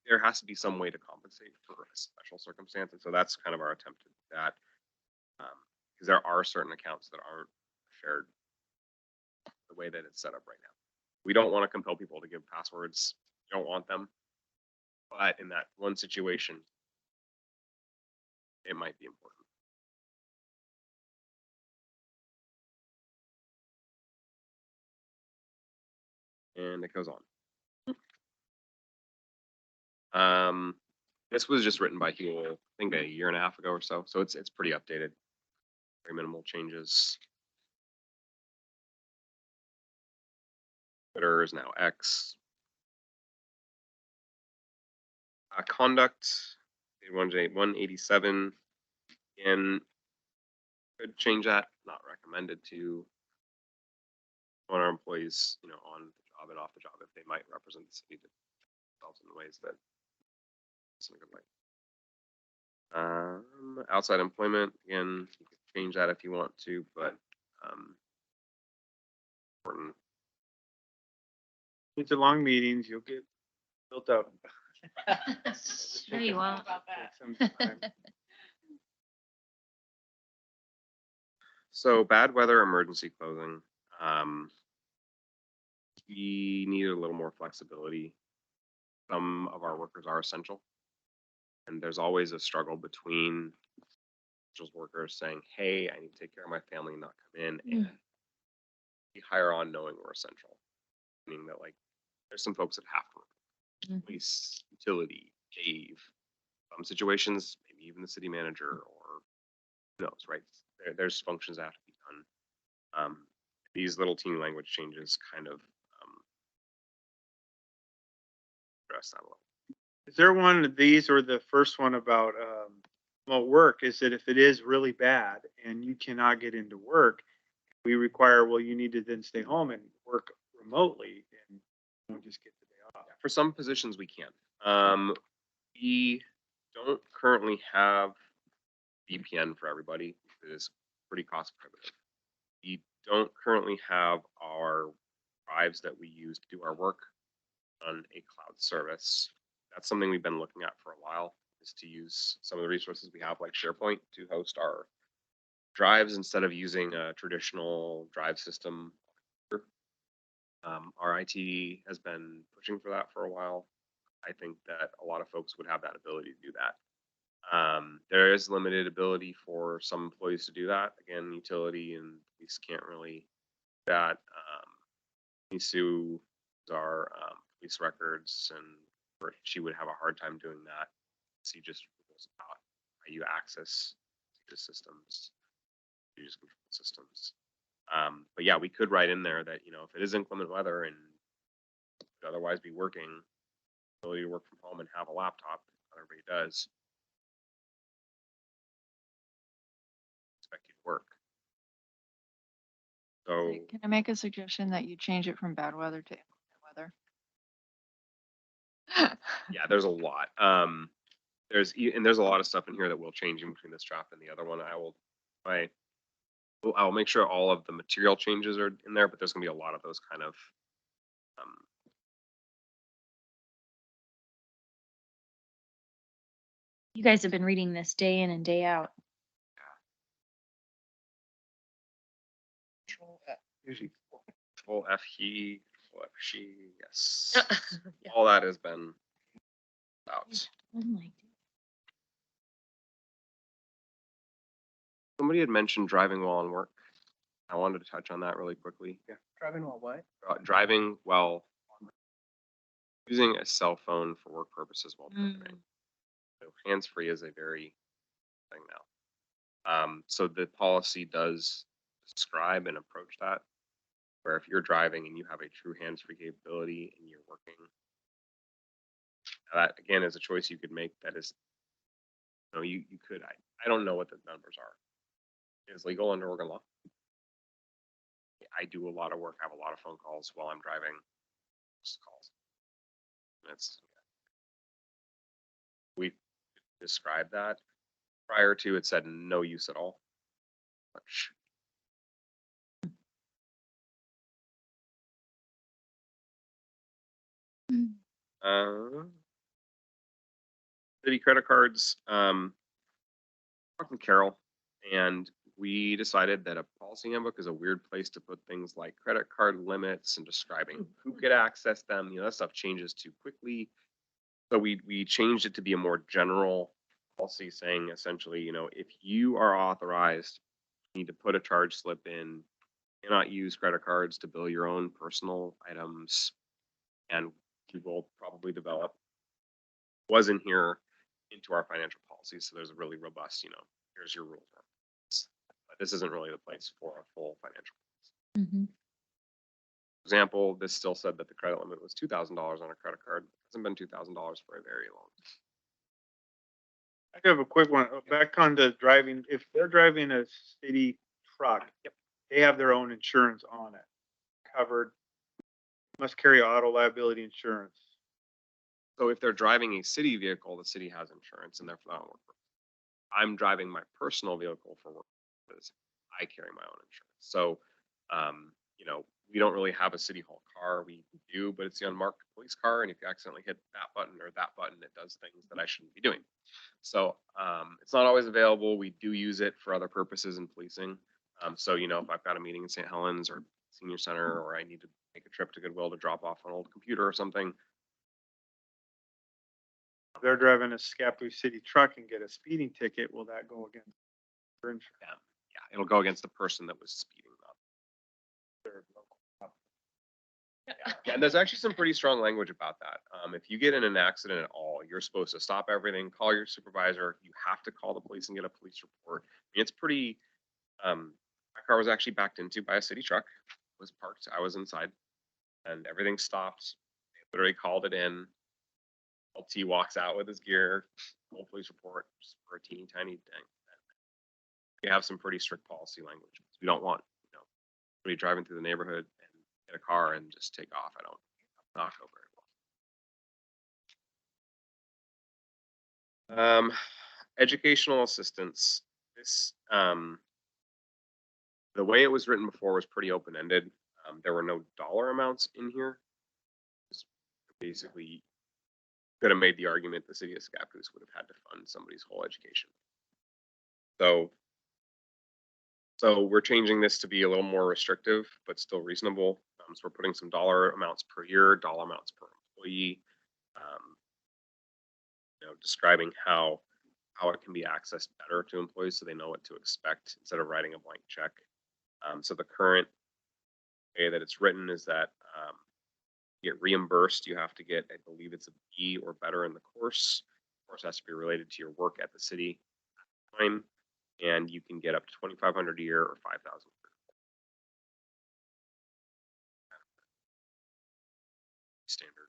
Speaker 12: there has to be some way to compensate for a special circumstance. And so that's kind of our attempt to do that. Because there are certain accounts that aren't shared the way that it's set up right now. We don't want to compel people to give passwords. We don't want them. But in that one situation, it might be important. And it goes on. This was just written by people, I think a year and a half ago or so. So it's pretty updated. Very minimal changes. Twitter is now X. Conduct, 187. Again, could change that. Not recommended to on our employees, on the job and off the job if they might represent the city themselves in ways that it's in a good way. Outside employment, again, you can change that if you want to, but important.
Speaker 2: It's a long meetings, you'll get built up.
Speaker 9: No, you won't.
Speaker 12: So bad weather emergency clothing. We need a little more flexibility. Some of our workers are essential. And there's always a struggle between essentials workers saying, hey, I need to take care of my family and not come in. And we hire on knowing we're essential. Meaning that there's some folks that have to work. Police, utility, Dave. Some situations, maybe even the city manager or who knows, right? There's functions that have to be done. These little teeny language changes kind of address that a little.
Speaker 2: Is there one of these or the first one about remote work is that if it is really bad and you cannot get into work, we require, well, you need to then stay home and work remotely and don't just get the day off.
Speaker 12: For some positions we can. We don't currently have VPN for everybody. It is pretty cost prohibitive. We don't currently have our drives that we use to do our work on a cloud service. That's something we've been looking at for a while, is to use some of the resources we have like SharePoint to host our drives instead of using a traditional drive system. Our IT has been pushing for that for a while. I think that a lot of folks would have that ability to do that. There is limited ability for some employees to do that. Again, utility and police can't really do that. Sue our police records, and she would have a hard time doing that. She just rules about how you access the systems, use control systems. But yeah, we could write in there that, you know, if it is inclement weather and could otherwise be working, ability to work from home and have a laptop, not everybody does. Expect you to work. So
Speaker 8: Can I make a suggestion that you change it from bad weather to inclement weather?
Speaker 12: yeah, there's a lot. There's a lot of stuff in here that will change in between this draft and the other one. I'll make sure all of the material changes are in there, but there's gonna be a lot of those kind of
Speaker 9: You guys have been reading this day in and day out.
Speaker 12: full F he, full F she, yes. All that has been out.
Speaker 9: Oh my.
Speaker 12: Somebody had mentioned driving while on work. I wanted to touch on that really quickly.
Speaker 10: Yeah, driving while what?
Speaker 12: Driving while using a cell phone for work purposes while driving. So hands-free is a very thing now. So the policy does describe and approach that, where if you're driving and you have a true hands-free capability and you're working, that again is a choice you could make. That is, you know, you could. I don't know what the numbers are. It is legal under Oregon law. I do a lot of work. I have a lot of phone calls while I'm driving. Calls. We described that. Prior to it said no use at all. Which, city credit cards. Talked with Carol, and we decided that a policy handbook is a weird place to put things like credit card limits and describing who could access them. You know, that stuff changes too quickly. So we changed it to be a more general policy, saying essentially, you know, if you are authorized, you need to put a charge slip in. You cannot use credit cards to bill your own personal items, and we will probably develop was in here into our financial policy. So there's a really robust, you know, here's your rule. But this isn't really the place for a full financial policy. For example, this still said that the credit limit was $2,000 on a credit card. It hasn't been $2,000 for a very long time.
Speaker 2: I have a quick one. Back on the driving, if they're driving a city truck, they have their own insurance on it, covered. Must carry auto liability insurance.
Speaker 12: So if they're driving a city vehicle, the city has insurance and therefore not work. I'm driving my personal vehicle for work because I carry my own insurance. So, you know, we don't really have a city hall car. We do, but it's the unmarked police car. And if you accidentally hit that button or that button, it does things that I shouldn't be doing. So it's not always available. We do use it for other purposes in policing. So, you know, if I've got a meeting in St. Helens or Senior Center, or I need to make a trip to Goodwill to drop off an old computer or something.
Speaker 2: If they're driving a Scappoose City truck and get a speeding ticket, will that go against their insurance?
Speaker 12: Yeah, it'll go against the person that was speeding up. Yeah, and there's actually some pretty strong language about that. If you get in an accident at all, you're supposed to stop everything, call your supervisor. You have to call the police and get a police report. I mean, it's pretty. My car was actually backed into by a city truck. It was parked. I was inside, and everything stopped. They literally called it in. LT walks out with his gear, full police report just for a teeny tiny thing. We have some pretty strict policy language. We don't want, you know, somebody driving through the neighborhood and get a car and just take off. I don't not go very well. Educational assistance. This the way it was written before was pretty open-ended. There were no dollar amounts in here. Just basically could have made the argument the city of Scappoose would have had to fund somebody's whole education. So we're changing this to be a little more restrictive, but still reasonable. So we're putting some dollar amounts per year, dollar amounts per employee, you know, describing how how it can be accessed better to employees so they know what to expect instead of writing a blank check. So the current way that it's written is that you get reimbursed. You have to get, I believe it's a B or better in the course. Of course, it has to be related to your work at the city time, and you can get up to 2,500 a year or 5,000. Standard.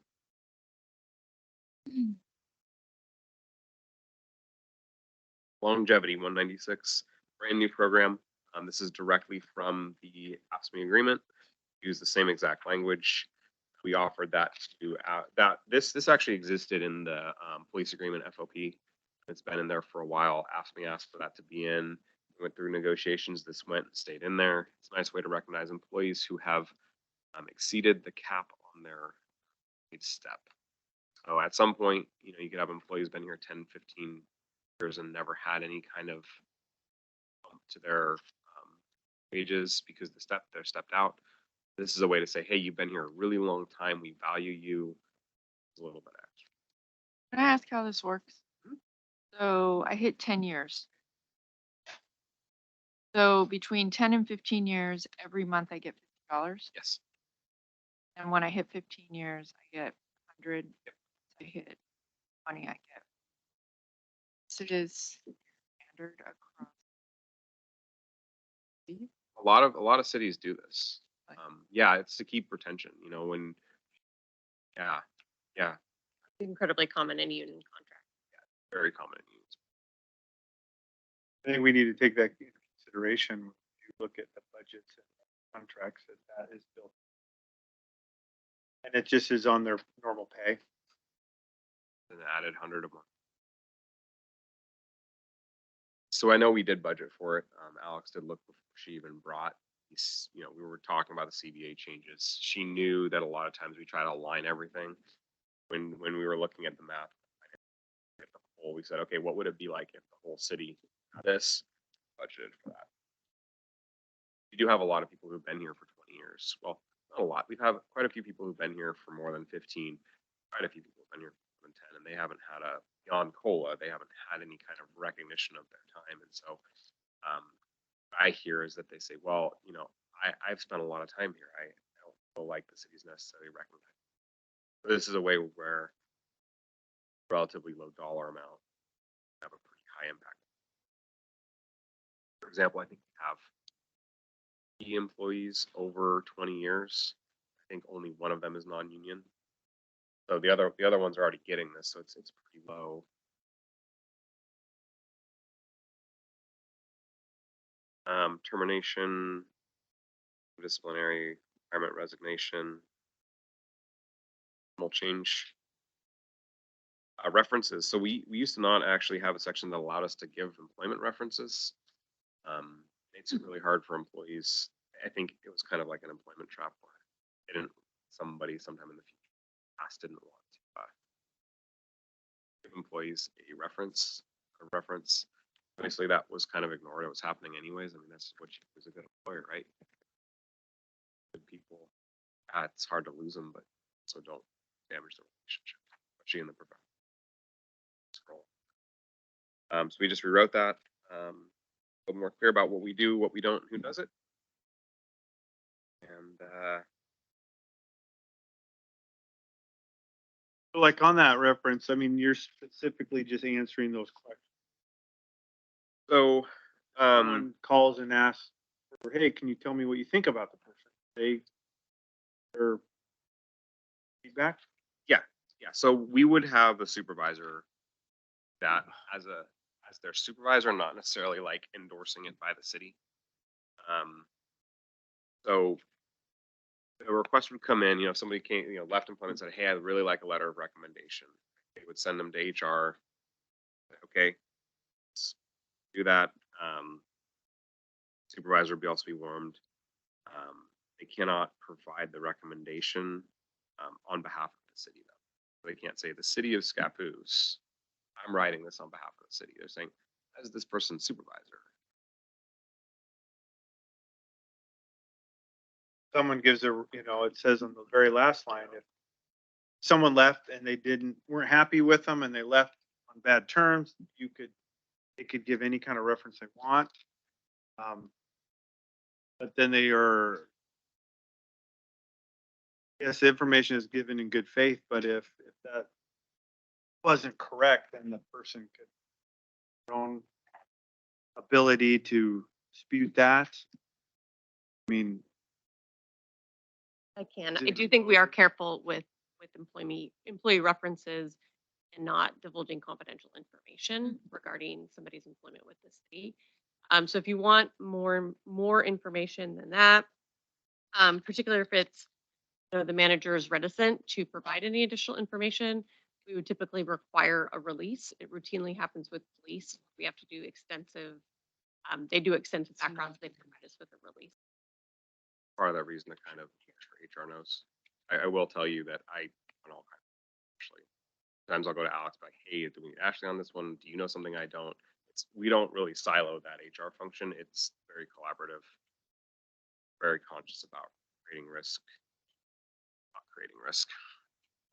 Speaker 12: Longevity 196, brand new program. This is directly from the AFSCME agreement. Use the same exact language. We offered that to this actually existed in the police agreement FOP. It's been in there for a while. AFSCME asked for that to be in. We went through negotiations. This went and stayed in there. It's a nice way to recognize employees who have exceeded the cap on their step. So at some point, you could have employees been here 10, 15 years and never had any kind of bump to their wages because they're stepped out. This is a way to say, hey, you've been here a really long time. We value you a little bit extra.
Speaker 8: Can I ask how this works? So I hit 10 years. So between 10 and 15 years, every month I get $50.
Speaker 12: Yes.
Speaker 8: And when I hit 15 years, I get 100. I hit 20, I get. So it is standard across.
Speaker 12: A lot of cities do this.
Speaker 8: Like-
Speaker 12: Yeah, it's to keep retention. Yeah,
Speaker 11: Incredibly common in union contract.
Speaker 12: very common in unions.
Speaker 2: I think we need to take that into consideration when you look at the budgets and contracts that is built. And it just is on their normal pay.
Speaker 12: An added 100 a month. So I know we did budget for it. Alex did look before she even brought these, we were talking about the CBA changes. She knew that a lot of times we try to align everything. When we were looking at the math, at the whole, we said, okay, what would it be like if the whole city had this budgeted for that? We do have a lot of people who've been here for 20 years. Well, not a lot. We've had quite a few people who've been here for more than 15. Quite a few people have been here for more than 10, and they haven't had beyond COLA, they haven't had any kind of recognition of their time. And so what I hear is that they say, well, I've spent a lot of time here. I don't feel like the city's necessarily recognized. So this is a way where relatively low dollar amount have a pretty high impact. For example, I think we have employees over 20 years. I think only one of them is non-union. So the other ones are already getting this, so it's pretty low. Termination, disciplinary, retirement, resignation, normal change. References. So we used to not actually have a section that allowed us to give employment references. Makes it really hard for employees. I think it was kind of like an employment trap where somebody sometime in the future didn't want to give employees a reference. Obviously, that was kind of ignored. It was happening anyways. I mean, that's what was a good employer, right? Good people. It's hard to lose them, but so don't damage the relationship, especially in the profession. So we just rewrote that. A little more clear about what we do, what we don't, who does it. And
Speaker 2: Like on that reference, I mean, you're specifically just answering those questions.
Speaker 12: so
Speaker 2: Someone calls and asks, hey, can you tell me what you think about the person? Their feedback?
Speaker 12: yeah, so we would have a supervisor that as their supervisor, not necessarily like endorsing it by the city. So the request would come in, if somebody came, left employment and said, hey, I'd really like a letter of recommendation. They would send them to HR. Okay, let's do that. Supervisor would also be warned. They cannot provide the recommendation on behalf of the city, though. They can't say the city of Scappoose, I'm writing this on behalf of the city. They're saying, as this person's supervisor.
Speaker 2: Someone gives it says on the very last line, if someone left and they weren't happy with them and they left on bad terms, you could They could give any kind of reference they want. But then they are, yes, the information is given in good faith, but if that wasn't correct, then the person could their own ability to dispute that. I mean,
Speaker 11: I can.
Speaker 2: Is
Speaker 11: I
Speaker 2: it-
Speaker 11: do think we are careful with employee references and not divulging confidential information regarding somebody's employment with the city. So if you want more information than that, particularly if it's the manager is reticent to provide any additional information, we would typically require a release. It routinely happens with police. We have to do extensive. They do extensive backgrounds. They provide us with a release.
Speaker 12: Part of that reason to kind of make sure HR knows. I will tell you that I, on all kinds, actually, sometimes I'll go to Alex, like, hey, do we need Ashley on this one? Do you know something I don't? We don't really silo that HR function. It's very collaborative, very conscious about creating risk, not creating risk.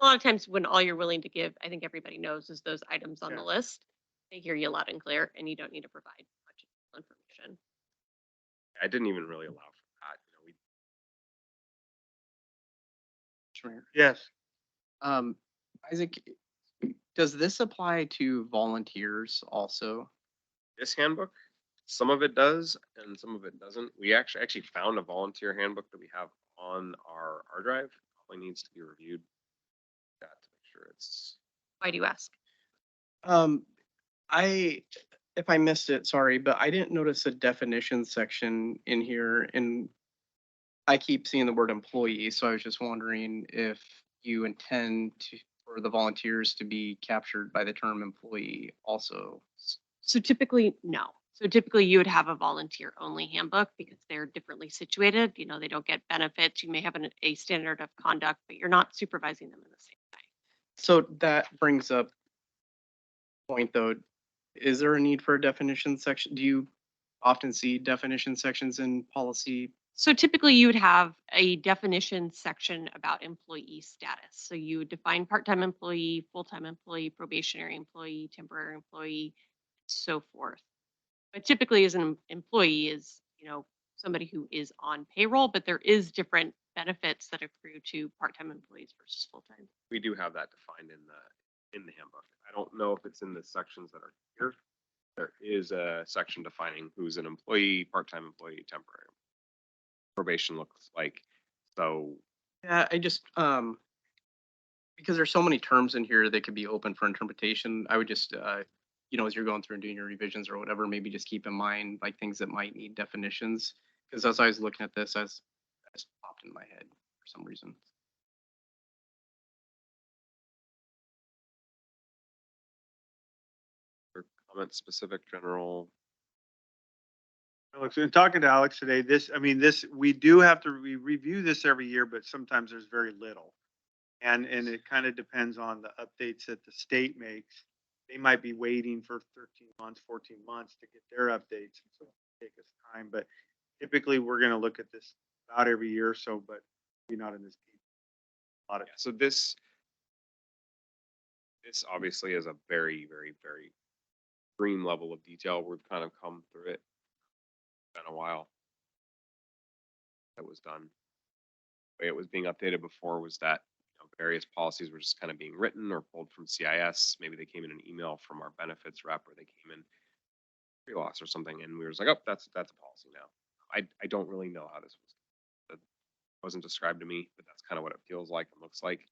Speaker 11: A lot of times when all you're willing to give, I think everybody knows, is those items on the
Speaker 2: Yeah.
Speaker 11: list. They hear you loud and clear, and you don't need to provide much information.
Speaker 12: I didn't even really allow for that.
Speaker 10: Sure.
Speaker 2: yes,
Speaker 10: Isaac, does this apply to volunteers also?
Speaker 12: This handbook, some of it does and some of it doesn't. We actually found a volunteer handbook that we have on our drive. Probably needs to be reviewed. That to make sure it's.
Speaker 11: Why do you ask?
Speaker 10: If I missed it, sorry, but I didn't notice a definition section in here, and I keep seeing the word employee, so I was just wondering if you intend for the volunteers to be captured by the term employee also.
Speaker 11: So typically, no. So typically you would have a volunteer only handbook because they're differently situated. They don't get benefits. You may have a standard of conduct, but you're not supervising them in the same way.
Speaker 10: So that brings up point though, is there a need for a definition section? Do you often see definition sections in policy?
Speaker 11: So typically you would have a definition section about employee status. So you would define part-time employee, full-time employee, probationary employee, temporary employee, so forth. But typically as an employee is, somebody who is on payroll, but there is different benefits that accrue to part-time employees versus full-time.
Speaker 12: We do have that defined in the handbook. I don't know if it's in the sections that are here. There is a section defining who's an employee, part-time employee, temporary. Probation looks like. So
Speaker 10: Yeah, I just, because there's so many terms in here that could be open for interpretation, I would just, as you're going through and doing your revisions or whatever, maybe just keep in mind like things that might need definitions. Because as I was looking at this, as popped in my head for some reason.
Speaker 12: for comment specific general.
Speaker 2: Alex, in talking to Alex today, we do have to review this every year, but sometimes there's very little. And it kind of depends on the updates that the state makes. They might be waiting for 13 months, 14 months to get their updates. So it'll take us time, but typically we're going to look at this about every year or so, but maybe not in this deep. A lot of
Speaker 12: So this obviously is a very, very, very extreme level of detail. We've kind of come through it. It's been a while. That was done. The way it was being updated before was that various policies were just kind of being written or pulled from CIS. Maybe they came in an email from our benefits rep, or they came in pre-loss or something, and we were just like, oh, that's a policy now. I don't really know how this wasn't described to me, but that's kind of what it feels like and looks like.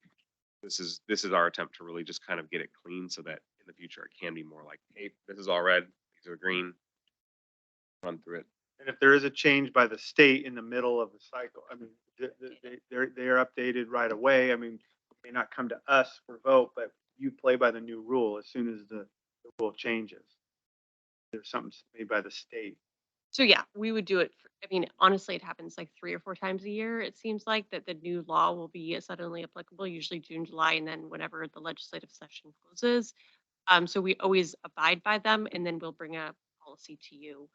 Speaker 12: This is our attempt to really just kind of get it clean so that in the future it can be more like, hey, this is all red, these are green, run through it.
Speaker 2: And if there is a change by the state in the middle of the cycle, they're updated right away. It may not come to us for vote, but you play by the new rule as soon as the rule changes. There's something made by the state.
Speaker 11: So yeah, we would do it. Honestly, it happens like 3 or 4 times a year. It seems like that the new law will be suddenly applicable, usually June, July, and then whenever the legislative session closes. So we always abide by them, and then we'll bring a policy to you,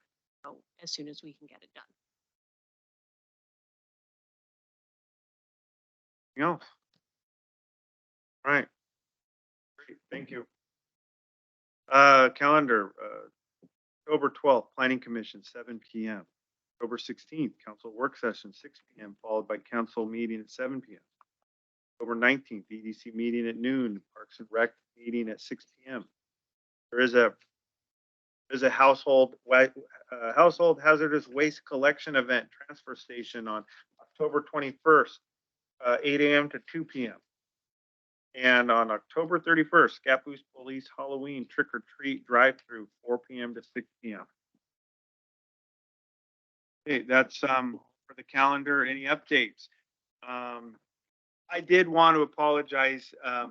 Speaker 11: as soon as we can get it done.
Speaker 2: Anything else? All right. Great, thank you. Calendar, October 12th, Planning Commission, 7 PM. October 16th, Council Work Session, 6 PM, followed by council meeting at 7 PM. October 19th, EDC meeting at noon, Parks and Rec meeting at 6 PM. There's a household hazardous waste collection event, transfer station on October 21st, 8 AM to 2 PM. And on October 31st, Scappoose Police Halloween trick or treat drive-through, 4 PM to 6 PM. Okay, that's for the calendar. Any updates? I did want to apologize. I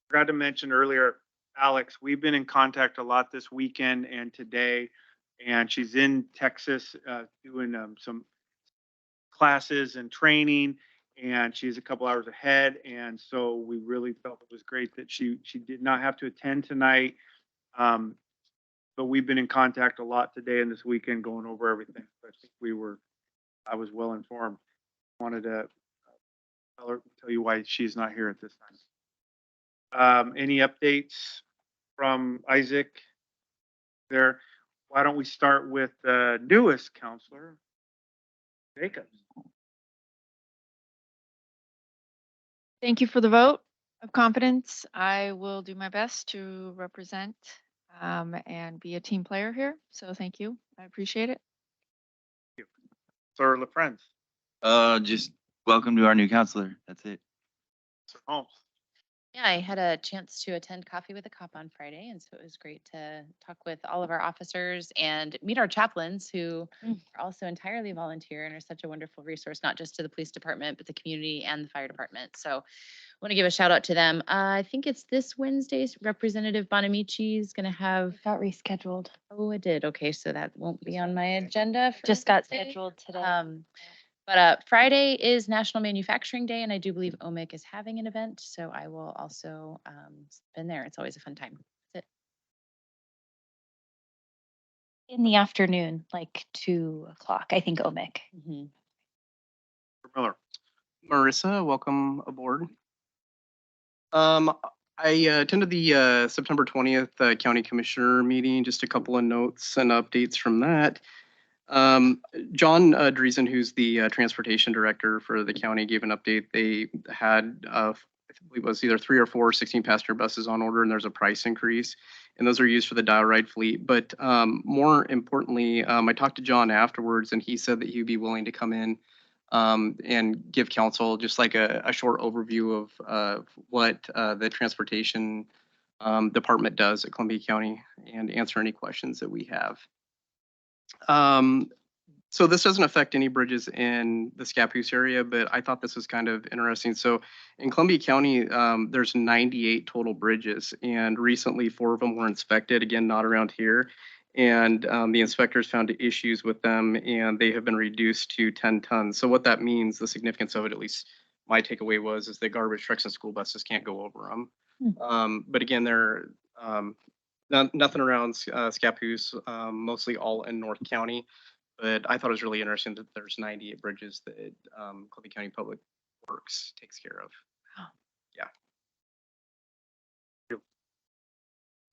Speaker 2: forgot to mention earlier, Alex, we've been in contact a lot this weekend and today, and she's in Texas doing some classes and training, and she's a couple hours ahead. And so we really felt it was great that she did not have to attend tonight. But we've been in contact a lot today and this weekend going over everything. So I think I was well informed. Wanted to tell you why she's not here at this time. Any updates from Isaac there? Why don't we start with the newest counselor, Jacobs?
Speaker 8: Thank you for the vote of confidence. I will do my best to represent and be a team player here. So thank you. I appreciate it.
Speaker 2: Sir LaFrance,
Speaker 3: Just welcome to our new counselor. That's it.
Speaker 2: Sir Holmes.
Speaker 13: Yeah, I had a chance to attend Coffee with a Cop on Friday, and so it was great to talk with all of our officers and meet our chaplains who are also entirely volunteer and are such a wonderful resource, not just to the police department, but the community and the fire department. So I want to give a shout out to them. I think it's this Wednesday. Representative Bonamici is going to have.
Speaker 9: Got rescheduled.
Speaker 13: Oh, it did. Okay, so that won't be on my agenda. for
Speaker 9: Just got
Speaker 13: Thursday.
Speaker 9: scheduled today.
Speaker 13: But Friday is National Manufacturing Day, and I do believe OMIC is having an event, so I will also spend there. It's always a fun time. That's
Speaker 9: In the afternoon, like 2 o'clock, I think OMIC.
Speaker 13: it. Mhm.
Speaker 2: Sir Miller.
Speaker 10: Marissa, welcome aboard. I attended the September 20th County Commissioner meeting, just a couple of notes and updates from that. John Driesen, who's the Transportation Director for the county, gave an update. They had, I believe it was either 3 or 4 16-passenger buses on order, and there's a price increase, and those are used for the dial ride fleet. But more importantly, I talked to John afterwards, and he said that he'd be willing to come in and give council just like a short overview of what the transportation department does at Columbia County and answer any questions that we have. So this doesn't affect any bridges in the Scappoose area, but I thought this was kind of interesting. So in Columbia County, there's 98 total bridges, and recently 4 of them were inspected, again, not around here. And the inspectors found issues with them, and they have been reduced to 10 tons. So what that means, the significance of it, at least my takeaway was, is that garbage trucks and school buses can't go over them. But again, they're nothing around Scappoose, mostly all in North County. But I thought it was really interesting that there's 98 bridges that Columbia County Public Works takes care of. Yeah.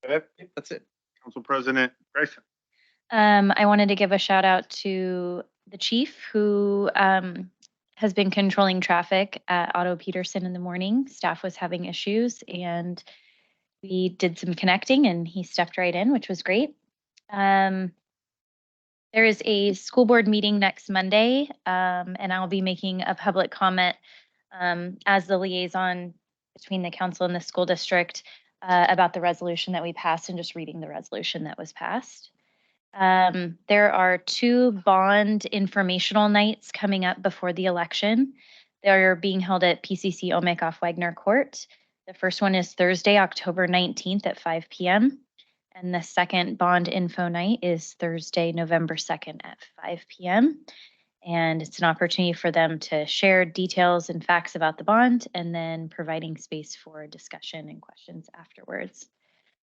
Speaker 2: Okay.
Speaker 10: That's it.
Speaker 2: Council President Bryson.
Speaker 9: I wanted to give a shout out to the chief who has been controlling traffic at Otto Peterson in the morning. Staff was having issues and we did some connecting and he stepped right in, which was great. There is a school board meeting next Monday, and I'll be making a public comment as the liaison between the council and the school district about the resolution that we passed and just reading the resolution that was passed. There are 2 bond informational nights coming up before the election. They're being held at PCC OMIC off Wagner Court. The first one is Thursday, October 19th at 5 p.m. And the second bond info night is Thursday, November 2nd at 5 p.m. And it's an opportunity for them to share details and facts about the bond and then providing space for discussion and questions afterwards.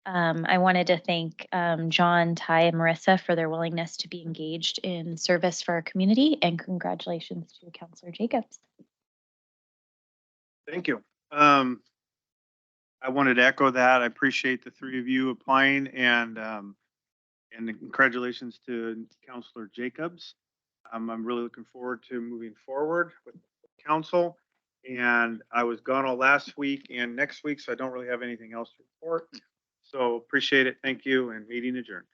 Speaker 9: I wanted to thank John, Ty, and Marissa for their willingness to be engaged in service for our community, and congratulations to Councilor Jacobs.
Speaker 2: Thank you. I wanted to echo that. I appreciate the 3 of you applying and And congratulations to Counselor Jacobs. I'm really looking forward to moving forward with council. And I was gone all last week and next week, so I don't really have anything else to report. So appreciate it. Thank you, and meeting adjourned.